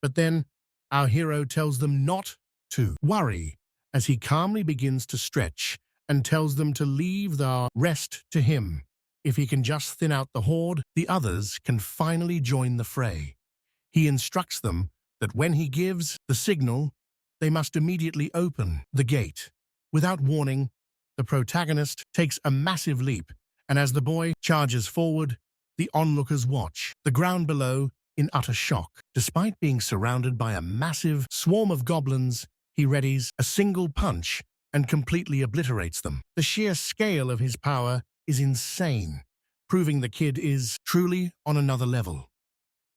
But then, our hero tells them not to worry as he calmly begins to stretch and tells them to leave the rest to him. If he can just thin out the horde, the others can finally join the fray. He instructs them that when he gives the signal, they must immediately open the gate. Without warning, the protagonist takes a massive leap, and as the boy charges forward, the onlookers watch, the ground below in utter shock. Despite being surrounded by a massive swarm of goblins, he readies a single punch and completely obliterates them. The sheer scale of his power is insane, proving the kid is truly on another level.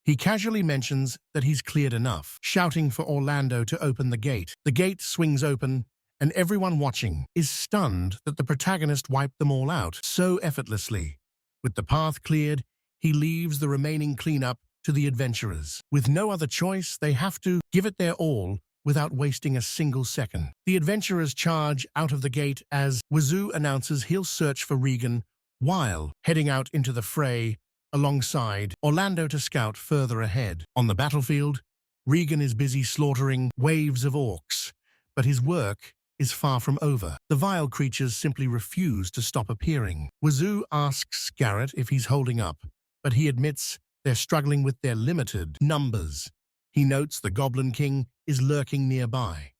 He casually mentions that he's cleared enough, shouting for Orlando to open the gate. The gate swings open, and everyone watching is stunned that the protagonist wiped them all out so effortlessly. With the path cleared, he leaves the remaining cleanup to the adventurers. With no other choice, they have to give it their all without wasting a single second. The adventurers charge out of the gate as Wazu announces he'll search for Reagan while heading out into the fray alongside Orlando to scout further ahead. On the battlefield, Reagan is busy slaughtering waves of orcs, but his work is far from over. The vile creatures simply refuse to stop appearing. Wazu asks Garrett if he's holding up, but he admits they're struggling with their limited numbers. He notes the Goblin King is lurking nearby,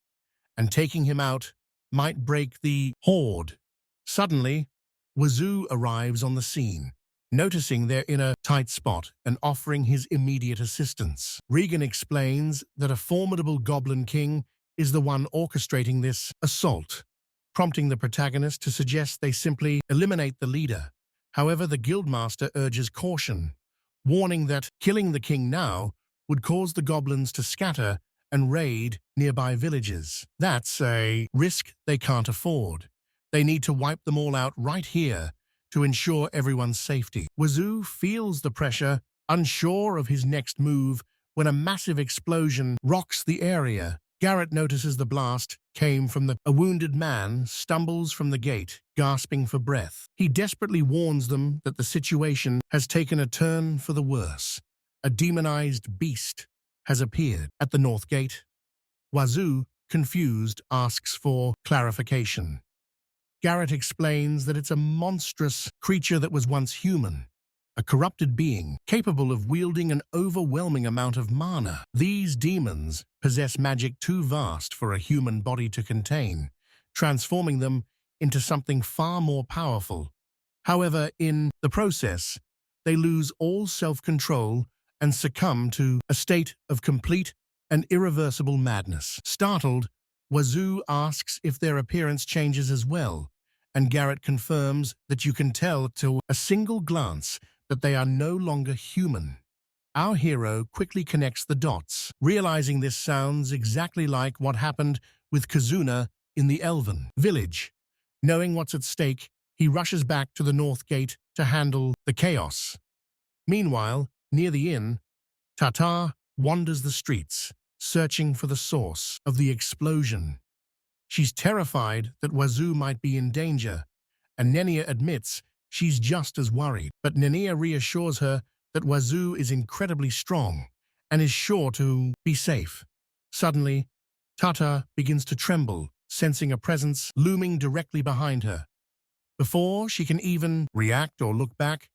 and taking him out might break the horde. Suddenly, Wazu arrives on the scene, noticing they're in a tight spot and offering his immediate assistance. Reagan explains that a formidable Goblin King is the one orchestrating this assault, prompting the protagonist to suggest they simply eliminate the leader. However, the guildmaster urges caution, warning that killing the king now would cause the goblins to scatter and raid nearby villages. That's a risk they can't afford. They need to wipe them all out right here to ensure everyone's safety. Wazu feels the pressure unsure of his next move when a massive explosion rocks the area. Garrett notices the blast came from a wounded man stumbles from the gate, gasping for breath. He desperately warns them that the situation has taken a turn for the worse. A demonized beast has appeared at the north gate. Wazu, confused, asks for clarification. Garrett explains that it's a monstrous creature that was once human, a corrupted being capable of wielding an overwhelming amount of mana. These demons possess magic too vast for a human body to contain, transforming them into something far more powerful. However, in the process, they lose all self-control and succumb to a state of complete and irreversible madness. Startled, Wazu asks if their appearance changes as well, and Garrett confirms that you can tell to a single glance that they are no longer human. Our hero quickly connects the dots, realizing this sounds exactly like what happened with Kazuna in the Elven village. Knowing what's at stake, he rushes back to the north gate to handle the chaos. Meanwhile, near the inn, Tarta wanders the streets, searching for the source of the explosion. She's terrified that Wazu might be in danger, and Nenia admits she's just as worried. But Nenia reassures her that Wazu is incredibly strong and is sure to be safe. Suddenly, Tarta begins to tremble, sensing a presence looming directly behind her. Before she can even react or look back,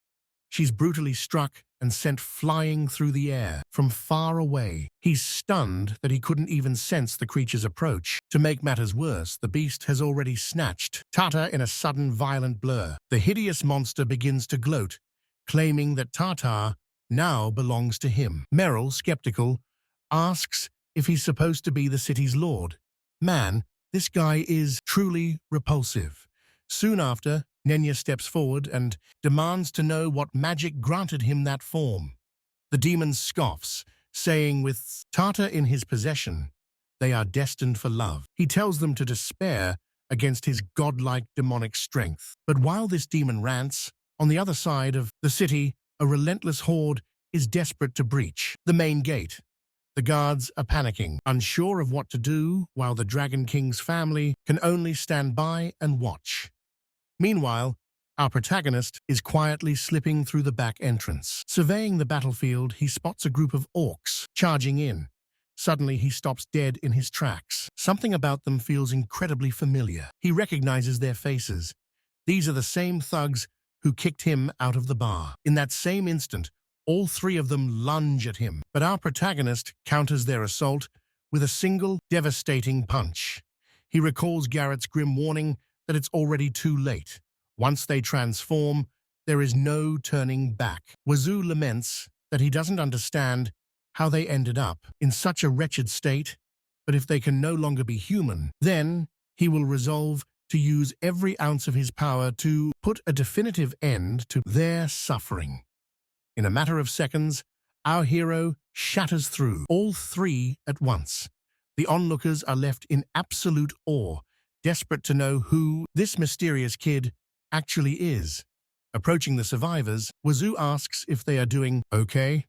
she's brutally struck and sent flying through the air from far away. He's stunned that he couldn't even sense the creature's approach. To make matters worse, the beast has already snatched Tarta in a sudden violent blur. The hideous monster begins to gloat, claiming that Tarta now belongs to him. Meryl, skeptical, asks if he's supposed to be the city's lord. Man, this guy is truly repulsive. Soon after, Nenya steps forward and demands to know what magic granted him that form. The demon scoffs, saying with Tarta in his possession, they are destined for love. He tells them to despair against his godlike demonic strength. But while this demon rants, on the other side of the city, a relentless horde is desperate to breach the main gate. The guards are panicking, unsure of what to do, while the Dragon King's family can only stand by and watch. Meanwhile, our protagonist is quietly slipping through the back entrance. Surveying the battlefield, he spots a group of orcs charging in. Suddenly, he stops dead in his tracks. Something about them feels incredibly familiar. He recognizes their faces. These are the same thugs who kicked him out of the bar. In that same instant, all three of them lunge at him, but our protagonist counters their assault with a single devastating punch. He recalls Garrett's grim warning that it's already too late. Once they transform, there is no turning back. Wazu laments that he doesn't understand how they ended up in such a wretched state, but if they can no longer be human, then he will resolve to use every ounce of his power to put a definitive end to their suffering. In a matter of seconds, our hero shatters through all three at once. The onlookers are left in absolute awe, desperate to know who this mysterious kid actually is. Approaching the survivors, Wazu asks if they are doing okay.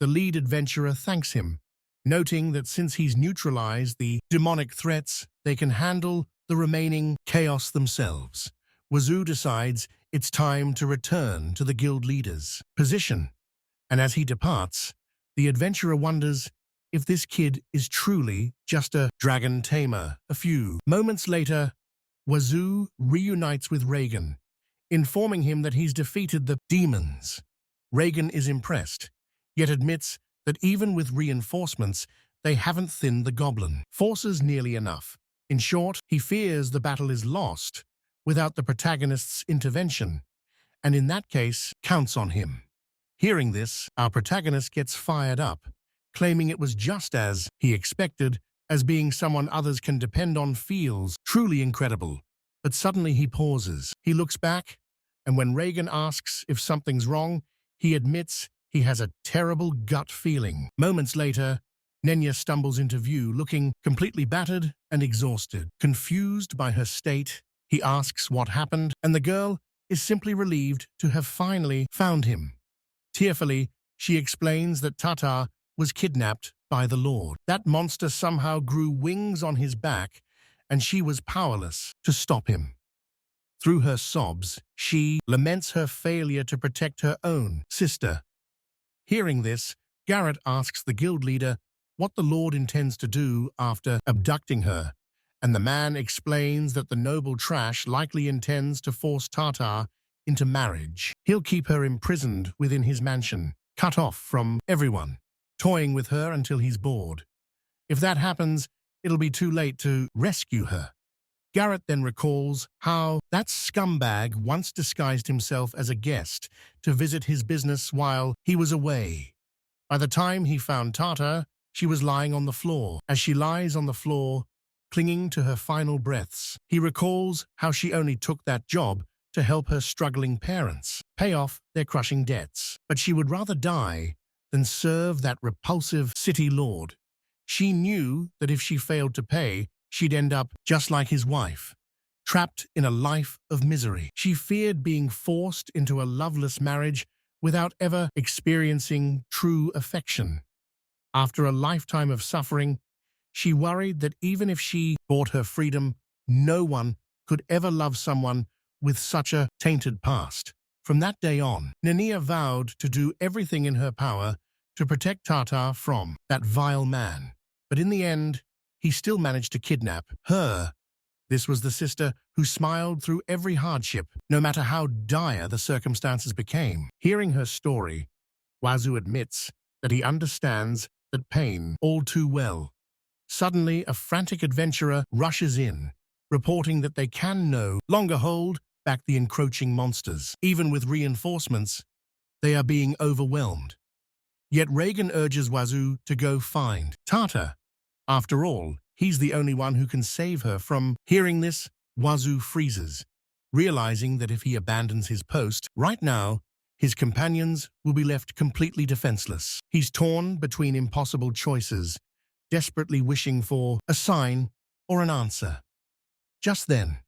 The lead adventurer thanks him, noting that since he's neutralized the demonic threats, they can handle the remaining chaos themselves. Wazu decides it's time to return to the guild leader's position, and as he departs, the adventurer wonders if this kid is truly just a dragon tamer. A few moments later, Wazu reunites with Reagan, informing him that he's defeated the demons. Reagan is impressed, yet admits that even with reinforcements, they haven't thinned the goblin forces nearly enough. In short, he fears the battle is lost without the protagonist's intervention, and in that case, counts on him. Hearing this, our protagonist gets fired up, claiming it was just as he expected, as being someone others can depend on feels truly incredible. But suddenly he pauses. He looks back, and when Reagan asks if something's wrong, he admits he has a terrible gut feeling. Moments later, Nenya stumbles into view, looking completely battered and exhausted. Confused by her state, he asks what happened, and the girl is simply relieved to have finally found him. Tearfully, She explains that Tarta was kidnapped by the Lord. That monster somehow grew wings on his back, and she was powerless to stop him. Through her sobs, she laments her failure to protect her own sister. Hearing this, Garrett asks the guild leader what the Lord intends to do after abducting her, and the man explains that the noble trash likely intends to force Tarta into marriage. He'll keep her imprisoned within his mansion, cut off from everyone, toying with her until he's bored. If that happens, it'll be too late to rescue her. Garrett then recalls how that scumbag once disguised himself as a guest to visit his business while he was away. By the time he found Tarta, she was lying on the floor. As she lies on the floor, clinging to her final breaths, he recalls how she only took that job to help her struggling parents pay off their crushing debts. But she would rather die than serve that repulsive city lord. She knew that if she failed to pay, she'd end up just like his wife, trapped in a life of misery. She feared being forced into a loveless marriage without ever experiencing true affection. After a lifetime of suffering, she worried that even if she bought her freedom, no one could ever love someone with such a tainted past. From that day on, Nania vowed to do everything in her power to protect Tarta from that vile man. But in the end, he still managed to kidnap her. This was the sister who smiled through every hardship, no matter how dire the circumstances became. Hearing her story, Wazu admits that he understands that pain all too well. Suddenly, a frantic adventurer rushes in, reporting that they can no longer hold back the encroaching monsters. Even with reinforcements, they are being overwhelmed. Yet Reagan urges Wazu to go find Tarta. After all, he's the only one who can save her from. Hearing this, Wazu freezes, realizing that if he abandons his post right now, his companions will be left completely defenseless. He's torn between impossible choices, desperately wishing for a sign or an answer. Just then,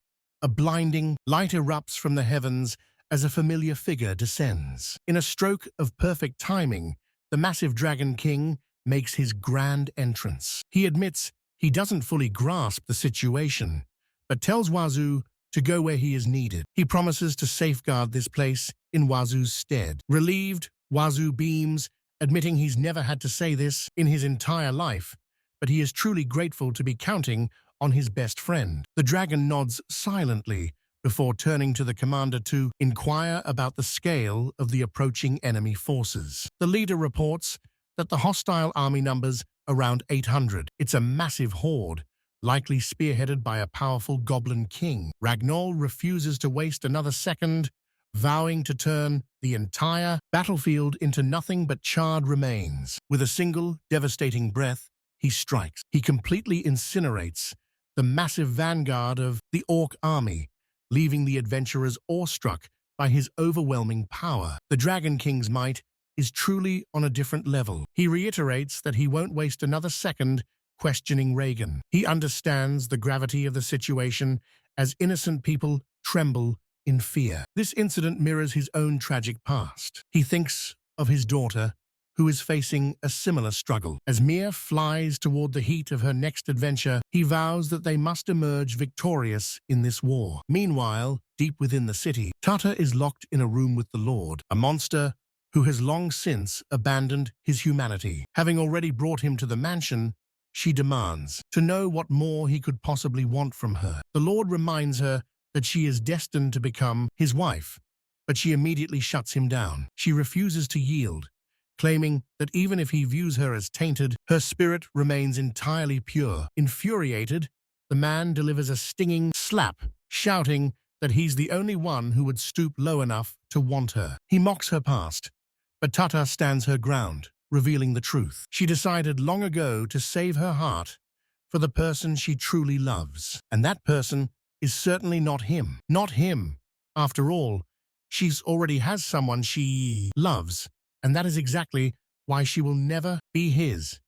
a blinding light erupts from the heavens as a familiar figure descends. In a stroke of perfect timing, the massive Dragon King makes his grand entrance. He admits he doesn't fully grasp the situation, but tells Wazu to go where he is needed. He promises to safeguard this place in Wazu's stead. Relieved, Wazu beams, admitting he's never had to say this in his entire life, but he is truly grateful to be counting on his best friend. The dragon nods silently before turning to the commander to inquire about the scale of the approaching enemy forces. The leader reports that the hostile army numbers around 800. It's a massive horde, likely spearheaded by a powerful Goblin king. Ragnar refuses to waste another second, vowing to turn the entire battlefield into nothing but charred remains. With a single devastating breath, he strikes. He completely incinerates the massive vanguard of the Orc army, leaving the adventurers awestruck by his overwhelming power. The Dragon King's might is truly on a different level. He reiterates that he won't waste another second questioning Reagan. He understands the gravity of the situation as innocent people tremble in fear. This incident mirrors his own tragic past. He thinks of his daughter, who is facing a similar struggle. As Mia flies toward the heat of her next adventure, he vows that they must emerge victorious in this war. Meanwhile, deep within the city, Tarta is locked in a room with the Lord, a monster who has long since abandoned his humanity. Having already brought him to the mansion, she demands to know what more he could possibly want from her. The Lord reminds her that she is destined to become his wife, but she immediately shuts him down. She refuses to yield, claiming that even if he views her as tainted, her spirit remains entirely pure. Infuriated, the man delivers a stinging slap, shouting that he's the only one who would stoop low enough to want her. He mocks her past, but Tarta stands her ground, revealing the truth. She decided long ago to save her heart for the person she truly loves. And that person is certainly not him. Not him. After all, she's already has someone she loves, and that is exactly why she will never be his.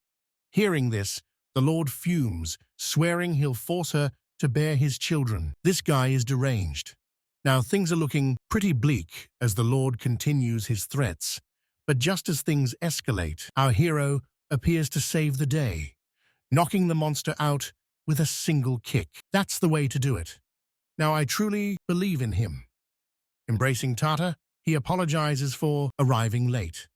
Hearing this, the Lord fumes, swearing he'll force her to bear his children. This guy is deranged. Now things are looking pretty bleak as the Lord continues his threats, But just as things escalate, our hero appears to save the day, knocking the monster out with a single kick. That's the way to do it. Now I truly believe in him. Embracing Tarta, he apologizes for arriving late.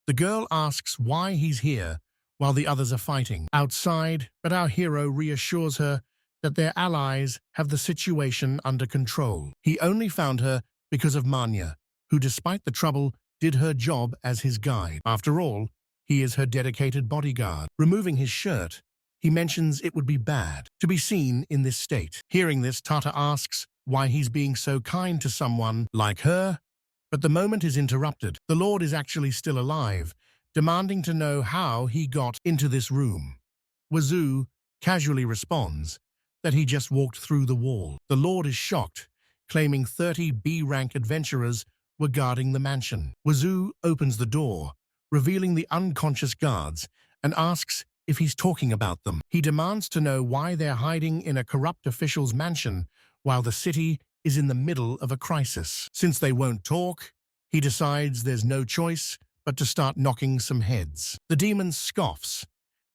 The girl asks why he's here while the others are fighting outside, but our hero reassures her that their allies have the situation under control. He only found her because of Manga, who despite the trouble did her job as his guide. After all, he is her dedicated bodyguard. Removing his shirt, he mentions it would be bad to be seen in this state. Hearing this, Tarta asks why he's being so kind to someone like her, but the moment is interrupted. The Lord is actually still alive, demanding to know how he got into this room. Wazu casually responds that he just walked through the wall. The Lord is shocked, claiming 30 B-rank adventurers were guarding the mansion. Wazu opens the door, revealing the unconscious guards, and asks if he's talking about them. He demands to know why they're hiding in a corrupt official's mansion while the city is in the middle of a crisis. Since they won't talk, he decides there's no choice but to start knocking some heads. The demon scoffs,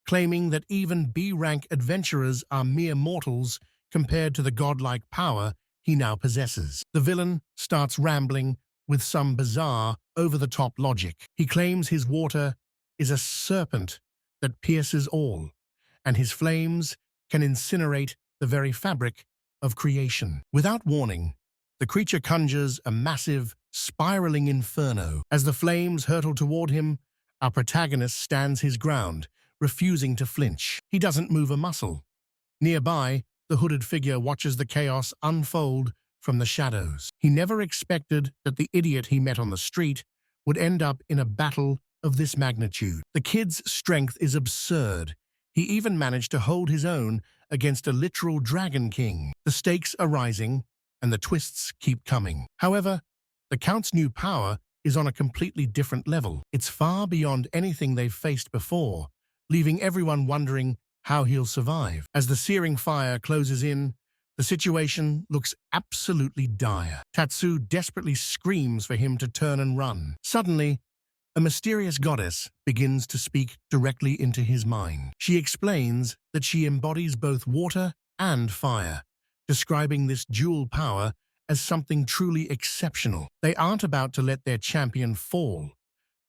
claiming that even B-rank adventurers are mere mortals compared to the godlike power he now possesses. The villain starts rambling with some bizarre, over-the-top logic. He claims his water is a serpent that pierces all, and his flames can incinerate the very fabric of creation. Without warning, the creature conjures a massive, spiraling inferno. As the flames hurtle toward him, our protagonist stands his ground, refusing to flinch. He doesn't move a muscle. Nearby, the hooded figure watches the chaos unfold from the shadows. He never expected that the idiot he met on the street would end up in a battle of this magnitude. The kid's strength is absurd. He even managed to hold his own against a literal dragon king. The stakes are rising, and the twists keep coming. However, the Count's new power is on a completely different level. It's far beyond anything they've faced before, leaving everyone wondering how he'll survive. As the searing fire closes in, the situation looks absolutely dire. Tatsu desperately screams for him to turn and run. Suddenly, a mysterious goddess begins to speak directly into his mind. She explains that she embodies both water and fire, describing this dual power as something truly exceptional. They aren't about to let their champion fall.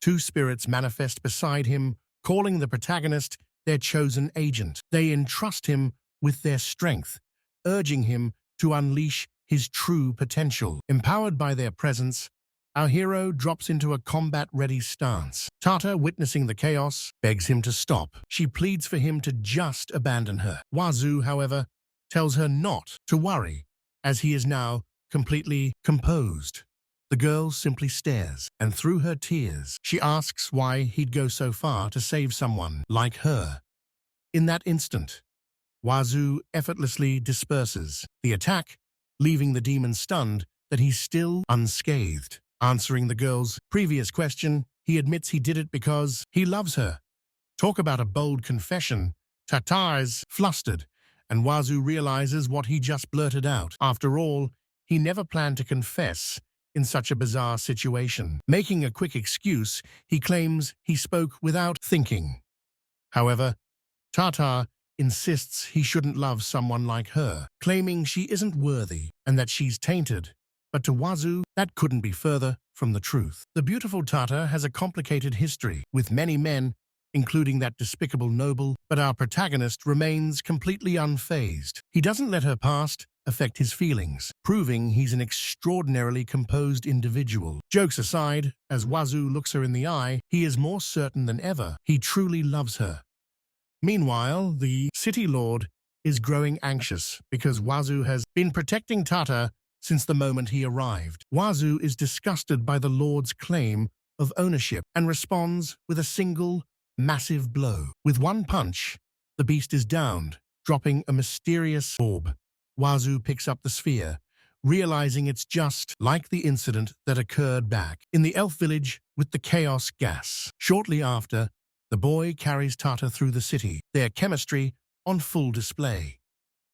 Two spirits manifest beside him, calling the protagonist their chosen agent. They entrust him with their strength, urging him to unleash his true potential. Empowered by their presence, our hero drops into a combat-ready stance. Tarta, witnessing the chaos, begs him to stop. She pleads for him to just abandon her. Wazu, however, tells her not to worry, as he is now completely composed. The girl simply stares, and through her tears, she asks why he'd go so far to save someone like her. In that instant, Wazu effortlessly disperses the attack, leaving the demon stunned that he's still unscathed. Answering the girl's previous question, he admits he did it because he loves her. Talk about a bold confession. Tarta is flustered, and Wazu realizes what he just blurted out. After all, he never planned to confess in such a bizarre situation. Making a quick excuse, he claims he spoke without thinking. However, Tarta insists he shouldn't love someone like her, claiming she isn't worthy and that she's tainted. But to Wazu, that couldn't be further from the truth. The beautiful Tarta has a complicated history with many men, including that despicable noble, but our protagonist remains completely unfazed. He doesn't let her past affect his feelings, proving he's an extraordinarily composed individual. Jokes aside, as Wazu looks her in the eye, he is more certain than ever he truly loves her. Meanwhile, the city lord is growing anxious because Wazu has been protecting Tarta since the moment he arrived. Wazu is disgusted by the lord's claim of ownership and responds with a single, massive blow. With one punch, the beast is downed, dropping a mysterious orb. Wazu picks up the sphere, realizing it's just like the incident that occurred back in the elf village with the chaos gas. Shortly after, the boy carries Tarta through the city, their chemistry on full display.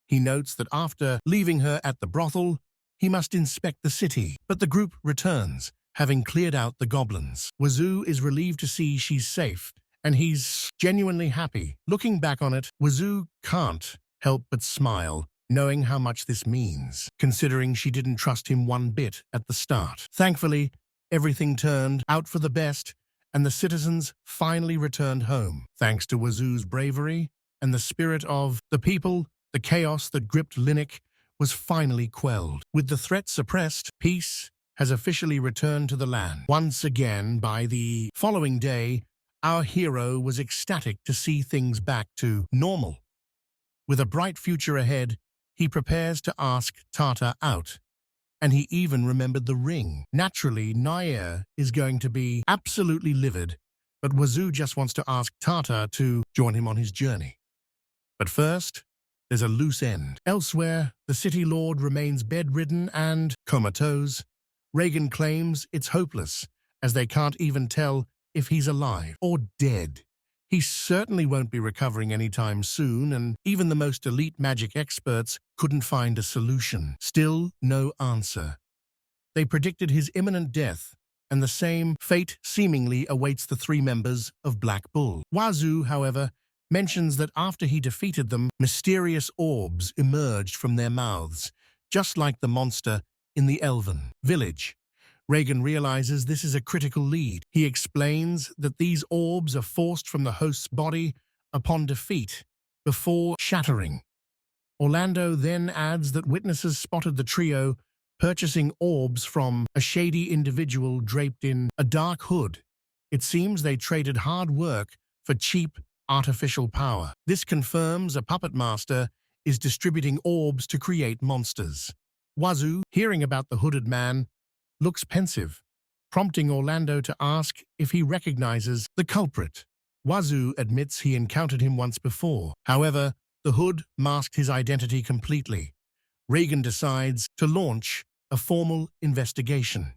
He notes that after leaving her at the brothel, he must inspect the city, but the group returns, having cleared out the goblins. Wazu is relieved to see she's safe, and he's genuinely happy. Looking back on it, Wazu can't help but smile, knowing how much this means, considering she didn't trust him one bit at the start. Thankfully, everything turned out for the best, and the citizens finally returned home. Thanks to Wazu's bravery and the spirit of the people, the chaos that gripped Linux was finally quelled. With the threat suppressed, peace has officially returned to the land. Once again, by the following day, our hero was ecstatic to see things back to normal. With a bright future ahead, he prepares to ask Tarta out, and he even remembered the ring. Naturally, Nair is going to be absolutely livid, but Wazu just wants to ask Tarta to join him on his journey. But first, there's a loose end. Elsewhere, the city lord remains bedridden and comatose. Reagan claims it's hopeless, as they can't even tell if he's alive or dead. He certainly won't be recovering anytime soon, and even the most elite magic experts couldn't find a solution. Still, no answer. They predicted his imminent death, and the same fate seemingly awaits the three members of Black Bull. Wazu, however, mentions that after he defeated them, mysterious orbs emerged from their mouths, just like the monster in the Elven village. Reagan realizes this is a critical lead. He explains that these orbs are forced from the host's body upon defeat, before shattering. Orlando then adds that witnesses spotted the trio purchasing orbs from a shady individual draped in a dark hood. It seems they traded hard work for cheap, artificial power. This confirms a puppet master is distributing orbs to create monsters. Wazu, hearing about the hooded man, looks pensive, prompting Orlando to ask if he recognizes the culprit. Wazu admits he encountered him once before. However, the hood masked his identity completely. Reagan decides to launch a formal investigation.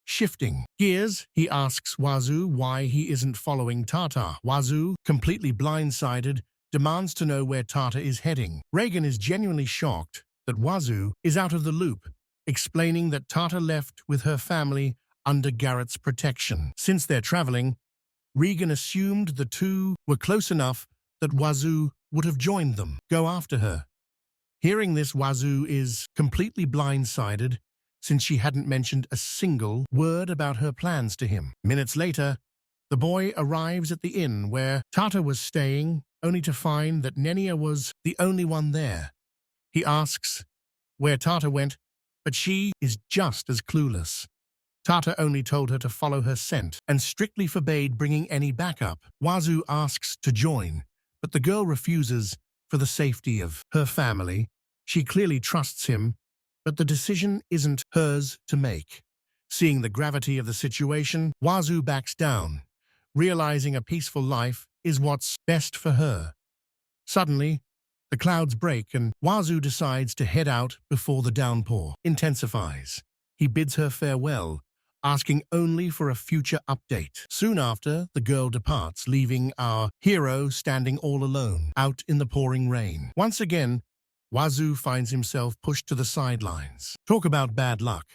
Shifting gears, he asks Wazu why he isn't following Tarta. Wazu, completely blindsided, demands to know where Tarta is heading. Reagan is genuinely shocked that Wazu is out of the loop, explaining that Tarta left with her family under Garrett's protection. Since they're traveling, Reagan assumed the two were close enough that Wazu would have joined them. Go after her. Hearing this, Wazu is completely blindsided, since she hadn't mentioned a single word about her plans to him. Minutes later, the boy arrives at the inn where Tarta was staying, only to find that Nenia was the only one there. He asks where Tarta went, but she is just as clueless. Tarta only told her to follow her scent and strictly forbade bringing any backup. Wazu asks to join, but the girl refuses for the safety of her family. She clearly trusts him, but the decision isn't hers to make. Seeing the gravity of the situation, Wazu backs down, realizing a peaceful life is what's best for her. Suddenly, the clouds break and Wazu decides to head out before the downpour intensifies. He bids her farewell, asking only for a future update. Soon after, the girl departs, leaving our hero standing all alone, out in the pouring rain. Once again, Wazu finds himself pushed to the sidelines. Talk about bad luck.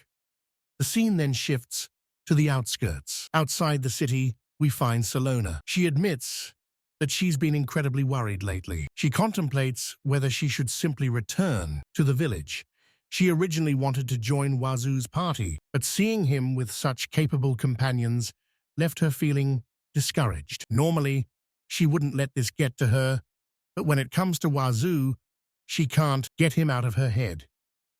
The scene then shifts to the outskirts. Outside the city, we find Salona. She admits that she's been incredibly worried lately. She contemplates whether she should simply return to the village. She originally wanted to join Wazu's party, but seeing him with such capable companions left her feeling discouraged. Normally, she wouldn't let this get to her, but when it comes to Wazu, she can't get him out of her head.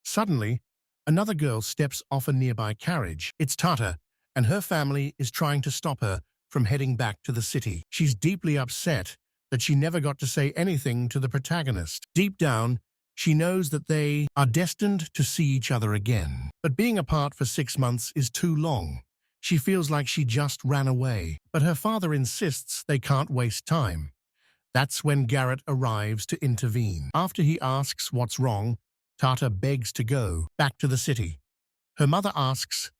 Suddenly, another girl steps off a nearby carriage. It's Tarta, and her family is trying to stop her from heading back to the city. She's deeply upset that she never got to say anything to the protagonist. Deep down, she knows that they are destined to see each other again. But being apart for 6 months is too long. She feels like she just ran away, but her father insists they can't waste time. That's when Garrett arrives to intervene. After he asks what's wrong, Tarta begs to go back to the city. Her mother asks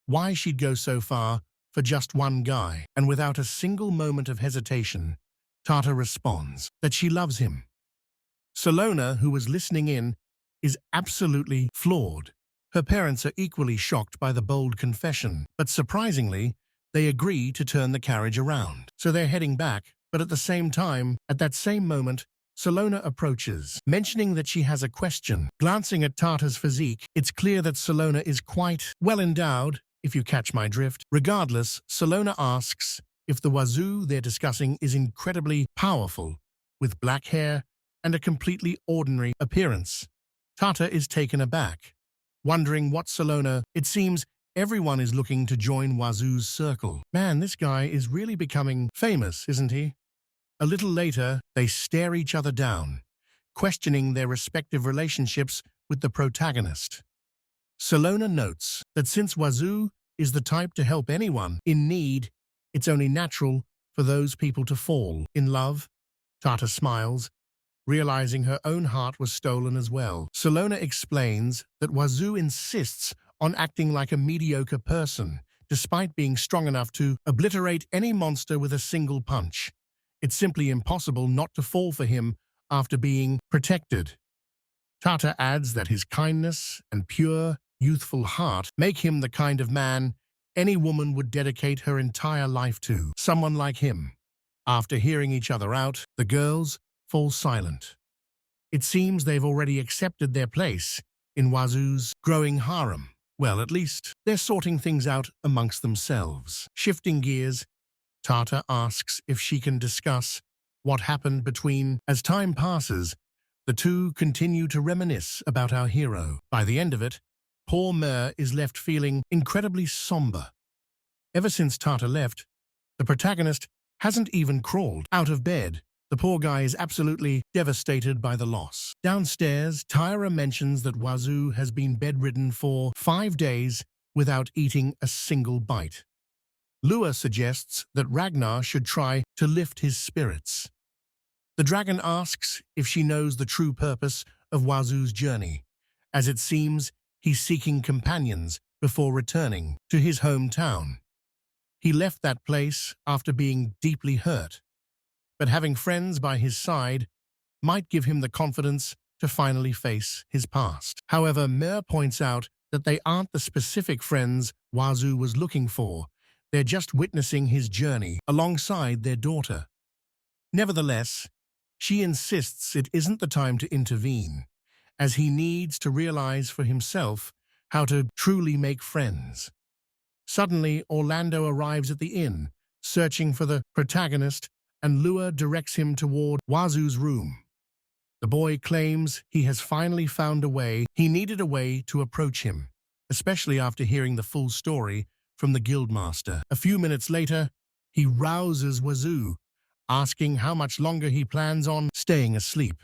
why she'd go so far for just one guy, and without a single moment of hesitation, Tarta responds that she loves him. Salona, who was listening in, is absolutely floored. Her parents are equally shocked by the bold confession, but surprisingly, they agree to turn the carriage around. So they're heading back, but at the same time, at that same moment, Salona approaches, mentioning that she has a question. Glancing at Tarta's physique, it's clear that Salona is quite well endowed, if you catch my drift. Regardless, Salona asks if the Wazu they're discussing is incredibly powerful, with black hair and a completely ordinary appearance. Tarta is taken aback, wondering what Salona. It seems everyone is looking to join Wazu's circle. Man, this guy is really becoming famous, isn't he? A little later, they stare each other down, questioning their respective relationships with the protagonist. Salona notes that since Wazu is the type to help anyone in need, it's only natural for those people to fall in love. Tarta smiles, realizing her own heart was stolen as well. Salona explains that Wazu insists on acting like a mediocre person, despite being strong enough to obliterate any monster with a single punch. It's simply impossible not to fall for him after being protected. Tarta adds that his kindness and pure, youthful heart make him the kind of man any woman would dedicate her entire life to. Someone like him. After hearing each other out, the girls fall silent. It seems they've already accepted their place in Wazu's growing harem. Well, at least they're sorting things out amongst themselves. Shifting gears, Tarta asks if she can discuss what happened between. As time passes, the two continue to reminisce about our hero. By the end of it, poor Mer is left feeling incredibly somber. Ever since Tarta left, the protagonist hasn't even crawled out of bed. The poor guy is absolutely devastated by the loss. Downstairs, Tyra mentions that Wazu has been bedridden for 5 days without eating a single bite. Lua suggests that Ragnar should try to lift his spirits. The dragon asks if she knows the true purpose of Wazu's journey, as it seems he's seeking companions before returning to his hometown. He left that place after being deeply hurt, but having friends by his side might give him the confidence to finally face his past. However, Mer points out that they aren't the specific friends Wazu was looking for. They're just witnessing his journey alongside their daughter. Nevertheless, she insists it isn't the time to intervene, as he needs to realize for himself how to truly make friends. Suddenly, Orlando arrives at the inn, searching for the protagonist, and Lua directs him toward Wazu's room. The boy claims he has finally found a way. He needed a way to approach him, especially after hearing the full story from the guildmaster. A few minutes later, he rouses Wazu, asking how much longer he plans on staying asleep.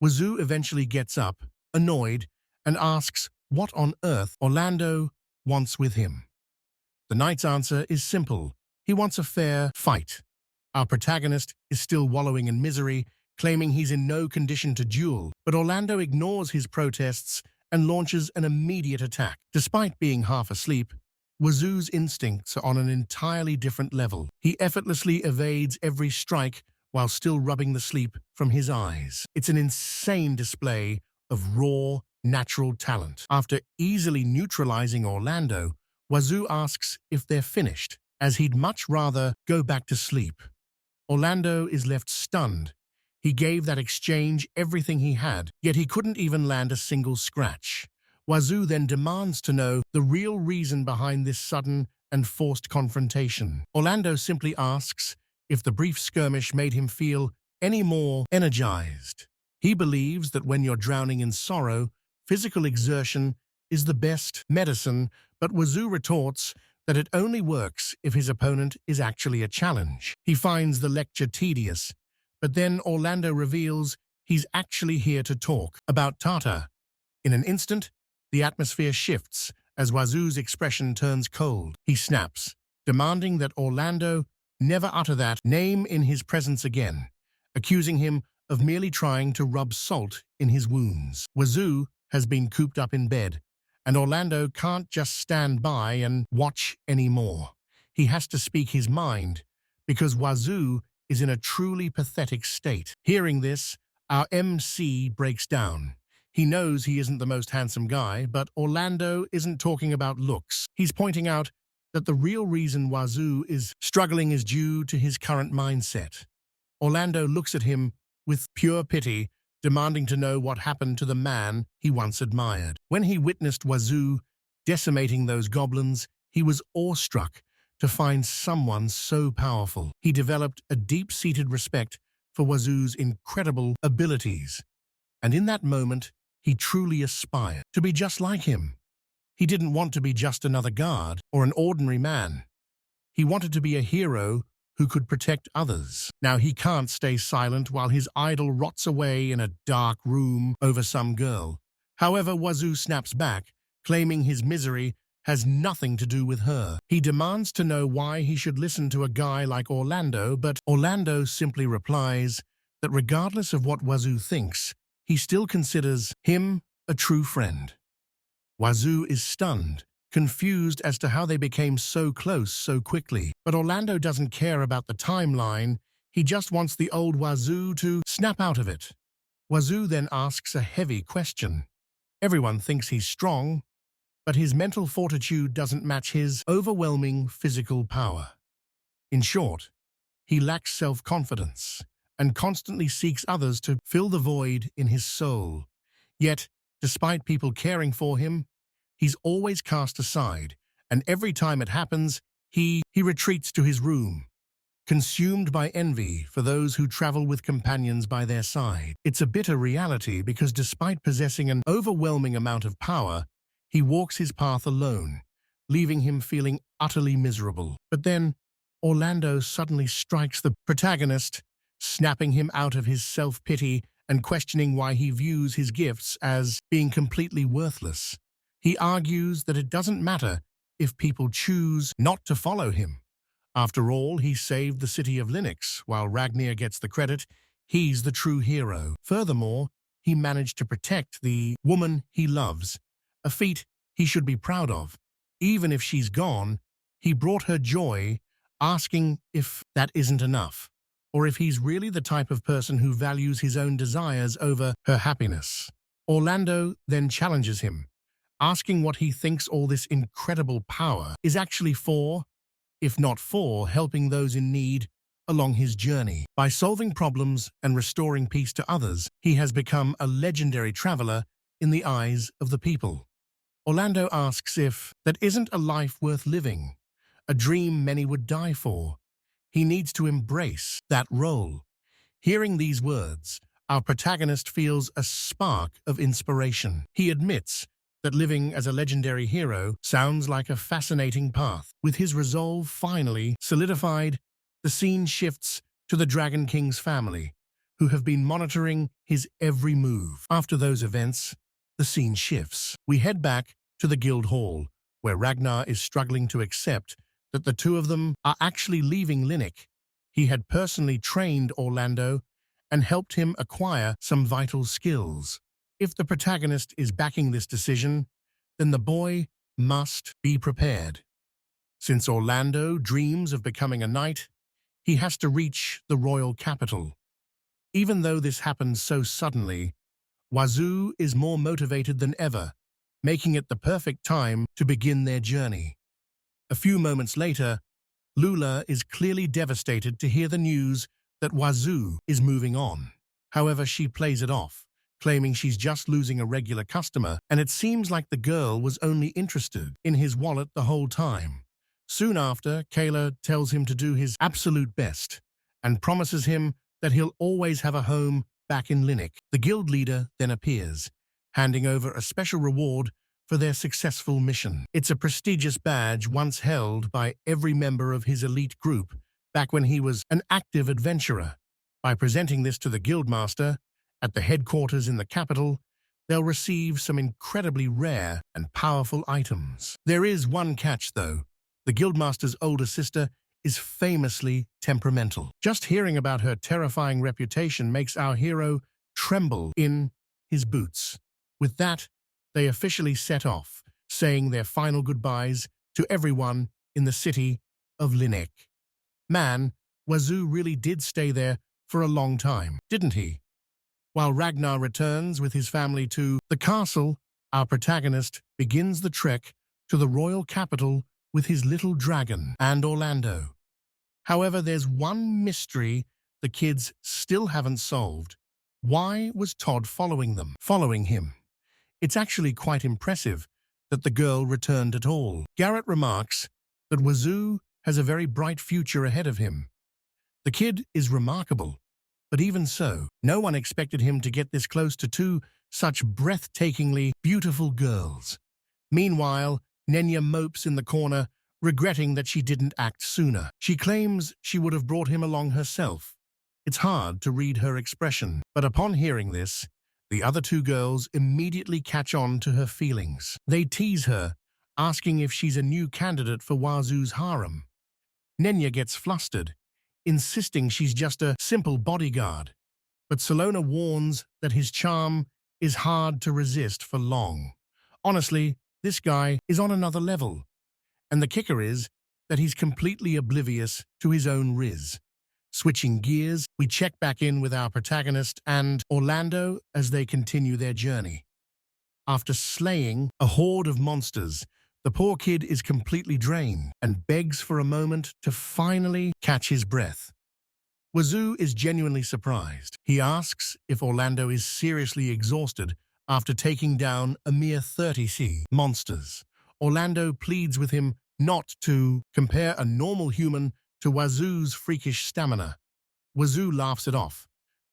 Wazu eventually gets up, annoyed, and asks what on earth Orlando wants with him. The knight's answer is simple. He wants a fair fight. Our protagonist is still wallowing in misery, claiming he's in no condition to duel, but Orlando ignores his protests and launches an immediate attack. Despite being half asleep, Wazu's instincts are on an entirely different level. He effortlessly evades every strike while still rubbing the sleep from his eyes. It's an insane display of raw, natural talent. After easily neutralizing Orlando, Wazu asks if they're finished, as he'd much rather go back to sleep. Orlando is left stunned. He gave that exchange everything he had, yet he couldn't even land a single scratch. Wazu then demands to know the real reason behind this sudden and forced confrontation. Orlando simply asks if the brief skirmish made him feel any more energized. He believes that when you're drowning in sorrow, physical exertion is the best medicine, but Wazu retorts that it only works if his opponent is actually a challenge. He finds the lecture tedious, but then Orlando reveals he's actually here to talk about Tarta. In an instant, the atmosphere shifts as Wazu's expression turns cold. He snaps, demanding that Orlando never utter that name in his presence again, accusing him of merely trying to rub salt in his wounds. Wazu has been cooped up in bed, and Orlando can't just stand by and watch anymore. He has to speak his mind, because Wazu is in a truly pathetic state. Hearing this, our MC breaks down. He knows he isn't the most handsome guy, but Orlando isn't talking about looks. He's pointing out that the real reason Wazu is struggling is due to his current mindset. Orlando looks at him with pure pity, demanding to know what happened to the man he once admired. When he witnessed Wazu decimating those goblins, he was awestruck to find someone so powerful. He developed a deep-seated respect for Wazu's incredible abilities, and in that moment, he truly aspired to be just like him. He didn't want to be just another guard or an ordinary man. He wanted to be a hero who could protect others. Now, he can't stay silent while his idol rots away in a dark room over some girl. However, Wazu snaps back, claiming his misery has nothing to do with her. He demands to know why he should listen to a guy like Orlando, but Orlando simply replies that regardless of what Wazu thinks, he still considers him a true friend. Wazu is stunned, confused as to how they became so close so quickly. But Orlando doesn't care about the timeline. He just wants the old Wazu to snap out of it. Wazu then asks a heavy question. Everyone thinks he's strong, but his mental fortitude doesn't match his overwhelming physical power. In short, he lacks self-confidence and constantly seeks others to fill the void in his soul. Yet, despite people caring for him, he's always cast aside, and every time it happens, he retreats to his room, consumed by envy for those who travel with companions by their side. It's a bitter reality because despite possessing an overwhelming amount of power, he walks his path alone, leaving him feeling utterly miserable. But then, Orlando suddenly strikes the protagonist, snapping him out of his self-pity and questioning why he views his gifts as being completely worthless. He argues that it doesn't matter if people choose not to follow him. After all, he saved the city of Linux. While Ragnar gets the credit, he's the true hero. Furthermore, he managed to protect the woman he loves, a feat he should be proud of. Even if she's gone, he brought her joy, asking if that isn't enough, or if he's really the type of person who values his own desires over her happiness. Orlando then challenges him, asking what he thinks all this incredible power is actually for, if not for helping those in need along his journey. By solving problems and restoring peace to others, he has become a legendary traveler in the eyes of the people. Orlando asks if that isn't a life worth living, a dream many would die for. He needs to embrace that role. Hearing these words, our protagonist feels a spark of inspiration. He admits that living as a legendary hero sounds like a fascinating path. With his resolve finally solidified, the scene shifts to the Dragon King's family, who have been monitoring his every move. After those events, the scene shifts. We head back to the guild hall, where Ragnar is struggling to accept that the two of them are actually leaving Linux. He had personally trained Orlando and helped him acquire some vital skills. If the protagonist is backing this decision, then the boy must be prepared. Since Orlando dreams of becoming a knight, he has to reach the royal capital. Even though this happens so suddenly, Wazu is more motivated than ever, making it the perfect time to begin their journey. A few moments later, Lula is clearly devastated to hear the news that Wazu is moving on. However, she plays it off, claiming she's just losing a regular customer, and it seems like the girl was only interested in his wallet the whole time. Soon after, Kayla tells him to do his absolute best and promises him that he'll always have a home back in Linux. The guild leader then appears, handing over a special reward for their successful mission. It's a prestigious badge once held by every member of his elite group back when he was an active adventurer. By presenting this to the guildmaster at the headquarters in the capital, they'll receive some incredibly rare and powerful items. There is one catch, though. The guildmaster's older sister is famously temperamental. Just hearing about her terrifying reputation makes our hero tremble in his boots. With that, they officially set off, saying their final goodbyes to everyone in the city of Linux. Man, Wazu really did stay there for a long time, didn't he? While Ragnar returns with his family to the castle, our protagonist begins the trek to the royal capital with his little dragon and Orlando. However, there's one mystery the kids still haven't solved. Why was Todd following him? It's actually quite impressive that the girl returned at all. Garrett remarks that Wazu has a very bright future ahead of him. The kid is remarkable, but even so, no one expected him to get this close to two such breathtakingly beautiful girls. Meanwhile, Nenya mopes in the corner, regretting that she didn't act sooner. She claims she would have brought him along herself. It's hard to read her expression, but upon hearing this, the other two girls immediately catch on to her feelings. They tease her, asking if she's a new candidate for Wazu's harem. Nenya gets flustered, insisting she's just a simple bodyguard. But Salona warns that his charm is hard to resist for long. Honestly, this guy is on another level. And the kicker is that he's completely oblivious to his own riz. Switching gears, we check back in with our protagonist and Orlando as they continue their journey. After slaying a horde of monsters, the poor kid is completely drained and begs for a moment to finally catch his breath. Wazu is genuinely surprised. He asks if Orlando is seriously exhausted after taking down a mere 30 monsters. Orlando pleads with him not to compare a normal human to Wazu's freakish stamina. Wazu laughs it off,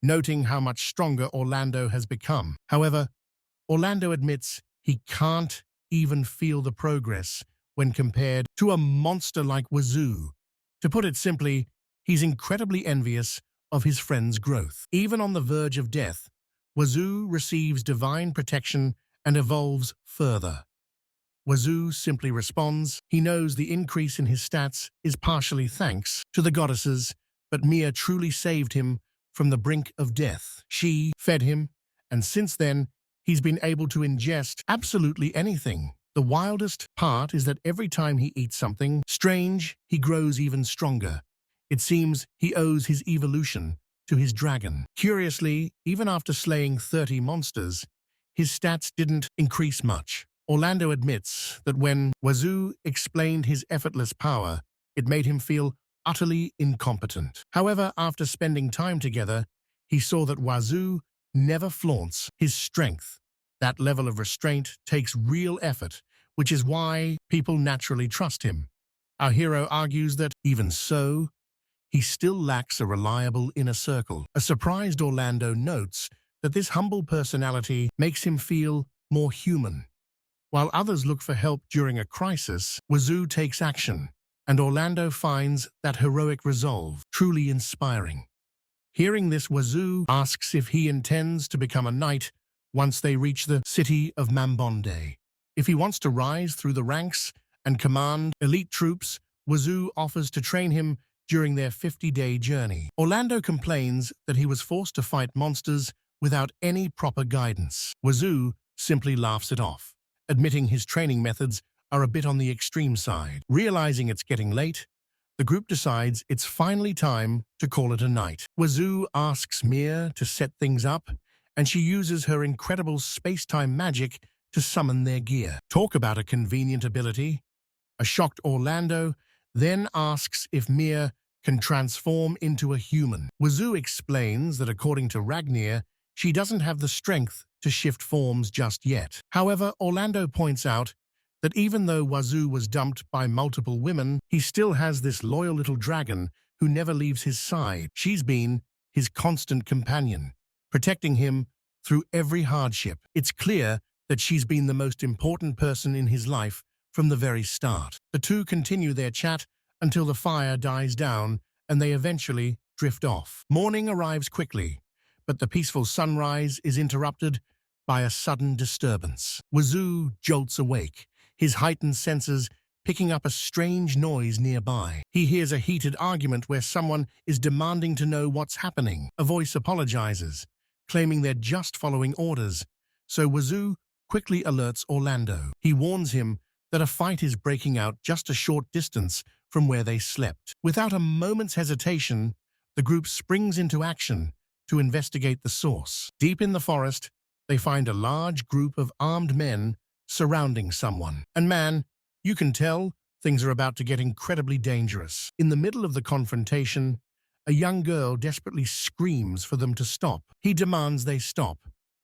noting how much stronger Orlando has become. However, Orlando admits he can't even feel the progress when compared to a monster like Wazu. To put it simply, he's incredibly envious of his friend's growth. Even on the verge of death, Wazu receives divine protection and evolves further. Wazu simply responds. He knows the increase in his stats is partially thanks to the goddesses, but Mia truly saved him from the brink of death. She fed him, and since then, he's been able to ingest absolutely anything. The wildest part is that every time he eats something strange, he grows even stronger. It seems he owes his evolution to his dragon. Curiously, even after slaying 30 monsters, his stats didn't increase much. Orlando admits that when Wazu explained his effortless power, it made him feel utterly incompetent. However, after spending time together, he saw that Wazu never flaunts his strength. That level of restraint takes real effort, which is why people naturally trust him. Our hero argues that, even so, he still lacks a reliable inner circle. A surprised Orlando notes that this humble personality makes him feel more human. While others look for help during a crisis, Wazu takes action, and Orlando finds that heroic resolve truly inspiring. Hearing this, Wazu asks if he intends to become a knight once they reach the city of Mambonde. If he wants to rise through the ranks and command elite troops, Wazu offers to train him during their 50-day journey. Orlando complains that he was forced to fight monsters without any proper guidance. Wazu simply laughs it off, admitting his training methods are a bit on the extreme side. Realizing it's getting late, the group decides it's finally time to call it a night. Wazu asks Mia to set things up, and she uses her incredible space-time magic to summon their gear. Talk about a convenient ability. A shocked Orlando then asks if Mia can transform into a human. Wazu explains that according to Ragnar, she doesn't have the strength to shift forms just yet. However, Orlando points out that even though Wazu was dumped by multiple women, he still has this loyal little dragon who never leaves his side. She's been his constant companion, protecting him through every hardship. It's clear that she's been the most important person in his life from the very start. The two continue their chat until the fire dies down and they eventually drift off. Morning arrives quickly, but the peaceful sunrise is interrupted by a sudden disturbance. Wazu jolts awake, his heightened senses picking up a strange noise nearby. He hears a heated argument where someone is demanding to know what's happening. A voice apologizes, claiming they're just following orders, so Wazu quickly alerts Orlando. He warns him that a fight is breaking out just a short distance from where they slept. Without a moment's hesitation, the group springs into action, to investigate the source. Deep in the forest, they find a large group of armed men surrounding someone. And man, you can tell things are about to get incredibly dangerous. In the middle of the confrontation, a young girl desperately screams for them to stop. He demands they stop,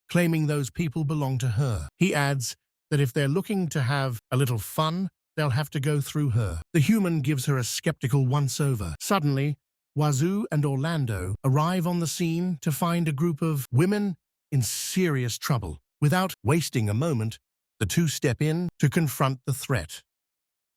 claiming those people belong to her. He adds that if they're looking to have a little fun, they'll have to go through her. The human gives her a skeptical once-over. Suddenly, Wazu and Orlando arrive on the scene to find a group of women in serious trouble. Without wasting a moment, the two step in to confront the threat.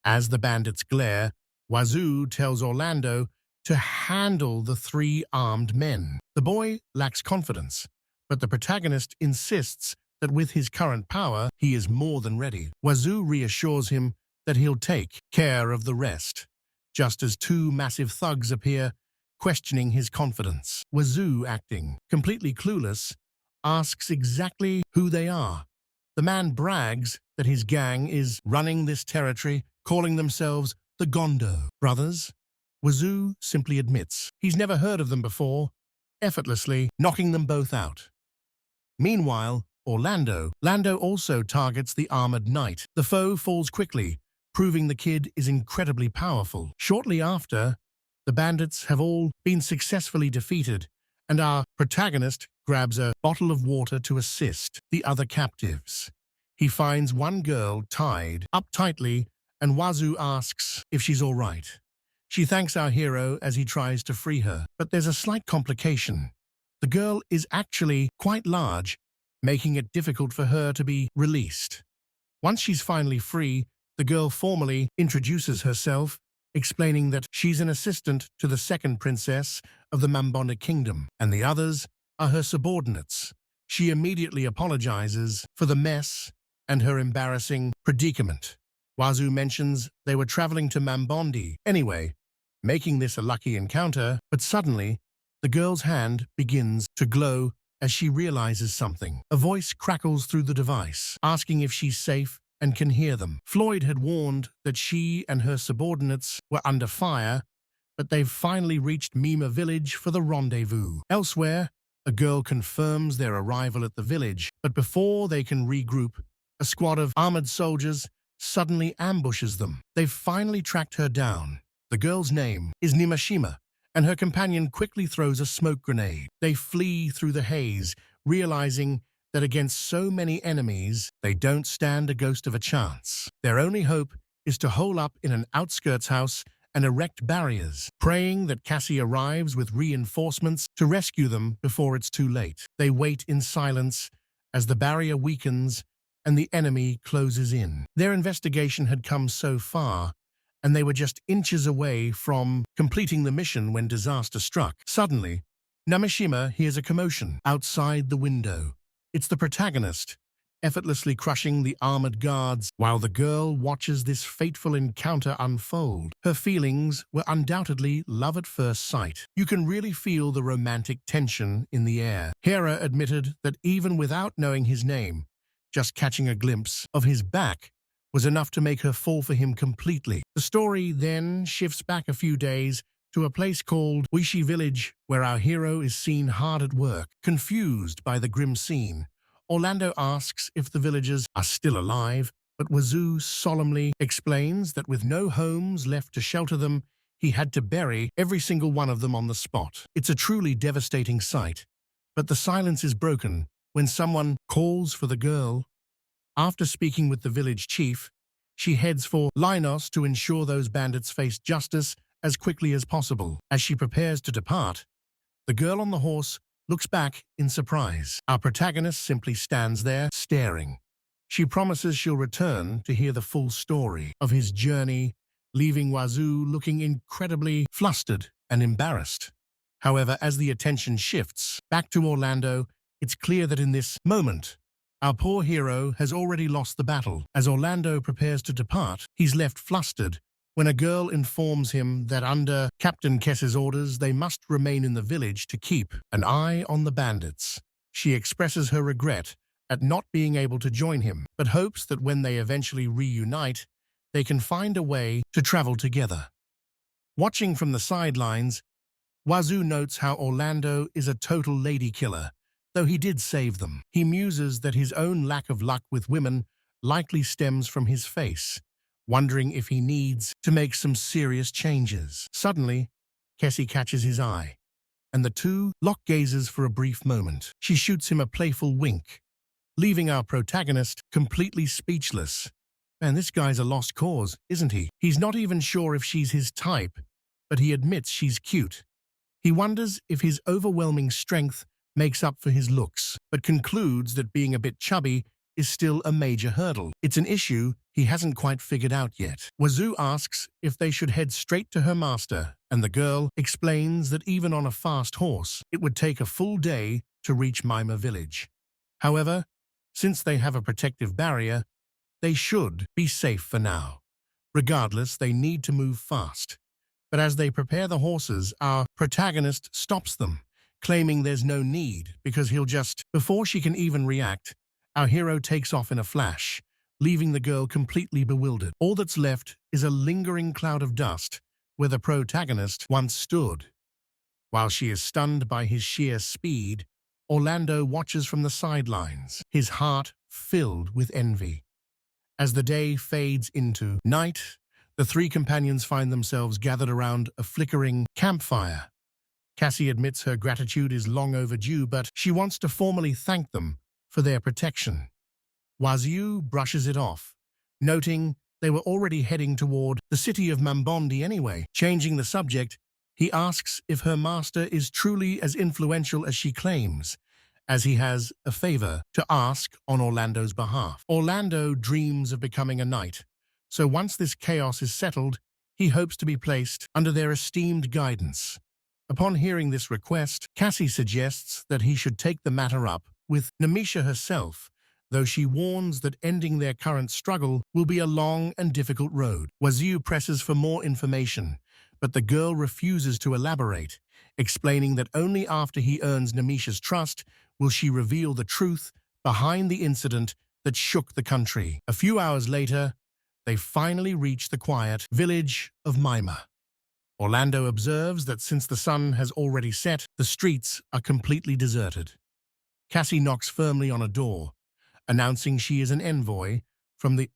As the bandits glare, Wazu tells Orlando to handle the three armed men. The boy lacks confidence, but the protagonist insists that with his current power, he is more than ready. Wazu reassures him that he'll take care of the rest, just as two massive thugs appear, questioning his confidence. Wazu, acting completely clueless, asks exactly who they are. The man brags that his gang is running this territory, calling themselves the Gondo Brothers. Wazu simply admits he's never heard of them before, effortlessly knocking them both out. Meanwhile, Orlando also targets the armored knight. The foe falls quickly, proving the kid is incredibly powerful. Shortly after, the bandits have all been successfully defeated, and our protagonist grabs a bottle of water to assist the other captives. He finds one girl tied up tightly, and Wazu asks if she's all right. She thanks our hero as he tries to free her, but there's a slight complication. The girl is actually quite large, making it difficult for her to be released. Once she's finally free, the girl formally introduces herself, explaining that she's an assistant to the second princess of the Mambonda kingdom, and the others are her subordinates. She immediately apologizes for the mess and her embarrassing predicament. Wazu mentions they were traveling to Mambondi anyway, making this a lucky encounter, but suddenly, the girl's hand begins to glow as she realizes something. A voice crackles through the device, asking if she's safe and can hear them. Floyd had warned that she and her subordinates were under fire, but they've finally reached Mima village for the rendezvous. Elsewhere, a girl confirms their arrival at the village, but before they can regroup, a squad of armored soldiers suddenly ambushes them. They've finally tracked her down. The girl's name is Nimashima, and her companion quickly throws a smoke grenade. They flee through the haze, realizing that against so many enemies, they don't stand a ghost of a chance. Their only hope is to hole up in an outskirts house and erect barriers, praying that Cassie arrives with reinforcements to rescue them before it's too late. They wait in silence as the barrier weakens and the enemy closes in. Their investigation had come so far, and they were just inches away from completing the mission when disaster struck. Suddenly, Namashima hears a commotion outside the window. It's the protagonist, effortlessly crushing the armored guards while the girl watches this fateful encounter unfold. Her feelings were undoubtedly love at first sight. You can really feel the romantic tension in the air. Hera admitted that even without knowing his name, just catching a glimpse of his back was enough to make her fall for him completely. The story then shifts back a few days to a place called Wishi Village, where our hero is seen hard at work. Confused by the grim scene, Orlando asks if the villagers are still alive, but Wazu solemnly explains that with no homes left to shelter them, he had to bury every single one of them on the spot. It's a truly devastating sight, but the silence is broken when someone calls for the girl. After speaking with the village chief, she heads for Linos to ensure those bandits face justice as quickly as possible. As she prepares to depart, the girl on the horse looks back in surprise. Our protagonist simply stands there, staring. She promises she'll return to hear the full story of his journey, leaving Wazu looking incredibly flustered and embarrassed. However, as the attention shifts back to Orlando, it's clear that in this moment, our poor hero has already lost the battle. As Orlando prepares to depart, he's left flustered when a girl informs him that under Captain Kess's orders, they must remain in the village to keep an eye on the bandits. She expresses her regret at not being able to join him, but hopes that when they eventually reunite, they can find a way to travel together. Watching from the sidelines, Wazu notes how Orlando is a total lady killer, though he did save them. He muses that his own lack of luck with women likely stems from his face, wondering if he needs to make some serious changes. Suddenly, Cassie catches his eye, and the two lock gazes for a brief moment. She shoots him a playful wink, leaving our protagonist completely speechless. Man, this guy's a lost cause, isn't he? He's not even sure if she's his type, but he admits she's cute. He wonders if his overwhelming strength makes up for his looks, but concludes that being a bit chubby is still a major hurdle. It's an issue he hasn't quite figured out yet. Wazu asks if they should head straight to her master, and the girl explains that even on a fast horse, it would take a full day to reach Mima village. However, since they have a protective barrier, they should be safe for now. Regardless, they need to move fast. But as they prepare the horses, our protagonist stops them, claiming there's no need because he'll just... Before she can even react, our hero takes off in a flash, leaving the girl completely bewildered. All that's left is a lingering cloud of dust where the protagonist once stood. While she is stunned by his sheer speed, Orlando watches from the sidelines, his heart filled with envy. As the day fades into night, the three companions find themselves gathered around a flickering campfire. Cassie admits her gratitude is long overdue, but she wants to formally thank them for their protection. Wazu brushes it off, noting they were already heading toward the city of Mambondi anyway. Changing the subject, he asks if her master is truly as influential as she claims, as he has a favor to ask on Orlando's behalf. Orlando dreams of becoming a knight, so once this chaos is settled, he hopes to be placed under their esteemed guidance. Upon hearing this request, Cassie suggests that he should take the matter up with Nemisha herself, though she warns that ending their current struggle will be a long and difficult road. Wazu presses for more information, but the girl refuses to elaborate, explaining that only after he earns Nemisha's trust will she reveal the truth behind the incident that shook the country. A few hours later, they finally reach the quiet village of Mima. Orlando observes that since the sun has already set, the streets are completely deserted. Cassie knocks firmly on a door, announcing she is an envoy from the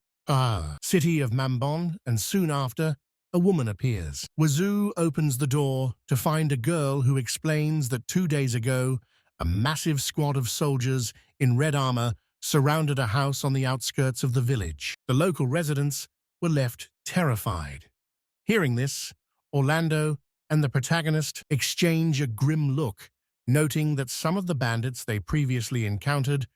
city of Mambon, and soon after, a woman appears. Wazu opens the door to find a girl who explains that 2 days ago, a massive squad of soldiers in red armor surrounded a house on the outskirts of the village. The local residents were left terrified. Hearing this, Orlando and the protagonist exchange a grim look, noting that some of the bandits they previously encountered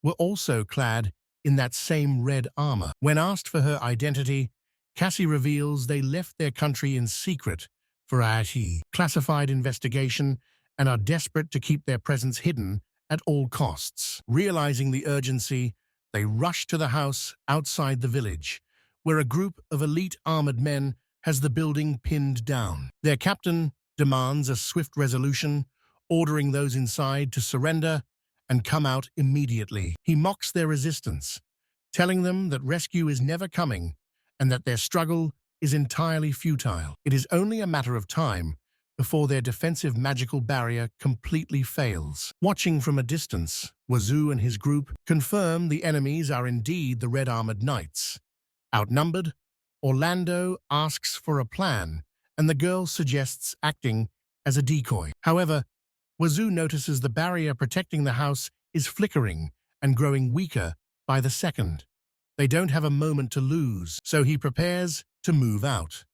were also clad in that same red armor. When asked for her identity, Cassie reveals they left their country in secret for a classified investigation and are desperate to keep their presence hidden at all costs. Realizing the urgency, they rush to the house outside the village, where a group of elite armored men has the building pinned down. Their captain demands a swift resolution, ordering those inside to surrender and come out immediately. He mocks their resistance, telling them that rescue is never coming and that their struggle is entirely futile. It is only a matter of time before their defensive magical barrier completely fails. Watching from a distance, Wazu and his group confirm the enemies are indeed the red-armored knights. Outnumbered, Orlando asks for a plan, and the girl suggests acting as a decoy. However, Wazu notices the barrier protecting the house is flickering and growing weaker by the second. They don't have a moment to lose, so he prepares to move out.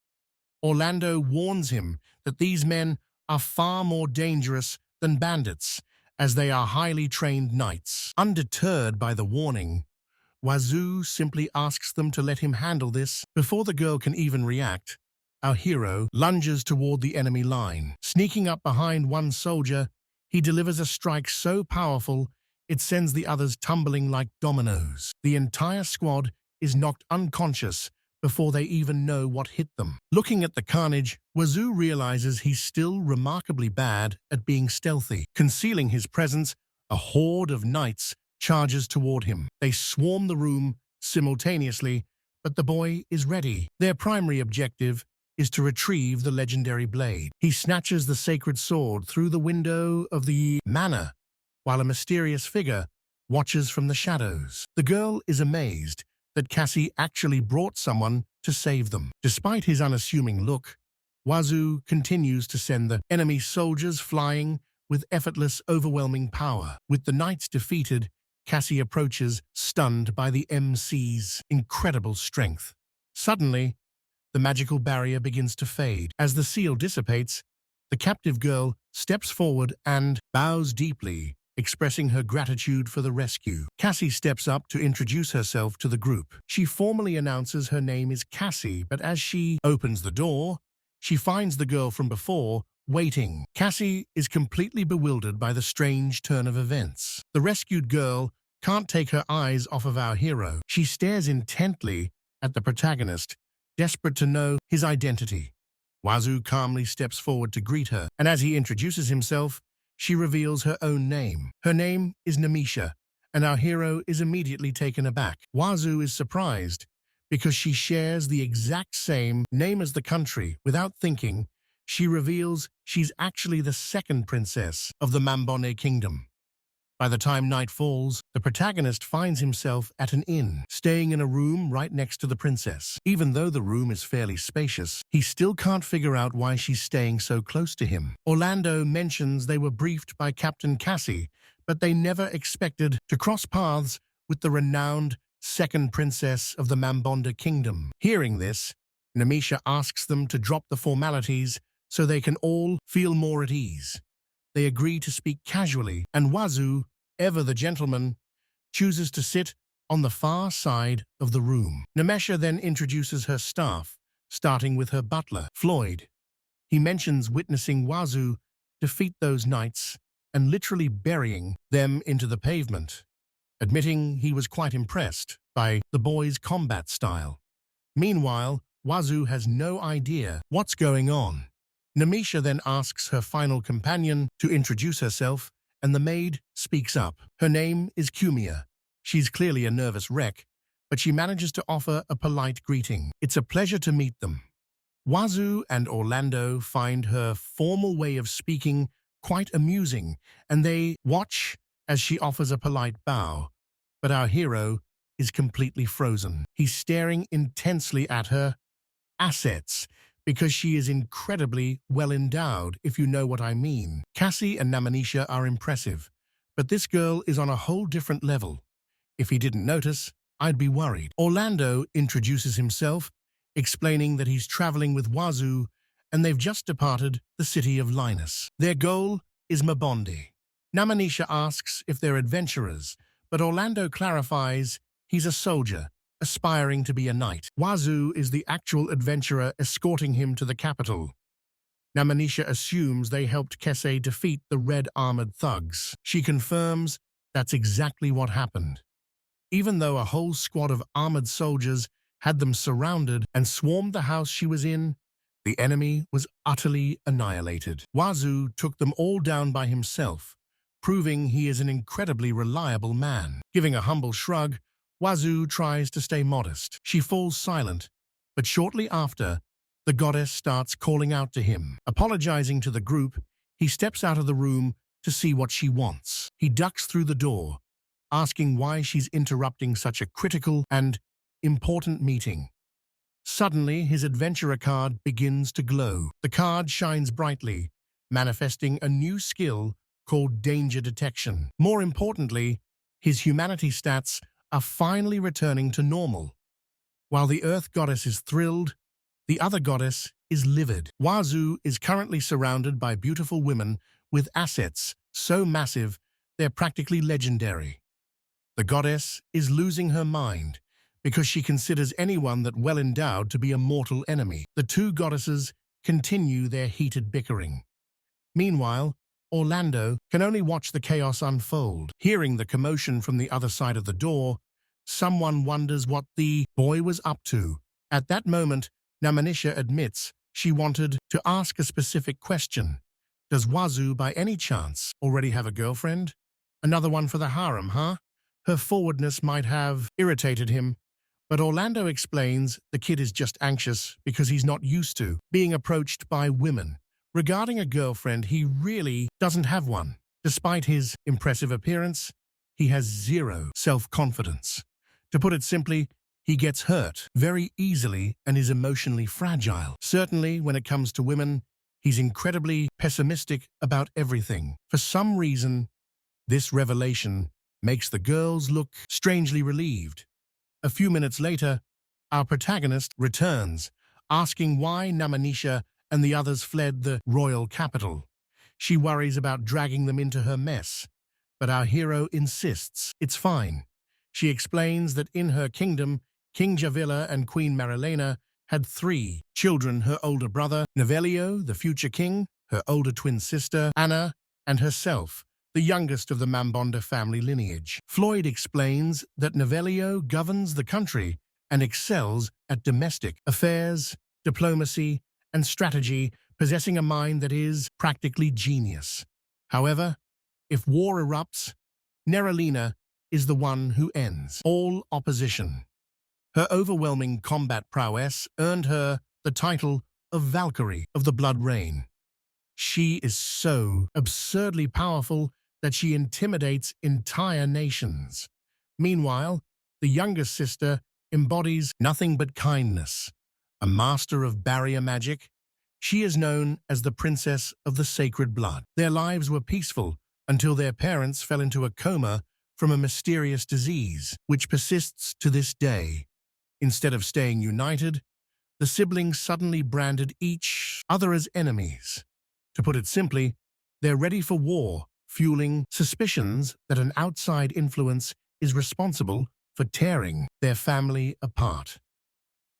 Orlando warns him that these men are far more dangerous than bandits, as they are highly trained knights. Undeterred by the warning, Wazu simply asks them to let him handle this. Before the girl can even react, our hero lunges toward the enemy line. Sneaking up behind one soldier, he delivers a strike so powerful it sends the others tumbling like dominoes. The entire squad is knocked unconscious before they even know what hit them. Looking at the carnage, Wazu realizes he's still remarkably bad at being stealthy. Concealing his presence, a horde of knights charges toward him. They swarm the room simultaneously, but the boy is ready. Their primary objective is to retrieve the legendary blade. He snatches the sacred sword through the window of the manor, while a mysterious figure watches from the shadows. The girl is amazed that Cassie actually brought someone to save them. Despite his unassuming look, Wazu continues to send the enemy soldiers flying with effortless, overwhelming power. With the knights defeated, Cassie approaches, stunned by the MC's incredible strength. Suddenly, the magical barrier begins to fade. As the seal dissipates, the captive girl steps forward and bows deeply, expressing her gratitude for the rescue. Cassie steps up to introduce herself to the group. She formally announces her name is Cassie, but as she opens the door, she finds the girl from before waiting. Cassie is completely bewildered by the strange turn of events. The rescued girl can't take her eyes off of our hero. She stares intently at the protagonist, desperate to know his identity. Wazu calmly steps forward to greet her, and as he introduces himself, she reveals her own name. Her name is Namisha, and our hero is immediately taken aback. Wazu is surprised because she shares the exact same name as the country. Without thinking, she reveals she's actually the second princess of the Mambone kingdom. By the time night falls, the protagonist finds himself at an inn, staying in a room right next to the princess. Even though the room is fairly spacious, he still can't figure out why she's staying so close to him. Orlando mentions they were briefed by Captain Cassie, but they never expected to cross paths with the renowned second princess of the Mambonda kingdom. Hearing this, Namisha asks them to drop the formalities so they can all feel more at ease. They agree to speak casually, and Wazu, ever the gentleman, chooses to sit on the far side of the room. Namisha then introduces her staff, starting with her butler, Floyd. He mentions witnessing Wazu defeat those knights and literally burying them into the pavement, admitting he was quite impressed by the boy's combat style. Meanwhile, Wazu has no idea what's going on. Namisha then asks her final companion to introduce herself, and the maid speaks up. Her name is Kumia. She's clearly a nervous wreck, but she manages to offer a polite greeting. It's a pleasure to meet them. Wazu and Orlando find her formal way of speaking quite amusing, and they watch as she offers a polite bow. But our hero is completely frozen. He's staring intensely at her assets, because she is incredibly well endowed, if you know what I mean. Cassie and Namanisha are impressive, but this girl is on a whole different level. If he didn't notice, I'd be worried. Orlando introduces himself, explaining that he's traveling with Wazu, and they've just departed the city of Linus. Their goal is Mabonde. Namanisha asks if they're adventurers, but Orlando clarifies he's a soldier, aspiring to be a knight. Wazu is the actual adventurer escorting him to the capital. Namanisha assumes they helped Kese defeat the red-armored thugs. She confirms that's exactly what happened. Even though a whole squad of armored soldiers had them surrounded and swarmed the house she was in, the enemy was utterly annihilated. Wazu took them all down by himself, proving he is an incredibly reliable man. Giving a humble shrug, Wazu tries to stay modest. She falls silent, but shortly after, the goddess starts calling out to him. Apologizing to the group, he steps out of the room to see what she wants. He ducks through the door, asking why she's interrupting such a critical and important meeting. Suddenly, his adventurer card begins to glow. The card shines brightly, manifesting a new skill called danger detection. More importantly, his humanity stats are finally returning to normal. While the Earth goddess is thrilled, the other goddess is livid. Wazu is currently surrounded by beautiful women with assets so massive they're practically legendary. The goddess is losing her mind because she considers anyone that well-endowed to be a mortal enemy. The two goddesses continue their heated bickering. Meanwhile, Orlando can only watch the chaos unfold. Hearing the commotion from the other side of the door, someone wonders what the boy was up to. At that moment, Namanisha admits she wanted to ask a specific question. Does Wazu, by any chance, already have a girlfriend? Another one for the harem, huh? Her forwardness might have irritated him, But Orlando explains the kid is just anxious because he's not used to being approached by women. Regarding a girlfriend, he really doesn't have one. Despite his impressive appearance, he has zero self-confidence. To put it simply, he gets hurt very easily and is emotionally fragile. Certainly, when it comes to women, he's incredibly pessimistic about everything. For some reason, this revelation makes the girls look strangely relieved. A few minutes later, our protagonist returns, asking why Namanisha and the others fled the royal capital. She worries about dragging them into her mess, but our hero insists it's fine. She explains that in her kingdom, King Javilla and Queen Marilena had 3 children: her older brother, Novelio, the future king, her older twin sister, Anna, and herself, the youngest of the Mambonda family lineage. Floyd explains that Novelio governs the country and excels at domestic affairs, diplomacy, and strategy, possessing a mind that is practically genius. However, if war erupts, Neralina is the one who ends all opposition. Her overwhelming combat prowess earned her the title of Valkyrie of the Blood Rain. She is so absurdly powerful that she intimidates entire nations. Meanwhile, the youngest sister embodies nothing but kindness. A master of barrier magic, she is known as the Princess of the Sacred Blood. Their lives were peaceful until their parents fell into a coma from a mysterious disease, which persists to this day. Instead of staying united, the siblings suddenly branded each other as enemies. To put it simply, they're ready for war, fueling suspicions that an outside influence is responsible for tearing their family apart.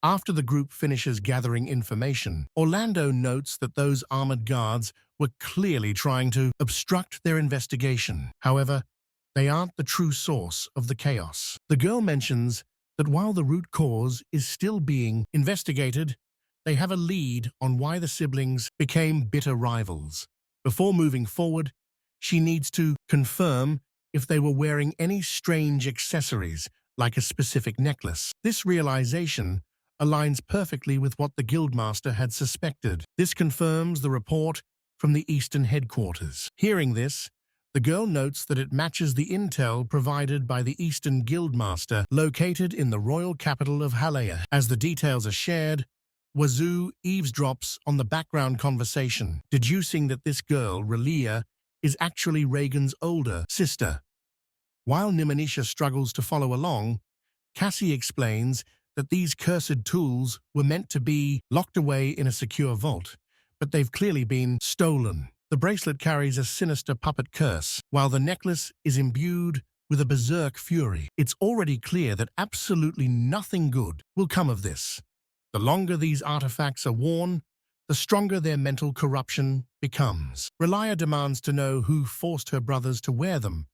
After the group finishes gathering information, Orlando notes that those armored guards were clearly trying to obstruct their investigation. However, they aren't the true source of the chaos. The girl mentions that while the root cause is still being investigated, they have a lead on why the siblings became bitter rivals. Before moving forward, she needs to confirm if they were wearing any strange accessories, like a specific necklace. This realization aligns perfectly with what the guildmaster had suspected. This confirms the report from the Eastern headquarters. Hearing this, the girl notes that it matches the intel provided by the Eastern Guildmaster located in the royal capital of Halea. As the details are shared, Wazu eavesdrops on the background conversation, deducing that this girl, Relia, is actually Reagan's older sister. While Namanisha struggles to follow along, Cassie explains that these cursed tools were meant to be locked away in a secure vault, but they've clearly been stolen. The bracelet carries a sinister puppet curse, while the necklace is imbued with a berserk fury. It's already clear that absolutely nothing good will come of this. The longer these artifacts are worn, the stronger their mental corruption becomes. Relia demands to know who forced her brothers to wear them,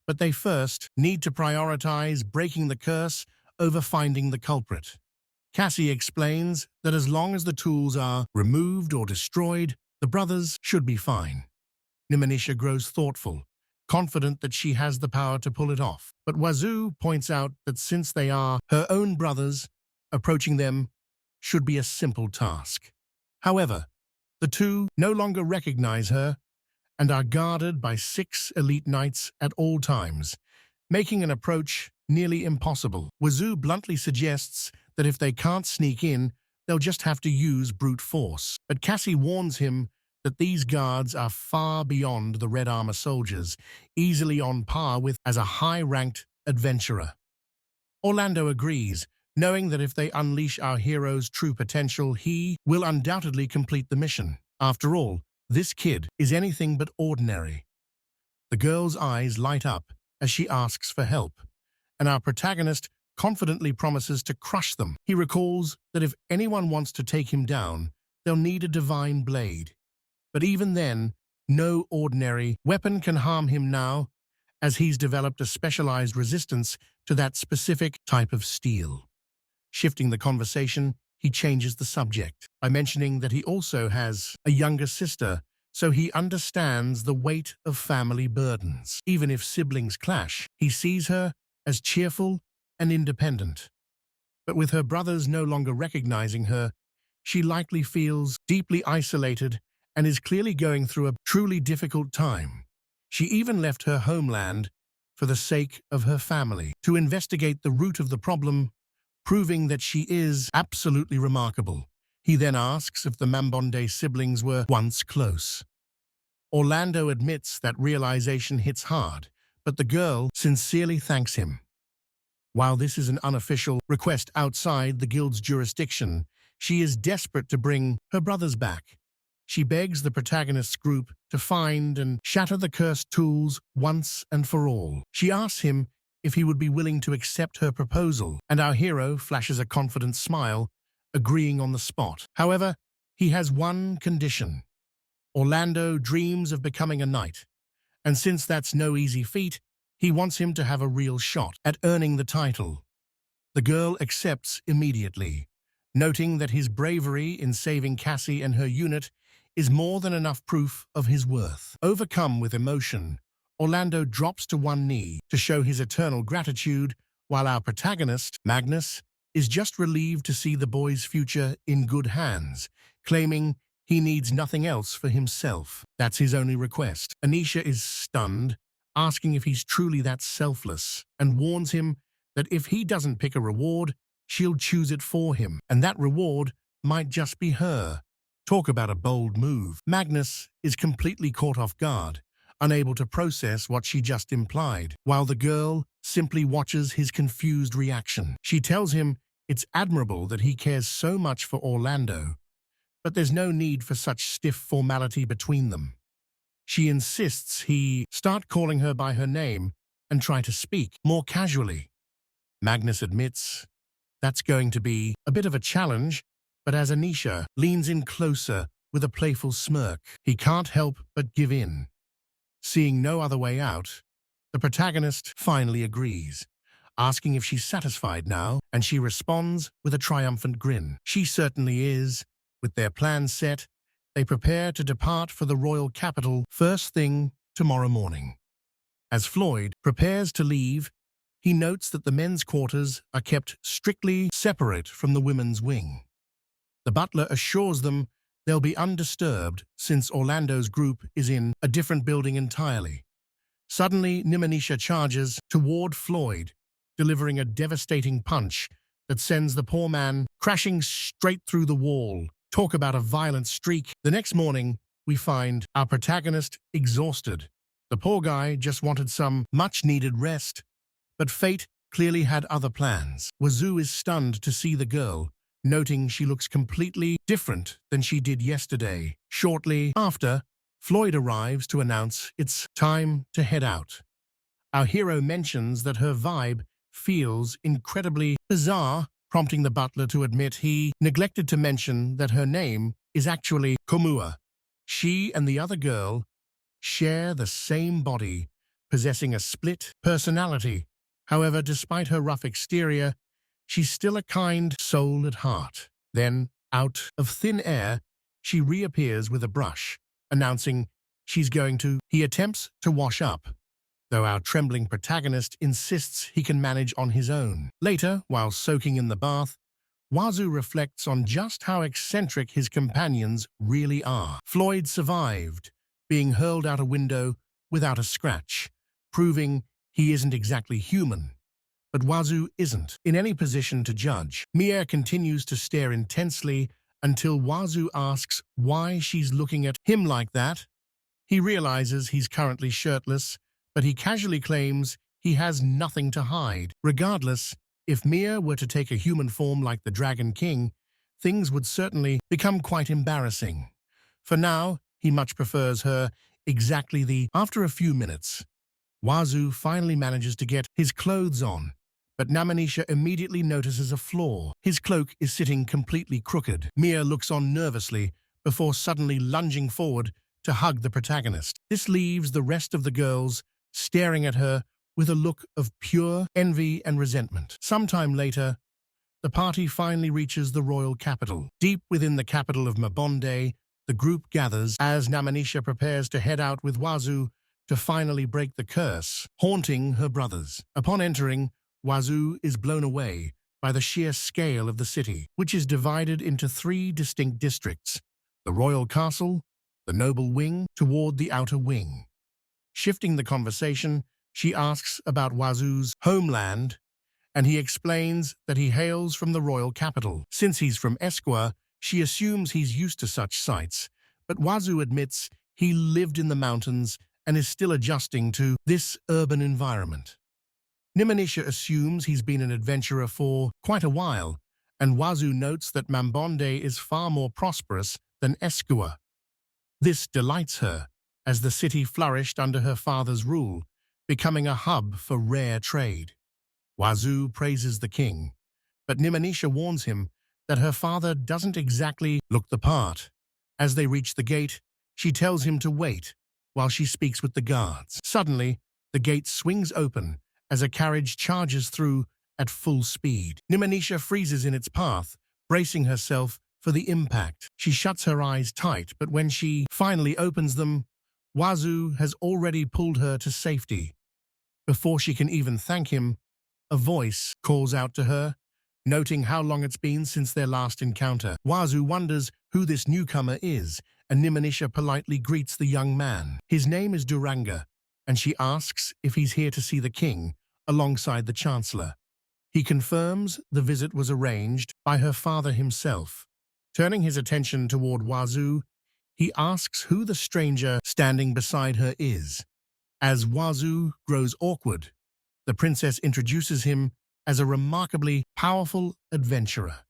but they first need to prioritize breaking the curse over finding the culprit. Cassie explains that as long as the tools are removed or destroyed, the brothers should be fine. Namanisha grows thoughtful, confident that she has the power to pull it off. But Wazu points out that since they are her own brothers, approaching them should be a simple task. However, the two no longer recognize her and are guarded by 6 elite knights at all times, making an approach nearly impossible. Wazu bluntly suggests that if they can't sneak in, they'll just have to use brute force. But Cassie warns him that these guards are far beyond the Red Armor soldiers, easily on par with as a high-ranked adventurer. Orlando agrees, knowing that if they unleash our hero's true potential, he will undoubtedly complete the mission. After all, this kid is anything but ordinary. The girl's eyes light up as she asks for help, and our protagonist confidently promises to crush them. He recalls that if anyone wants to take him down, they'll need a divine blade. But even then, no ordinary weapon can harm him now, as he's developed a specialized resistance to that specific type of steel. Shifting the conversation, he changes the subject by mentioning that he also has a younger sister, so he understands the weight of family burdens. Even if siblings clash, he sees her as cheerful and independent. But with her brothers no longer recognizing her, she likely feels deeply isolated and is clearly going through a truly difficult time. She even left her homeland for the sake of her family to investigate the root of the problem, proving that she is absolutely remarkable. He then asks if the Mambonde siblings were once close. Orlando admits that realization hits hard, but the girl sincerely thanks him. While this is an unofficial request outside the guild's jurisdiction, she is desperate to bring her brothers back. She begs the protagonist's group to find and shatter the cursed tools once and for all. She asks him if he would be willing to accept her proposal, and our hero flashes a confident smile, agreeing on the spot. However, he has one condition. Orlando dreams of becoming a knight, and since that's no easy feat, he wants him to have a real shot at earning the title. The girl accepts immediately, noting that his bravery in saving Cassie and her unit is more than enough proof of his worth. Overcome with emotion, Orlando drops to one knee to show his eternal gratitude, while our protagonist, Magnus, is just relieved to see the boy's future in good hands, claiming he needs nothing else for himself. That's his only request. Anisha is stunned, asking if he's truly that selfless, and warns him that if he doesn't pick a reward, she'll choose it for him, and that reward might just be her. Talk about a bold move. Magnus is completely caught off guard, unable to process what she just implied, while the girl simply watches his confused reaction. She tells him it's admirable that he cares so much for Orlando, but there's no need for such stiff formality between them. She insists he start calling her by her name and try to speak more casually. Magnus admits that's going to be a bit of a challenge, but as Anisha leans in closer with a playful smirk, he can't help but give in. Seeing no other way out, the protagonist finally agrees, asking if she's satisfied now, and she responds with a triumphant grin. She certainly is. With their plans set, they prepare to depart for the royal capital first thing tomorrow morning. As Floyd prepares to leave, he notes that the men's quarters are kept strictly separate from the women's wing. The butler assures them they'll be undisturbed since Orlando's group is in a different building entirely. Suddenly, Nimanisha charges toward Floyd, delivering a devastating punch that sends the poor man crashing straight through the wall. Talk about a violent streak. The next morning, we find our protagonist exhausted. The poor guy just wanted some much-needed rest, but fate clearly had other plans. Wazu is stunned to see the girl, noting she looks completely different than she did yesterday. Shortly after, Floyd arrives to announce it's time to head out. Our hero mentions that her vibe feels incredibly bizarre, prompting the butler to admit he neglected to mention that her name is actually Komua. She and the other girl share the same body, possessing a split personality. However, despite her rough exterior, she's still a kind soul at heart. Then, out of thin air, she reappears with a brush, announcing she's going to. He attempts to wash up, though our trembling protagonist insists he can manage on his own. Later, while soaking in the bath, Wazu reflects on just how eccentric his companions really are. Floyd survived, being hurled out a window without a scratch, proving he isn't exactly human. But Wazu isn't in any position to judge. Mia continues to stare intensely until Wazu asks why she's looking at him like that. He realizes he's currently shirtless, but he casually claims he has nothing to hide. Regardless, if Mia were to take a human form like the Dragon King, things would certainly become quite embarrassing. For now, he much prefers her exactly the. After a few minutes, Wazu finally manages to get his clothes on, but Namanisha immediately notices a flaw. His cloak is sitting completely crooked. Mia looks on nervously before suddenly lunging forward to hug the protagonist. This leaves the rest of the girls staring at her with a look of pure envy and resentment. Sometime later, the party finally reaches the royal capital. Deep within the capital of Mabonde, the group gathers as Namanisha prepares to head out with Wazu to finally break the curse haunting her brothers. Upon entering, Wazu is blown away by the sheer scale of the city, which is divided into three distinct districts: the royal castle, the noble wing, toward the outer wing. Shifting the conversation, she asks about Wazu's homeland, and he explains that he hails from the royal capital. Since he's from Esquire, she assumes he's used to such sights, but Wazu admits he lived in the mountains and is still adjusting to this urban environment. Nimanicha assumes he's been an adventurer for quite a while, and Wazu notes that Mambonde is far more prosperous than Esquire. This delights her, as the city flourished under her father's rule, becoming a hub for rare trade. Wazu praises the king, but Nimanicha warns him that her father doesn't exactly look the part. As they reach the gate, she tells him to wait while she speaks with the guards. Suddenly, the gate swings open as a carriage charges through at full speed. Nimanicha freezes in its path, bracing herself for the impact. She shuts her eyes tight, but when she finally opens them, Wazu has already pulled her to safety. Before she can even thank him, a voice calls out to her, noting how long it's been since their last encounter. Wazu wonders who this newcomer is, and Nimanicha politely greets the young man. His name is Duranga, and she asks if he's here to see the king, alongside the chancellor. He confirms the visit was arranged by her father himself. Turning his attention toward Wazu, he asks who the stranger standing beside her is. As Wazu grows awkward, the princess introduces him as a remarkably powerful adventurer.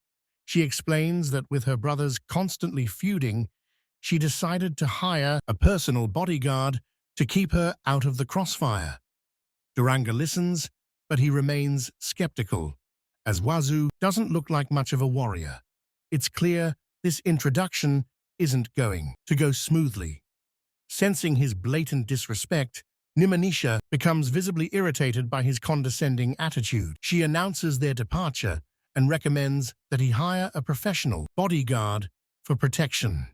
She explains that with her brothers constantly feuding, she decided to hire a personal bodyguard to keep her out of the crossfire. Duranga listens, but he remains skeptical, as Wazu doesn't look like much of a warrior. It's clear this introduction isn't going to go smoothly. Sensing his blatant disrespect, Nimanicha becomes visibly irritated by his condescending attitude. She announces their departure and recommends that he hire a professional bodyguard for protection.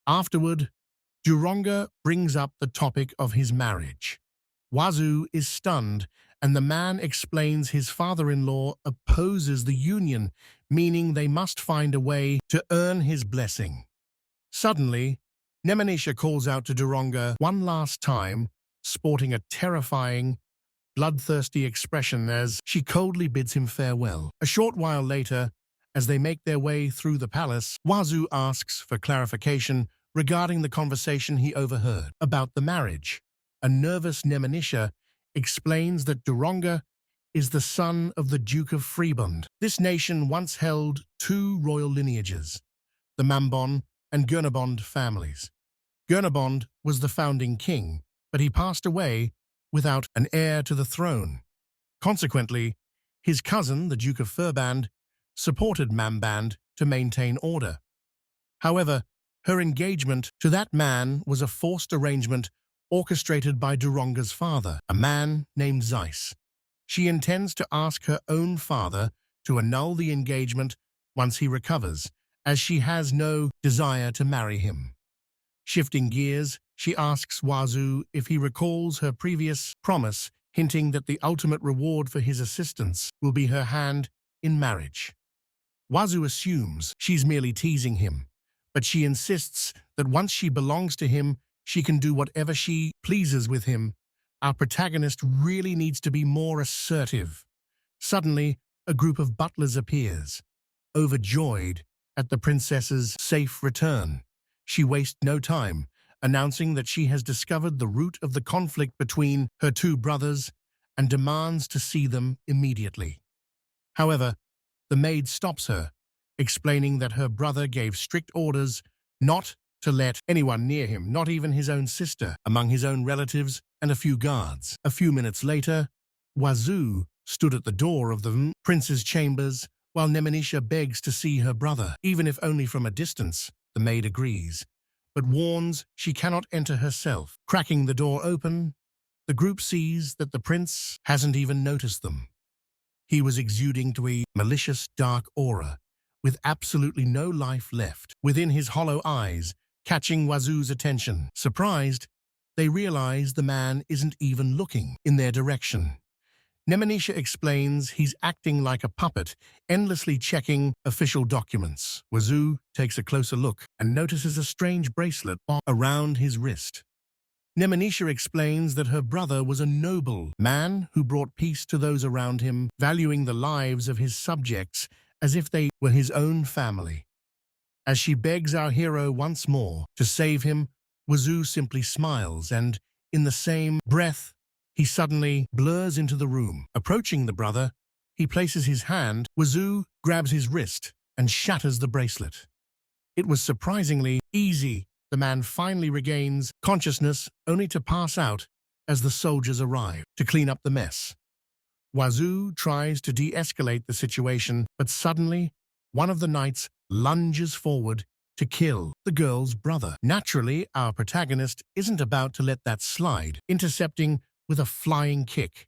Afterward, Duranga brings up the topic of his marriage. Wazu is stunned, and the man explains his father-in-law opposes the union, meaning they must find a way to earn his blessing. Suddenly, Nimanicha calls out to Duranga one last time, sporting a terrifying, bloodthirsty expression as she coldly bids him farewell. A short while later, as they make their way through the palace, Wazu asks for clarification regarding the conversation he overheard about the marriage. A nervous Nimanicha explains that Duranga is the son of the Duke of Freebond. This nation once held two royal lineages, the Mambon and Gurnabond families. Gurnabond was the founding king, but he passed away without an heir to the throne. Consequently, his cousin, the Duke of Furband, supported Mamband to maintain order. However, her engagement to that man was a forced arrangement orchestrated by Duranga's father, a man named Zeiss. She intends to ask her own father to annul the engagement once he recovers, as she has no desire to marry him. Shifting gears, she asks Wazu if he recalls her previous promise, hinting that the ultimate reward for his assistance will be her hand in marriage. Wazu assumes she's merely teasing him, but she insists that once she belongs to him, she can do whatever she pleases with him. Our protagonist really needs to be more assertive. Suddenly, a group of butlers appears. Overjoyed at the princess's safe return, she wastes no time, announcing that she has discovered the root of the conflict between her two brothers and demands to see them immediately. However, the maid stops her, explaining that her brother gave strict orders not to let anyone near him, not even his own sister, among his own relatives and a few guards. A few minutes later, Wazu stood at the door of the prince's chambers while Nimanicha begs to see her brother, even if only from a distance. The maid agrees, but warns she cannot enter herself. Cracking the door open, the group sees that the prince hasn't even noticed them. He was exuding to a malicious, dark aura, with absolutely no life left within his hollow eyes, catching Wazu's attention. Surprised, they realize the man isn't even looking in their direction. Nemonisha explains he's acting like a puppet, endlessly checking official documents. Wazu takes a closer look and notices a strange bracelet around his wrist. Nemonisha explains that her brother was a noble man who brought peace to those around him, valuing the lives of his subjects as if they were his own family. As she begs our hero once more to save him, Wazu simply smiles and, in the same breath, he suddenly blurs into the room. Approaching the brother, he places his hand. Wazu grabs his wrist and shatters the bracelet. It was surprisingly easy. The man finally regains consciousness, only to pass out as the soldiers arrive to clean up the mess. Wazu tries to de-escalate the situation, but suddenly, one of the knights lunges forward to kill the girl's brother. Naturally, our protagonist isn't about to let that slide, intercepting with a flying kick.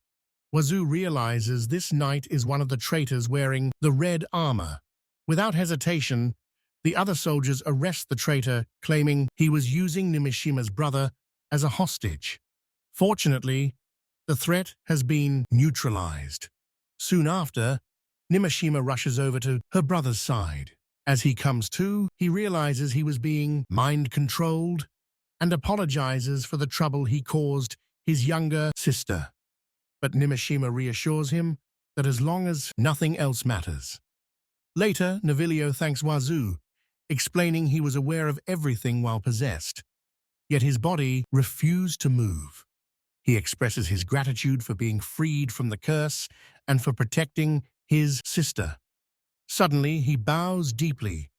Wazu realizes this knight is one of the traitors wearing the red armor. Without hesitation, the other soldiers arrest the traitor, claiming he was using Nimishima's brother as a hostage. Fortunately, the threat has been neutralized. Soon after, Nimishima rushes over to her brother's side. As he comes to, he realizes he was being mind-controlled and apologizes for the trouble he caused his younger sister. But Nimishima reassures him that as long as nothing else matters. Later, Novilio thanks Wazu, explaining he was aware of everything while possessed, yet his body refused to move. He expresses his gratitude for being freed from the curse and for protecting his sister. Suddenly, he bows deeply,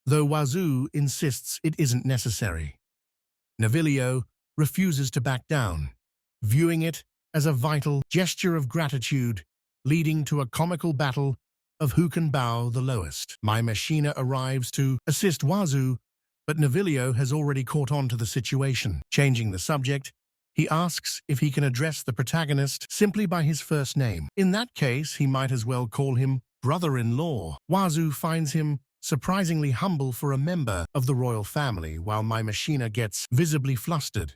though Wazu insists it isn't necessary. Novilio refuses to back down, viewing it as a vital gesture of gratitude, leading to a comical battle of who can bow the lowest. Machina arrives to assist Wazu, but Novilio has already caught on to the situation. Changing the subject, he asks if he can address the protagonist simply by his first name. In that case, he might as well call him brother-in-law. Wazu finds him surprisingly humble for a member of the royal family, while Machina gets visibly flustered.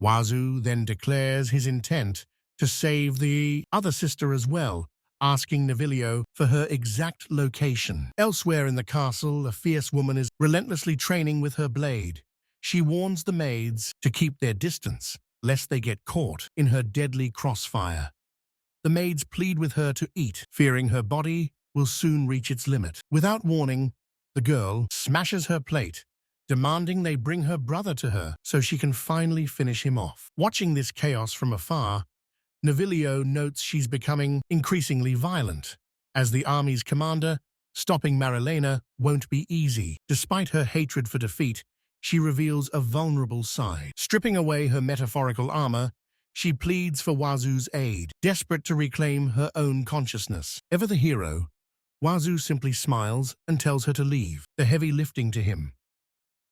Wazu then declares his intent to save the other sister as well, asking Novilio for her exact location. Elsewhere in the castle, a fierce woman is relentlessly training with her blade. She warns the maids to keep their distance, lest they get caught in her deadly crossfire. The maids plead with her to eat, fearing her body will soon reach its limit. Without warning, the girl smashes her plate, demanding they bring her brother to her so she can finally finish him off. Watching this chaos from afar, Novilio notes she's becoming increasingly violent. As the army's commander, stopping Marilena won't be easy. Despite her hatred for defeat, she reveals a vulnerable side. Stripping away her metaphorical armor, she pleads for Wazu's aid, desperate to reclaim her own consciousness. Ever the hero, Wazu simply smiles and tells her to leave, the heavy lifting to him.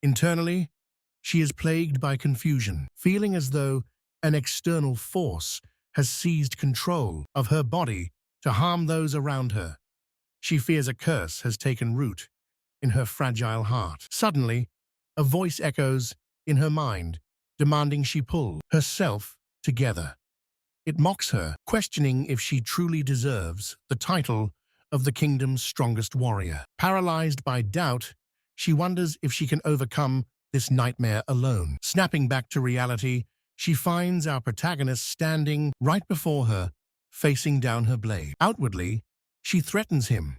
Internally, she is plagued by confusion, feeling as though an external force has seized control of her body to harm those around her. She fears a curse has taken root in her fragile heart. Suddenly, a voice echoes in her mind, demanding she pull herself together. It mocks her, questioning if she truly deserves the title of the kingdom's strongest warrior. Paralyzed by doubt, she wonders if she can overcome this nightmare alone. Snapping back to reality, she finds our protagonist standing right before her, facing down her blade. Outwardly, she threatens him,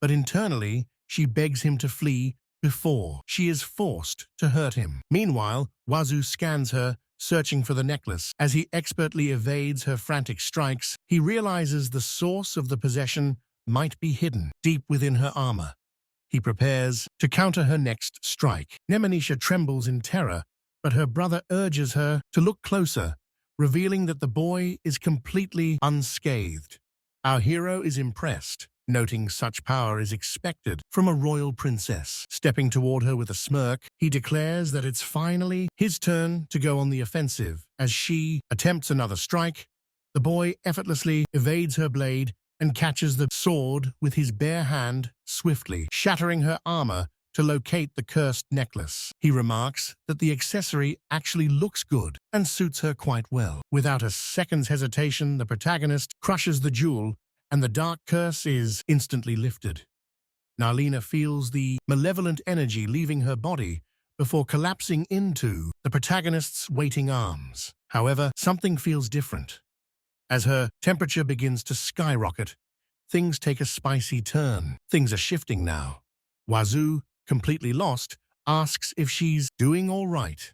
but internally, she begs him to flee before she is forced to hurt him. Meanwhile, Wazu scans her, searching for the necklace. As he expertly evades her frantic strikes, he realizes the source of the possession might be hidden deep within her armor. He prepares to counter her next strike. Nemonisha trembles in terror, but her brother urges her to look closer, revealing that the boy is completely unscathed. Our hero is impressed, noting such power is expected from a royal princess. Stepping toward her with a smirk, he declares that it's finally his turn to go on the offensive. As she attempts another strike, the boy effortlessly evades her blade and catches the sword with his bare hand swiftly, shattering her armor to locate the cursed necklace. He remarks that the accessory actually looks good and suits her quite well. Without a second's hesitation, the protagonist crushes the jewel and the dark curse is instantly lifted. Narlina feels the malevolent energy leaving her body before collapsing into the protagonist's waiting arms. However, something feels different. As her temperature begins to skyrocket, things take a spicy turn. Things are shifting now. Wazu, completely lost, asks if she's doing all right,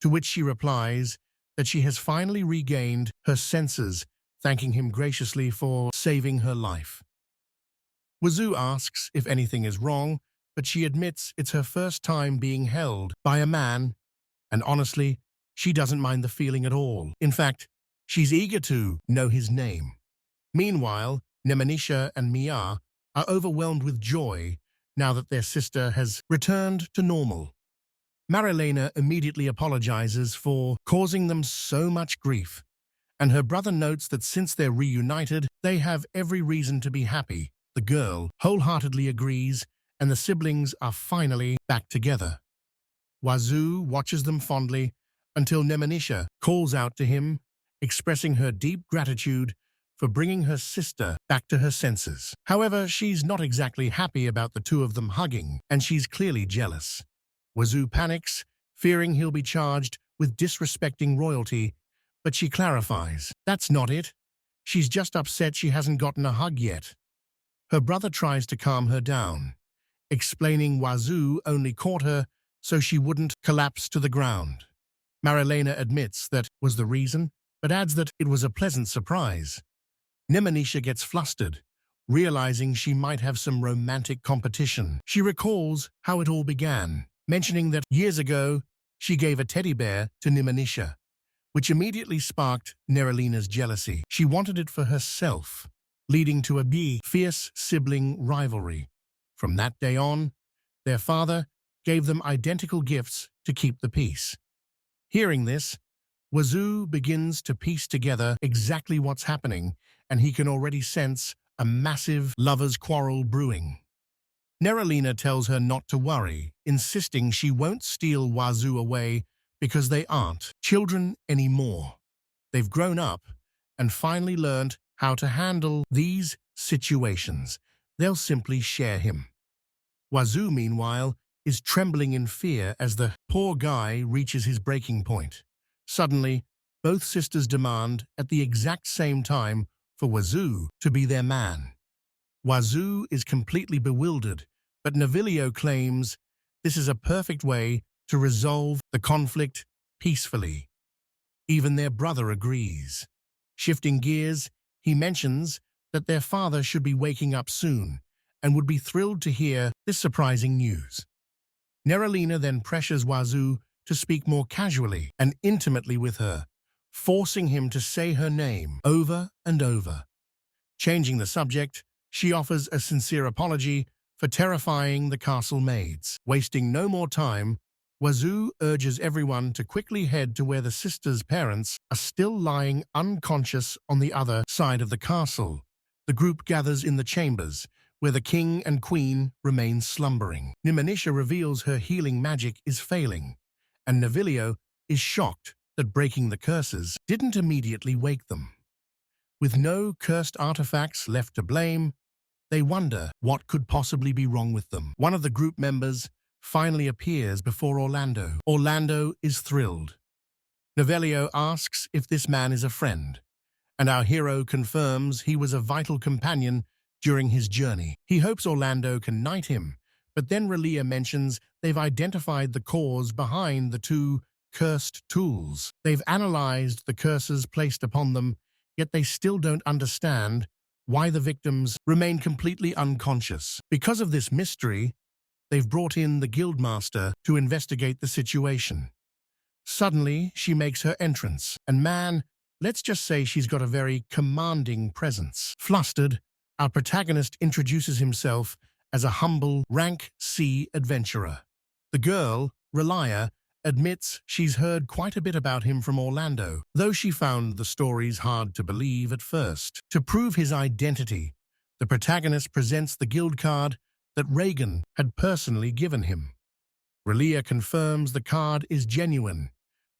to which she replies that she has finally regained her senses, thanking him graciously for saving her life. Wazu asks if anything is wrong, but she admits it's her first time being held by a man, and honestly, she doesn't mind the feeling at all. In fact, she's eager to know his name. Meanwhile, Nemenisha and Mia are overwhelmed with joy now that their sister has returned to normal. Marilena immediately apologizes for causing them so much grief, and her brother notes that since they're reunited, they have every reason to be happy. The girl wholeheartedly agrees, and the siblings are finally back together. Wazu watches them fondly until Nemenisha calls out to him, expressing her deep gratitude for bringing her sister back to her senses. However, she's not exactly happy about the two of them hugging, and she's clearly jealous. Wazu panics, fearing he'll be charged with disrespecting royalty, but she clarifies, that's not it. She's just upset she hasn't gotten a hug yet. Her brother tries to calm her down, explaining Wazu only caught her so she wouldn't collapse to the ground. Marilena admits that was the reason, but adds that it was a pleasant surprise. Nemenisha gets flustered, realizing she might have some romantic competition. She recalls how it all began, mentioning that years ago she gave a teddy bear to Nemenisha, which immediately sparked Neralina's jealousy. She wanted it for herself, leading to a fierce sibling rivalry. From that day on, their father gave them identical gifts to keep the peace. Hearing this, Wazu begins to piece together exactly what's happening, and he can already sense a massive lovers' quarrel brewing. Neralina tells her not to worry, insisting she won't steal Wazu away because they aren't children anymore. They've grown up and finally learned how to handle these situations. They'll simply share him. Wazu, meanwhile, is trembling in fear as the poor guy reaches his breaking point. Suddenly, both sisters demand at the exact same time for Wazu to be their man. Wazu is completely bewildered, but Navilio claims this is a perfect way to resolve the conflict peacefully. Even their brother agrees. Shifting gears, he mentions that their father should be waking up soon and would be thrilled to hear this surprising news. Neralina then pressures Wazu to speak more casually and intimately with her, forcing him to say her name over and over. Changing the subject, she offers a sincere apology for terrifying the castle maids. Wasting no more time, Wazu urges everyone to quickly head to where the sisters' parents are still lying unconscious on the other side of the castle. The group gathers in the chambers, where the king and queen remain slumbering. Nemenisha reveals her healing magic is failing, and Navilio is shocked that breaking the curses didn't immediately wake them. With no cursed artifacts left to blame, they wonder what could possibly be wrong with them. One of the group members finally appears before Orlando. Orlando is thrilled. Navilio asks if this man is a friend, and our hero confirms he was a vital companion during his journey. He hopes Orlando can knight him, but then Relia mentions they've identified the cause behind the two cursed tools. They've analyzed the curses placed upon them, yet they still don't understand why the victims remain completely unconscious. Because of this mystery, they've brought in the guildmaster to investigate the situation. Suddenly, she makes her entrance, and man, let's just say she's got a very commanding presence. Flustered, our protagonist introduces himself as a humble rank C adventurer. The girl, Relia, admits she's heard quite a bit about him from Orlando, though she found the stories hard to believe at first. To prove his identity, the protagonist presents the guild card that Reagan had personally given him. Relia confirms the card is genuine,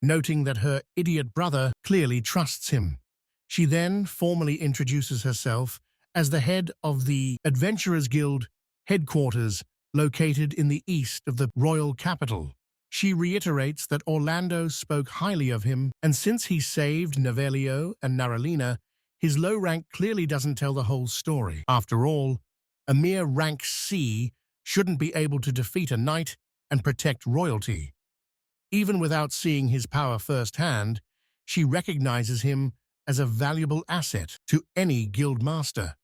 noting that her idiot brother clearly trusts him. She then formally introduces herself as the head of the Adventurers Guild headquarters located in the east of the royal capital. She reiterates that Orlando spoke highly of him, and since he saved Novelio and Naralina, his low rank clearly doesn't tell the whole story. After all, a mere rank C shouldn't be able to defeat a knight and protect royalty. Even without seeing his power firsthand, she recognizes him as a valuable asset to any guild master.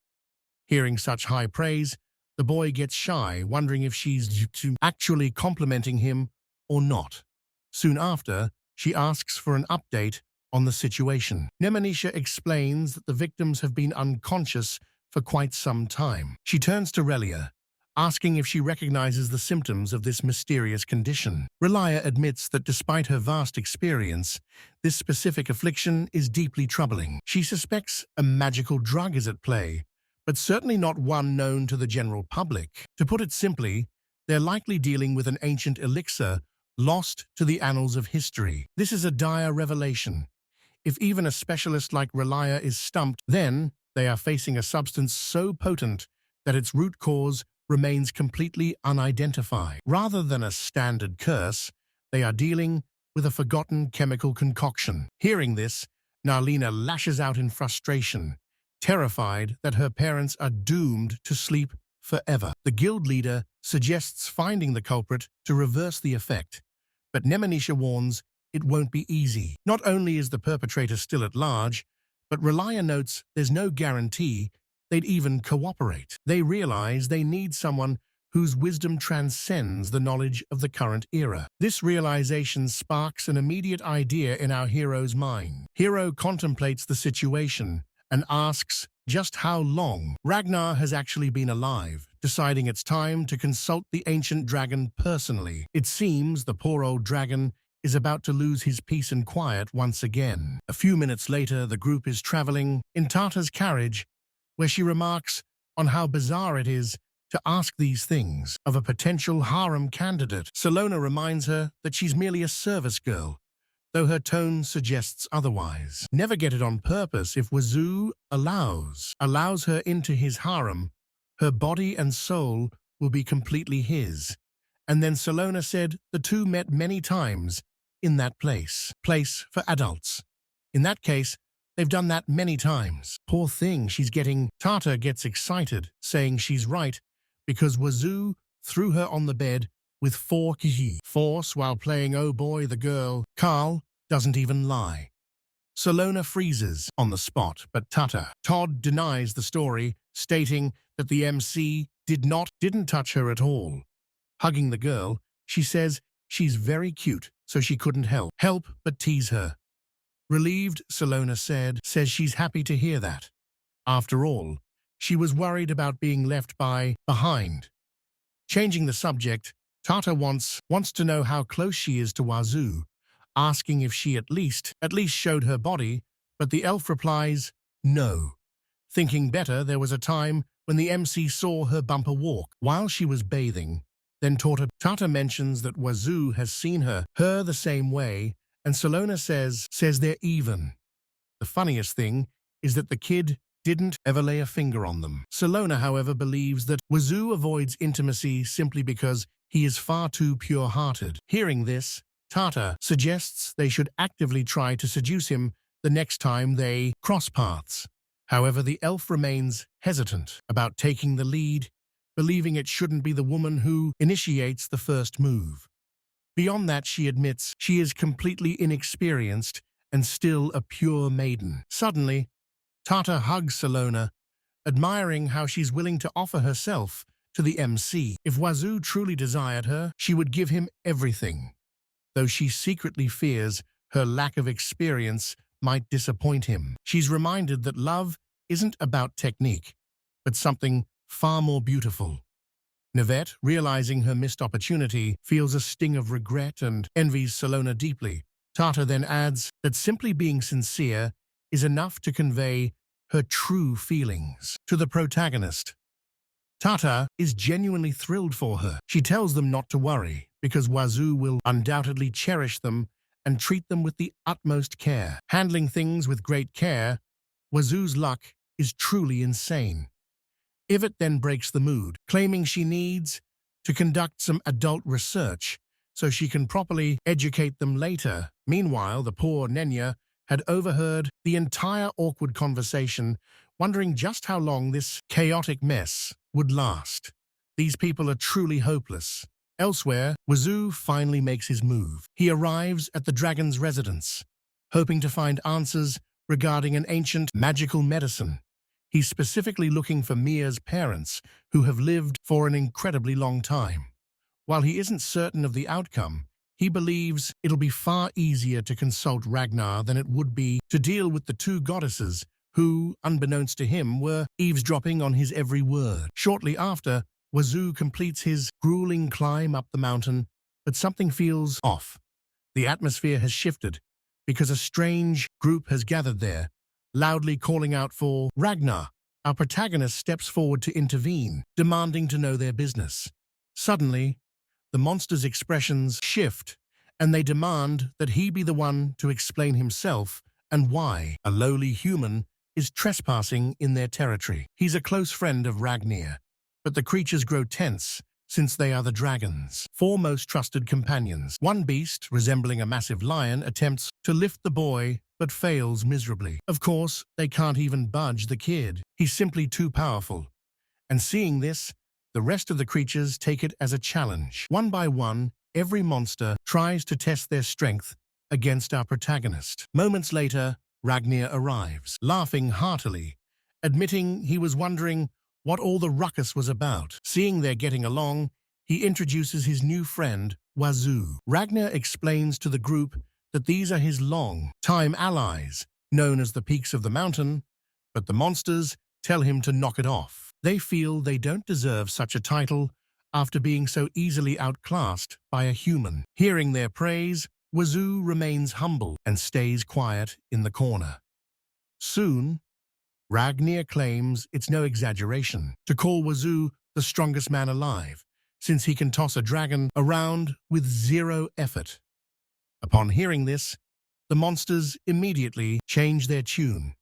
Hearing such high praise, the boy gets shy, wondering if she's actually complimenting him or not. Soon after, she asks for an update on the situation. Nemonisha explains that the victims have been unconscious for quite some time. She turns to Relia, asking if she recognizes the symptoms of this mysterious condition. Relia admits that despite her vast experience, this specific affliction is deeply troubling. She suspects a magical drug is at play, but certainly not one known to the general public. To put it simply, they're likely dealing with an ancient elixir lost to the annals of history. This is a dire revelation. If even a specialist like Relia is stumped, then they are facing a substance so potent that its root cause remains completely unidentified. Rather than a standard curse, they are dealing with a forgotten chemical concoction. Hearing this, Narlina lashes out in frustration, terrified that her parents are doomed to sleep forever. The guild leader suggests finding the culprit to reverse the effect, but Nemonisha warns it won't be easy. Not only is the perpetrator still at large, but Relia notes there's no guarantee they'd even cooperate. They realize they need someone whose wisdom transcends the knowledge of the current era. This realization sparks an immediate idea in our hero's mind. Hero contemplates the situation and asks just how long Ragnar has actually been alive, deciding it's time to consult the ancient dragon personally. It seems the poor old dragon is about to lose his peace and quiet once again. A few minutes later, the group is traveling in Tarta's carriage, where she remarks on how bizarre it is to ask these things of a potential harem candidate. Salona reminds her that she's merely a service girl, though her tone suggests otherwise. Never get it on purpose. If Wazu allows her into his harem, her body and soul will be completely his. And then Salona said the two met many times in that place for adults. In that case, they've done that many times. Poor thing, Tarta gets excited, saying she's right, because Wazu threw her on the bed with force while playing Oh Boy the Girl. Carl doesn't even lie. Salona freezes on the spot, but Todd denies the story, stating that the MC didn't touch her at all. Hugging the girl, she says she's very cute, so she couldn't help but tease her. Relieved, Salona says she's happy to hear that. After all, she was worried about being left behind. Changing the subject, Tarta wants to know how close she is to Wazu, asking if she at least showed her body, but the elf replies, no. Thinking better, there was a time when the MC saw her bumper walk while she was bathing. Then Tarta mentions that Wazu has seen her the same way, and Salona says they're even. The funniest thing is that the kid didn't ever lay a finger on them. Salona, however, believes that Wazu avoids intimacy simply because he is far too pure-hearted. Hearing this, Tarta suggests they should actively try to seduce him the next time they cross paths. However, the elf remains hesitant about taking the lead, believing it shouldn't be the woman who initiates the first move. Beyond that, she admits she is completely inexperienced and still a pure maiden. Suddenly, Tarta hugs Salona, admiring how she's willing to offer herself to the MC. If Wazu truly desired her, she would give him everything, though she secretly fears her lack of experience might disappoint him. She's reminded that love isn't about technique, but something far more beautiful. Nivette, realizing her missed opportunity, feels a sting of regret and envies Salona deeply. Tarta then adds that simply being sincere is enough to convey her true feelings to the protagonist. Tarta is genuinely thrilled for her. She tells them not to worry, because Wazu will undoubtedly cherish them and treat them with the utmost care. Handling things with great care, Wazu's luck is truly insane. Ivet then breaks the mood, claiming she needs to conduct some adult research so she can properly educate them later. Meanwhile, the poor Nenya had overheard the entire awkward conversation, wondering just how long this chaotic mess would last. These people are truly hopeless. Elsewhere, Wazu finally makes his move. He arrives at the dragon's residence, hoping to find answers regarding an ancient magical medicine. He's specifically looking for Mia's parents, who have lived for an incredibly long time. While he isn't certain of the outcome, he believes it'll be far easier to consult Ragnar than it would be to deal with the two goddesses who, unbeknownst to him, were eavesdropping on his every word. Shortly after, Wazu completes his grueling climb up the mountain, but something feels off. The atmosphere has shifted because a strange group has gathered there, loudly calling out for Ragnar. Our protagonist steps forward to intervene, demanding to know their business. Suddenly, the monster's expressions shift, and they demand that he be the one to explain himself and why a lowly human is trespassing in their territory. He's a close friend of Ragnar, but the creatures grow tense since they are the dragon's foremost trusted companions. One beast, resembling a massive lion, attempts to lift the boy but fails miserably. Of course, they can't even budge the kid. He's simply too powerful. And seeing this, the rest of the creatures take it as a challenge. One by one, every monster tries to test their strength against our protagonist. Moments later, Ragnar arrives, laughing heartily, admitting he was wondering what all the ruckus was about. Seeing they're getting along, he introduces his new friend, Wazu. Ragnar explains to the group that these are his long-time allies, known as the Peaks of the Mountain, but the monsters tell him to knock it off. They feel they don't deserve such a title after being so easily outclassed by a human. Hearing their praise, Wazu remains humble and stays quiet in the corner. Soon, Ragnar claims it's no exaggeration to call Wazu the strongest man alive, since he can toss a dragon around with zero effort. Upon hearing this, the monsters immediately change their tune,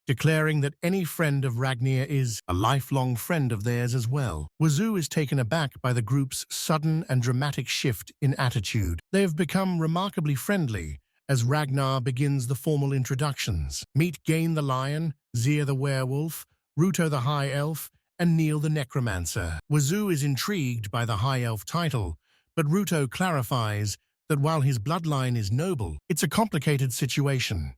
declaring that any friend of Ragnar is a lifelong friend of theirs as well. Wazu is taken aback by the group's sudden and dramatic shift in attitude. They have become remarkably friendly as Ragnar begins the formal introductions. Meet Gain the lion, Zir the werewolf, Ruto the high elf, and Neil the necromancer. Wazu is intrigued by the high elf title, but Ruto clarifies that while his bloodline is noble, it's a complicated situation.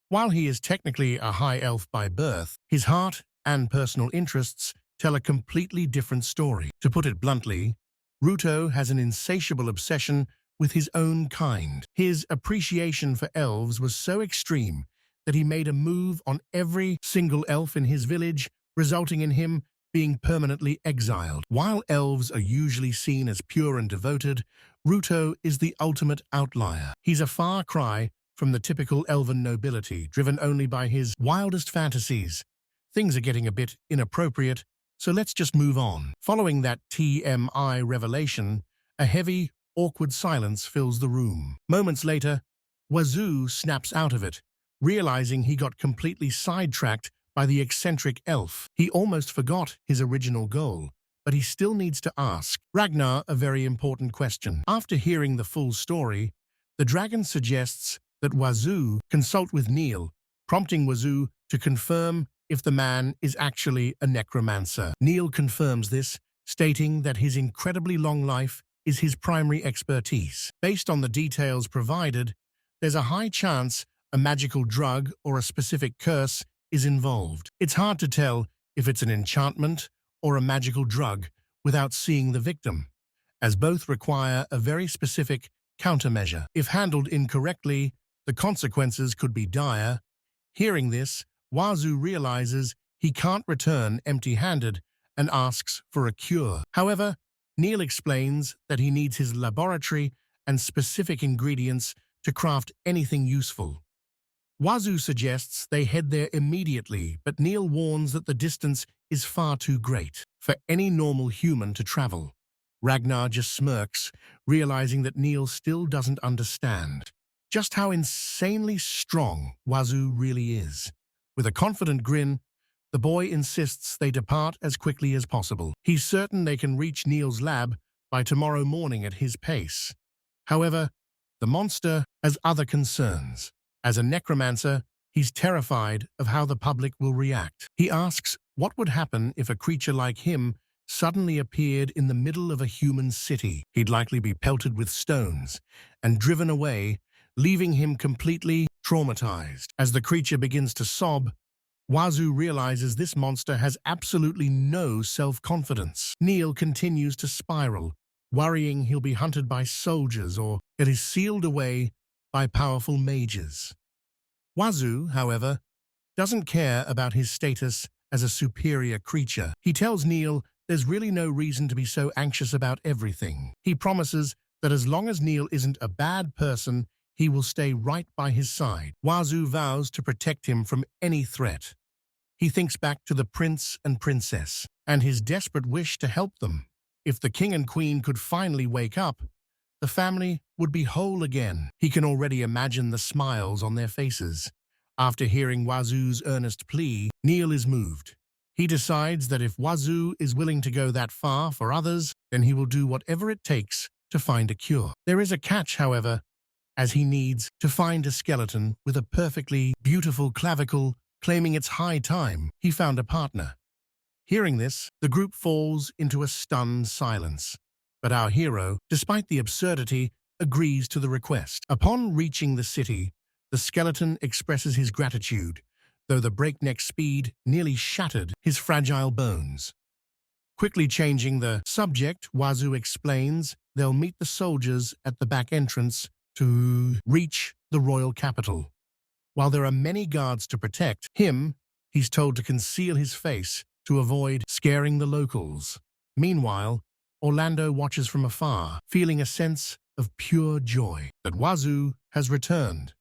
While he is technically a high elf by birth, his heart and personal interests tell a completely different story. To put it bluntly, Ruto has an insatiable obsession with his own kind. His appreciation for elves was so extreme that he made a move on every single elf in his village, resulting in him being permanently exiled. While elves are usually seen as pure and devoted, Ruto is the ultimate outlier. He's a far cry from the typical elven nobility, driven only by his wildest fantasies. Things are getting a bit inappropriate, so let's just move on. Following that TMI revelation, a heavy, awkward silence fills the room. Moments later, Wazu snaps out of it, realizing he got completely sidetracked by the eccentric elf. He almost forgot his original goal, but he still needs to ask Ragnar a very important question. After hearing the full story, the dragon suggests that Wazu consult with Neil, prompting Wazu to confirm if the man is actually a necromancer. Neil confirms this, stating that his incredibly long life is his primary expertise. Based on the details provided, there's a high chance a magical drug or a specific curse is involved. It's hard to tell if it's an enchantment or a magical drug without seeing the victim, as both require a very specific countermeasure. If handled incorrectly, the consequences could be dire. Hearing this, Wazu realizes he can't return empty-handed and asks for a cure. However, Neil explains that he needs his laboratory and specific ingredients to craft anything useful. Wazu suggests they head there immediately, but Neil warns that the distance is far too great for any normal human to travel. Ragnar just smirks, realizing that Neil still doesn't understand just how insanely strong Wazu really is. With a confident grin, the boy insists they depart as quickly as possible. He's certain they can reach Neil's lab by tomorrow morning at his pace. However, the monster has other concerns. As a necromancer, he's terrified of how the public will react. He asks what would happen if a creature like him suddenly appeared in the middle of a human city. He'd likely be pelted with stones and driven away, leaving him completely traumatized. As the creature begins to sob, Wazu realizes this monster has absolutely no self-confidence. Neil continues to spiral, worrying he'll be hunted by soldiers or it is sealed away by powerful mages. Wazu, however, doesn't care about his status as a superior creature. He tells Neil there's really no reason to be so anxious about everything. He promises that as long as Neil isn't a bad person, he will stay right by his side. Wazu vows to protect him from any threat. He thinks back to the prince and princess and his desperate wish to help them. If the king and queen could finally wake up, the family would be whole again. He can already imagine the smiles on their faces. After hearing Wazu's earnest plea, Neil is moved. He decides that if Wazu is willing to go that far for others, then he will do whatever it takes to find a cure. There is a catch, however, as he needs to find a skeleton with a perfectly beautiful clavicle, claiming it's high time he found a partner. Hearing this, the group falls into a stunned silence. But our hero, despite the absurdity, agrees to the request. Upon reaching the city, the skeleton expresses his gratitude, though the breakneck speed nearly shattered his fragile bones. Quickly changing the subject, Wazu explains they'll meet the soldiers at the back entrance to reach the royal capital. While there are many guards to protect him, he's told to conceal his face to avoid scaring the locals. Meanwhile, Orlando watches from afar, feeling a sense of pure joy that Wazu has returned.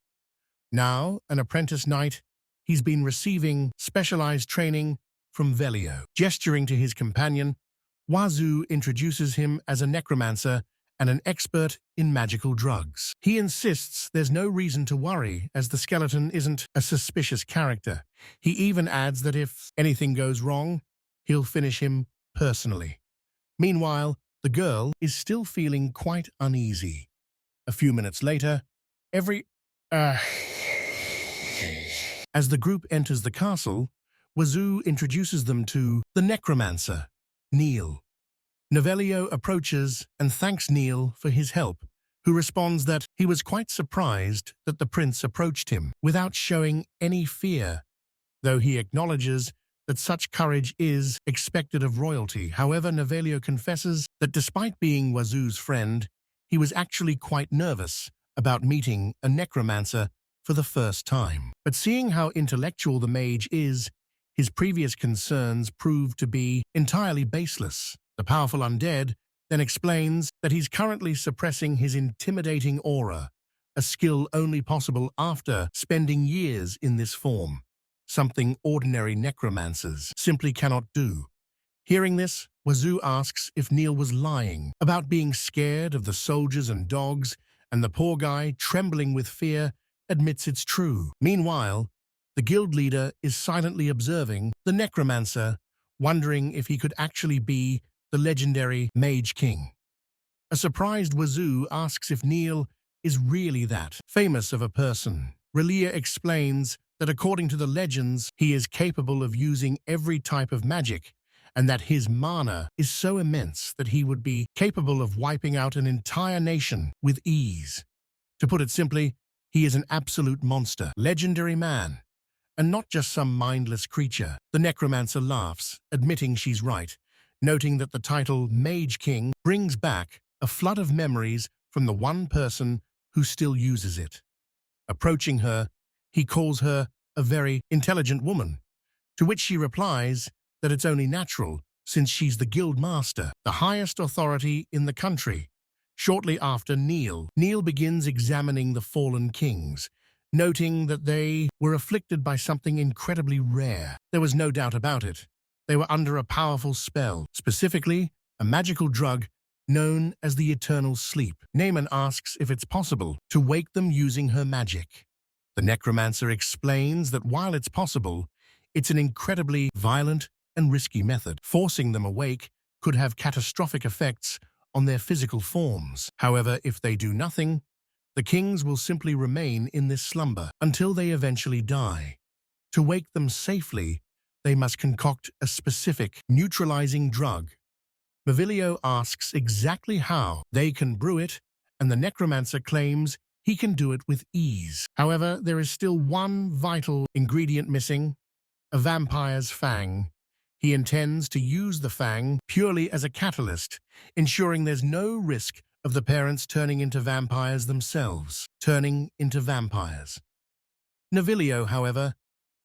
Now, an apprentice knight, he's been receiving specialized training from Velio. Gesturing to his companion, Wazu introduces him as a necromancer and an expert in magical drugs. He insists there's no reason to worry, as the skeleton isn't a suspicious character. He even adds that if anything goes wrong, he'll finish him personally. Meanwhile, the girl is still feeling quite uneasy. A few minutes later, as the group enters the castle, Wazu introduces them to the necromancer, Neil. Novelio approaches and thanks Neil for his help, who responds that he was quite surprised that the prince approached him without showing any fear, though he acknowledges that such courage is expected of royalty. However, Novelio confesses that despite being Wazu's friend, he was actually quite nervous about meeting a necromancer for the first time. But seeing how intellectual the mage is, his previous concerns prove to be entirely baseless. The powerful undead then explains that he's currently suppressing his intimidating aura, a skill only possible after spending years in this form, something ordinary necromancers simply cannot do. Hearing this, Wazu asks if Neil was lying about being scared of the soldiers and dogs, and the poor guy, trembling with fear, admits it's true. Meanwhile, the guild leader is silently observing the necromancer, wondering if he could actually be the legendary Mage King. A surprised Wazu asks if Neil is really that famous of a person. Relia explains that according to the legends, he is capable of using every type of magic, and that his mana is so immense that he would be capable of wiping out an entire nation with ease. To put it simply, he is an absolute monster, legendary man, and not just some mindless creature. The necromancer laughs, admitting she's right, noting that the title Mage King brings back a flood of memories from the one person who still uses it. Approaching her, he calls her a very intelligent woman, to which she replies that it's only natural since she's the guild master, the highest authority in the country. Shortly after Neil begins examining the fallen kings, noting that they were afflicted by something incredibly rare. There was no doubt about it. they were under a powerful spell, specifically a magical drug known as the eternal sleep. Naaman asks if it's possible to wake them using her magic. The necromancer explains that while it's possible, it's an incredibly violent and risky method. Forcing them awake could have catastrophic effects on their physical forms. However, if they do nothing, the kings will simply remain in this slumber until they eventually die. To wake them safely, they must concoct a specific neutralizing drug. Mavilio asks exactly how they can brew it, and the necromancer claims he can do it with ease. However, there is still one vital ingredient missing: a vampire's fang. He intends to use the fang purely as a catalyst, ensuring there's no risk of the parents turning into vampires themselves. Novilio, however,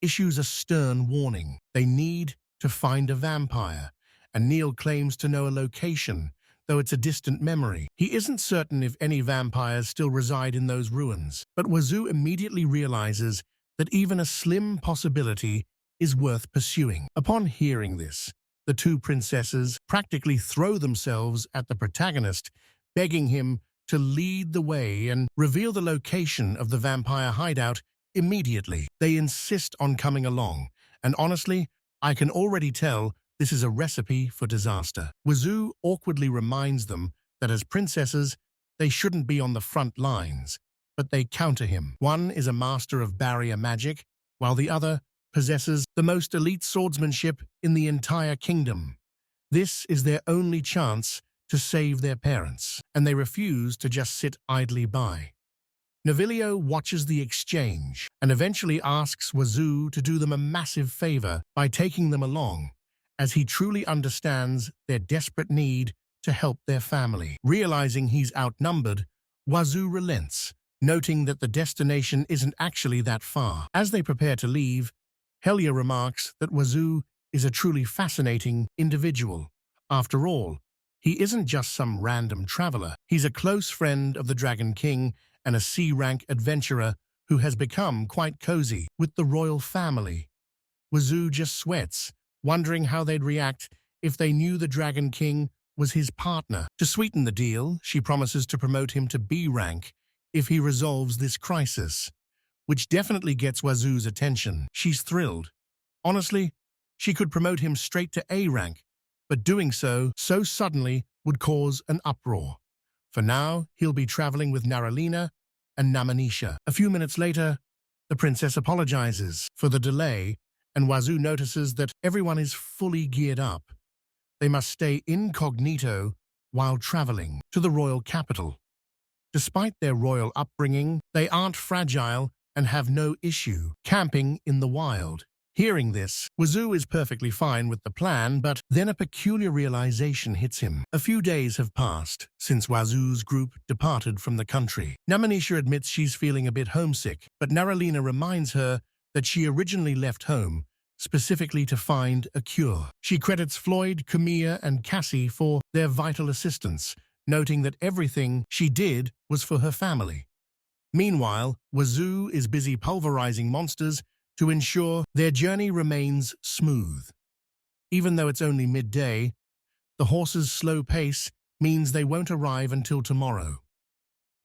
issues a stern warning. They need to find a vampire, and Neil claims to know a location, though it's a distant memory. He isn't certain if any vampires still reside in those ruins, but Wazu immediately realizes that even a slim possibility is worth pursuing. Upon hearing this, the two princesses practically throw themselves at the protagonist, begging him to lead the way and reveal the location of the vampire hideout immediately. They insist on coming along, and honestly, I can already tell this is a recipe for disaster. Wazu awkwardly reminds them that as princesses, they shouldn't be on the front lines, but they counter him. One is a master of barrier magic, while the other possesses the most elite swordsmanship in the entire kingdom. This is their only chance to save their parents, and they refuse to just sit idly by. Novilio watches the exchange and eventually asks Wazu to do them a massive favor by taking them along, as he truly understands their desperate need to help their family. Realizing he's outnumbered, Wazu relents, noting that the destination isn't actually that far. As they prepare to leave, Helia remarks that Wazu is a truly fascinating individual. After all, he isn't just some random traveler. He's a close friend of the Dragon King and a C-rank adventurer who has become quite cozy with the royal family. Wazu just sweats, wondering how they'd react if they knew the Dragon King was his partner. To sweeten the deal, she promises to promote him to B rank if he resolves this crisis, which definitely gets Wazu's attention. She's thrilled. Honestly, she could promote him straight to A rank, but doing so suddenly would cause an uproar. For now, he'll be traveling with Naralina and Namanisha. A few minutes later, the princess apologizes for the delay, and Wazu notices that everyone is fully geared up. They must stay incognito while traveling to the royal capital. Despite their royal upbringing, they aren't fragile and have no issue camping in the wild. Hearing this, Wazu is perfectly fine with the plan, but then a peculiar realization hits him. A few days have passed since Wazu's group departed from the country. Namanisha admits she's feeling a bit homesick, but Naralina reminds her that she originally left home specifically to find a cure. She credits Floyd, Camilla, and Cassie for their vital assistance, noting that everything she did was for her family. Meanwhile, Wazu is busy pulverizing monsters to ensure their journey remains smooth. Even though it's only midday, the horses' slow pace means they won't arrive until tomorrow.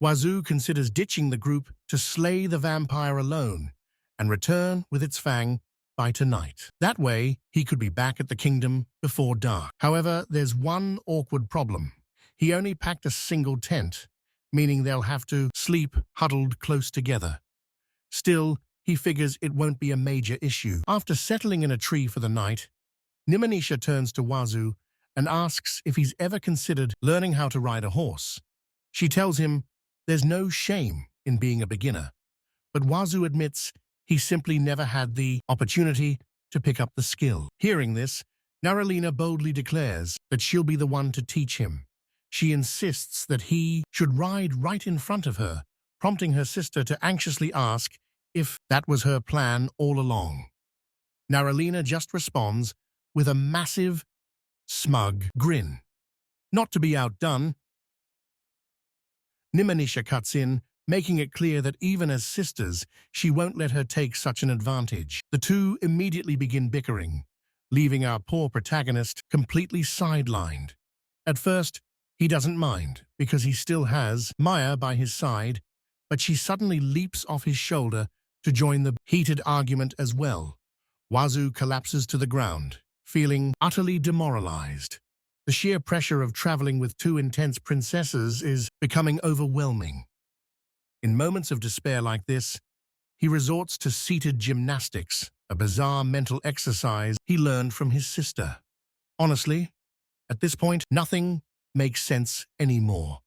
Wazu considers ditching the group to slay the vampire alone and return with its fang by tonight. That way, he could be back at the kingdom before dark. However, there's one awkward problem. He only packed a single tent, meaning they'll have to sleep huddled close together. Still, he figures it won't be a major issue. After settling in a tree for the night, Namanisha turns to Wazu and asks if he's ever considered learning how to ride a horse. She tells him there's no shame in being a beginner, but Wazu admits he simply never had the opportunity to pick up the skill. Hearing this, Naralina boldly declares that she'll be the one to teach him. She insists that he should ride right in front of her, prompting her sister to anxiously ask if that was her plan all along. Naralina just responds with a massive, smug grin. Not to be outdone, Namanisha cuts in, making it clear that even as sisters, she won't let her take such an advantage. The two immediately begin bickering, leaving our poor protagonist completely sidelined. At first, he doesn't mind, because he still has Maya by his side, but she suddenly leaps off his shoulder to join the heated argument as well. Wazu collapses to the ground, feeling utterly demoralized. The sheer pressure of traveling with two intense princesses is becoming overwhelming. In moments of despair like this, he resorts to seated gymnastics, a bizarre mental exercise he learned from his sister. Honestly, at this point, nothing makes sense anymore.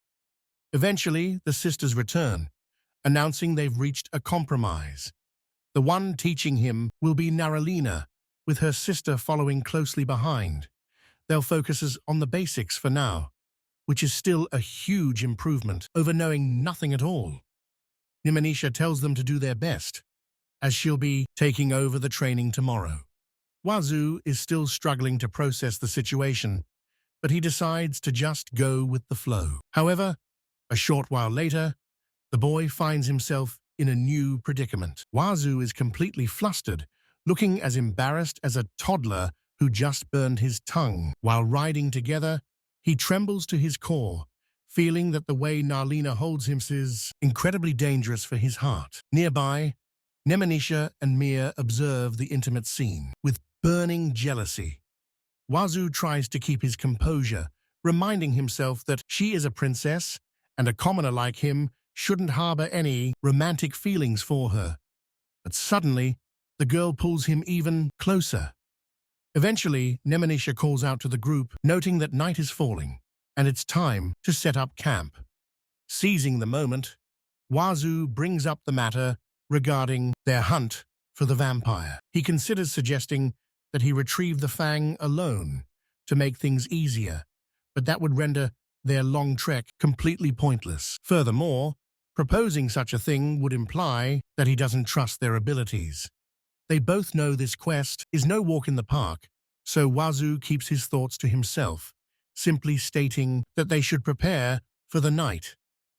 Eventually, the sisters return, announcing they've reached a compromise. The one teaching him will be Naralina, with her sister following closely behind. They'll focus on the basics for now, which is still a huge improvement over knowing nothing at all. Nimanicia tells them to do their best, as she'll be taking over the training tomorrow. Wazu is still struggling to process the situation, but he decides to just go with the flow. However, a short while later, the boy finds himself in a new predicament. Wazu is completely flustered, looking as embarrassed as a toddler who just burned his tongue. While riding together, he trembles to his core, feeling that the way Narlina holds him is incredibly dangerous for his heart. Nearby, Nemanicia and Mia observe the intimate scene with burning jealousy. Wazu tries to keep his composure, reminding himself that she is a princess and a commoner like him shouldn't harbor any romantic feelings for her. But suddenly, the girl pulls him even closer. Eventually, Nemanicia calls out to the group, noting that night is falling, and it's time to set up camp. Seizing the moment, Wazu brings up the matter regarding their hunt for the vampire. He considers suggesting that he retrieve the fang alone to make things easier, but that would render their long trek completely pointless. Furthermore, proposing such a thing would imply that he doesn't trust their abilities. They both know this quest is no walk in the park, so Wazu keeps his thoughts to himself, simply stating that they should prepare for the night.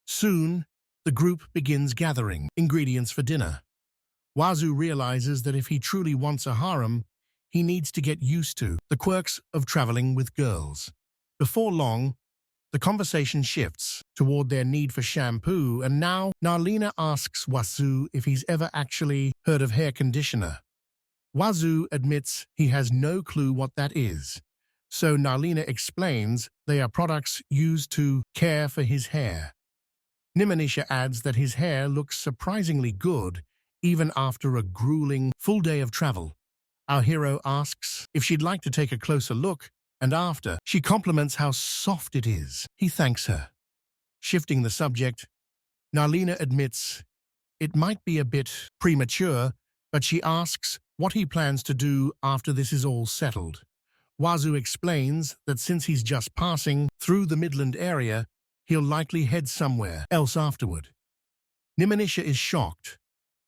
Soon, the group begins gathering ingredients for dinner. Wazu realizes that if he truly wants a harem, he needs to get used to the quirks of traveling with girls. Before long, the conversation shifts toward their need for shampoo, and now Narlina asks Wazu if he's ever actually heard of hair conditioner. Wazu admits he has no clue what that is, so Narlina explains they are products used to care for his hair. Nimanicia adds that his hair looks surprisingly good even after a grueling full day of travel. Our hero asks if she'd like to take a closer look, and after she compliments how soft it is, he thanks her. Shifting the subject, Narlina admits it might be a bit premature, but she asks what he plans to do after this is all settled. Wazu explains that since he's just passing through the Midland area, he'll likely head somewhere else afterward. Nimanicia is shocked,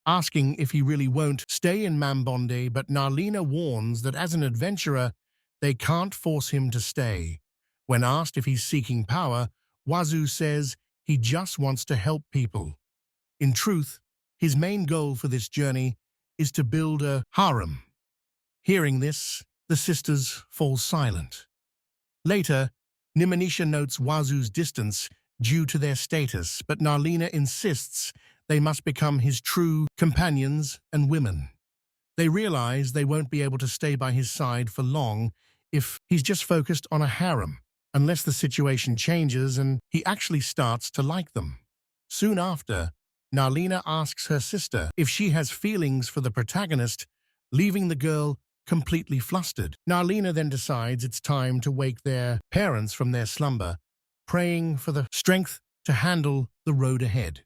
asking if he really won't stay in Mambonde, but Narlina warns that as an adventurer, they can't force him to stay. When asked if he's seeking power, Wazu says he just wants to help people. In truth, his main goal for this journey is to build a harem. Hearing this, the sisters fall silent. Later, Nimanicia notes Wazu's distance due to their status, but Narlina insists they must become his true companions and women. They realize they won't be able to stay by his side for long if he's just focused on a harem, unless the situation changes and he actually starts to like them. Soon after, Narlina asks her sister if she has feelings for the protagonist, leaving the girl completely flustered. Narlina then decides it's time to wake their parents from their slumber, praying for the strength to handle the road ahead.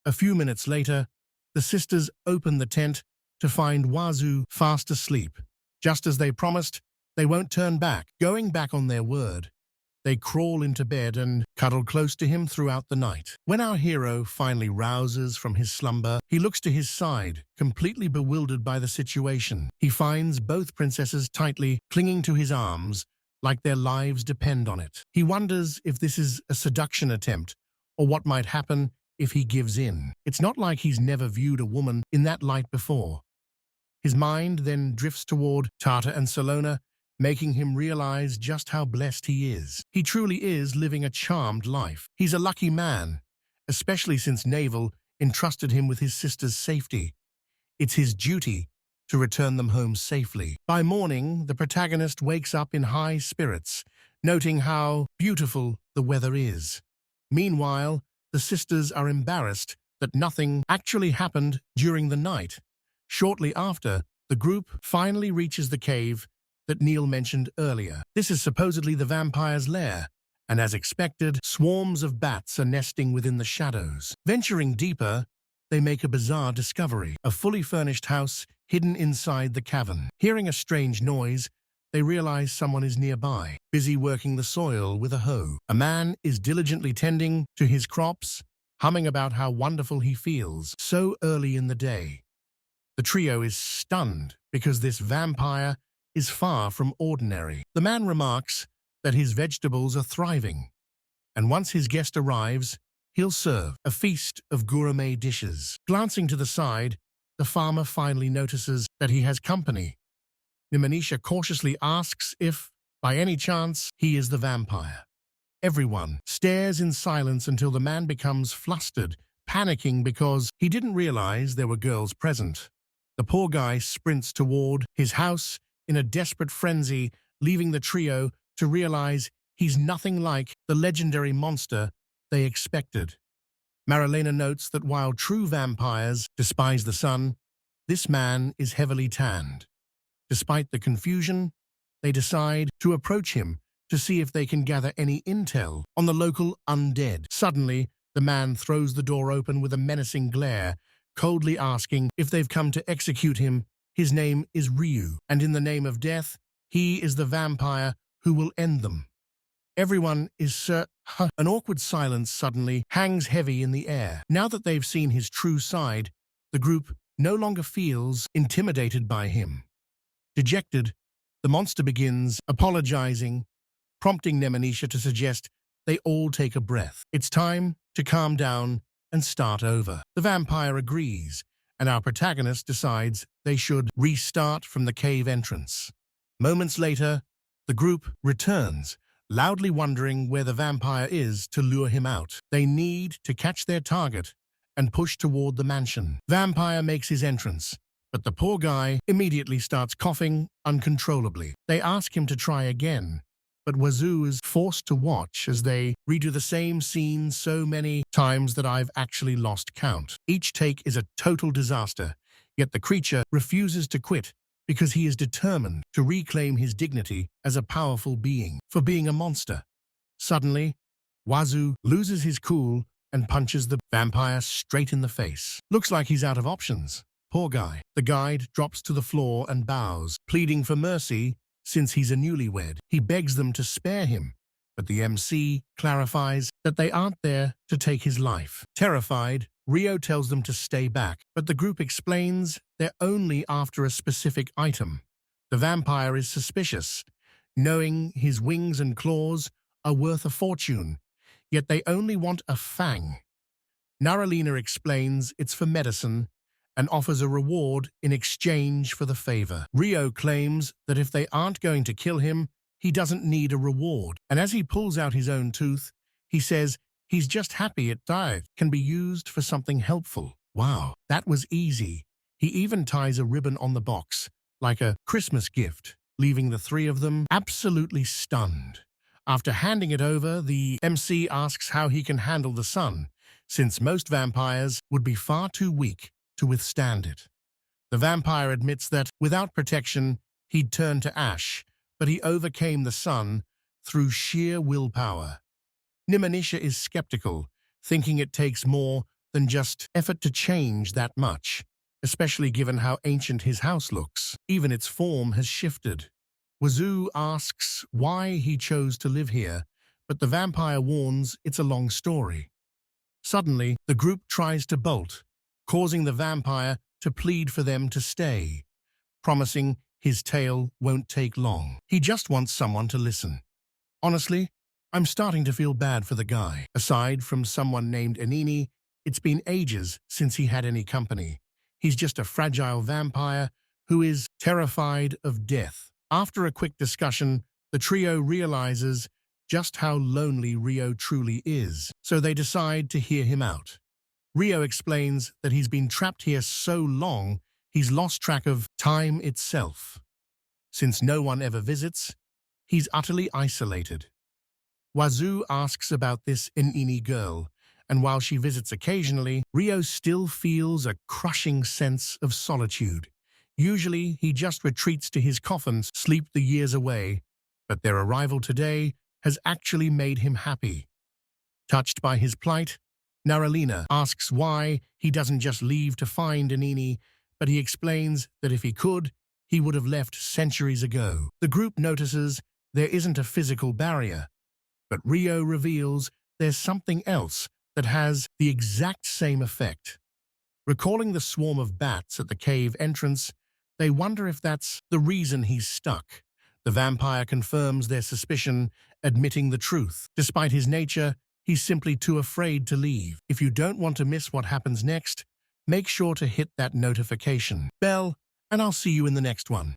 A few minutes later, the sisters open the tent to find Wazu fast asleep. Just as they promised, they won't turn back. Going back on their word, they crawl into bed and cuddle close to him throughout the night. When our hero finally rouses from his slumber, he looks to his side, completely bewildered by the situation. He finds both princesses tightly clinging to his arms, like their lives depend on it. He wonders if this is a seduction attempt, or what might happen if he gives in. It's not like he's never viewed a woman in that light before. His mind then drifts toward Tarta and Salona, making him realize just how blessed he is. He truly is living a charmed life. He's a lucky man, especially since Naval entrusted him with his sister's safety. It's his duty to return them home safely. By morning, the protagonist wakes up in high spirits, noting how beautiful the weather is. Meanwhile, the sisters are embarrassed that nothing actually happened during the night. Shortly after, the group finally reaches the cave that Neil mentioned earlier. This is supposedly the vampire's lair, and as expected, swarms of bats are nesting within the shadows. Venturing deeper, they make a bizarre discovery, a fully furnished house hidden inside the cavern. Hearing a strange noise, they realize someone is nearby, busy working the soil with a hoe. A man is diligently tending to his crops, humming about how wonderful he feels so early in the day. The trio is stunned because this vampire is far from ordinary. The man remarks that his vegetables are thriving, and once his guest arrives, he'll serve a feast of gourmet dishes. Glancing to the side, the farmer finally notices that he has company. Nimanicia cautiously asks if, by any chance, he is the vampire. Everyone stares in silence until the man becomes flustered, panicking because he didn't realize there were girls present. The poor guy sprints toward his house in a desperate frenzy, leaving the trio to realize he's nothing like the legendary monster they expected. Marilena notes that while true vampires despise the sun, this man is heavily tanned. Despite the confusion, they decide to approach him to see if they can gather any intel on the local undead. Suddenly, the man throws the door open with a menacing glare, coldly asking if they've come to execute him. His name is Ryu, and in the name of death, he is the vampire who will end them. Everyone is An awkward silence suddenly hangs heavy in the air. Now that they've seen his true side, the group no longer feels intimidated by him. Dejected, the monster begins apologizing, prompting Nimanicia to suggest they all take a breath. It's time to calm down and start over. The vampire agrees, and our protagonist decides they should restart from the cave entrance. Moments later, the group returns, loudly wondering where the vampire is to lure him out. They need to catch their target and push toward the mansion. Vampire makes his entrance, but the poor guy immediately starts coughing uncontrollably. They ask him to try again, but Wazu is forced to watch as they redo the same scene so many times that I've actually lost count. Each take is a total disaster, yet the creature refuses to quit because he is determined to reclaim his dignity as a powerful being for being a monster. Suddenly, Wazu loses his cool and punches the vampire straight in the face. Looks like he's out of options. Poor guy. The guide drops to the floor and bows, pleading for mercy since he's a newlywed. He begs them to spare him, but the MC clarifies that they aren't there to take his life. Terrified, Rio tells them to stay back, but the group explains they're only after a specific item. The vampire is suspicious, knowing his wings and claws are worth a fortune, yet they only want a fang. Naralina explains it's for medicine and offers a reward in exchange for the favor. Rio claims that if they aren't going to kill him, he doesn't need a reward. And as he pulls out his own tooth, he says he's just happy it can be used for something helpful. Wow, that was easy. He even ties a ribbon on the box, like a Christmas gift, leaving the three of them absolutely stunned. After handing it over, the MC asks how he can handle the sun, since most vampires would be far too weak to withstand it. The vampire admits that, without protection, he'd turn to ash, but he overcame the sun through sheer willpower. Nimanicia is skeptical, thinking it takes more than just effort to change that much, especially given how ancient his house looks. Even its form has shifted. Wazu asks why he chose to live here, but the vampire warns it's a long story. Suddenly, the group tries to bolt, causing the vampire to plead for them to stay, promising his tale won't take long. He just wants someone to listen. Honestly, I'm starting to feel bad for the guy. Aside from someone named Anini, it's been ages since he had any company. He's just a fragile vampire who is terrified of death. After a quick discussion, the trio realizes just how lonely Rio truly is, so they decide to hear him out. Rio explains that he's been trapped here so long, he's lost track of time itself. Since no one ever visits, he's utterly isolated. Wazu asks about this Inini girl, and while she visits occasionally, Rio still feels a crushing sense of solitude. Usually, he just retreats to his coffin, sleep the years away, but their arrival today has actually made him happy. Touched by his plight, Naralina asks why he doesn't just leave to find Inini, but he explains that if he could, he would have left centuries ago. The group notices there isn't a physical barrier, but Rio reveals there's something else that has the exact same effect. Recalling the swarm of bats at the cave entrance, they wonder if that's the reason he's stuck. The vampire confirms their suspicion, admitting the truth. Despite his nature, he's simply too afraid to leave. If you don't want to miss what happens next, make sure to hit that notification bell, and I'll see you in the next one.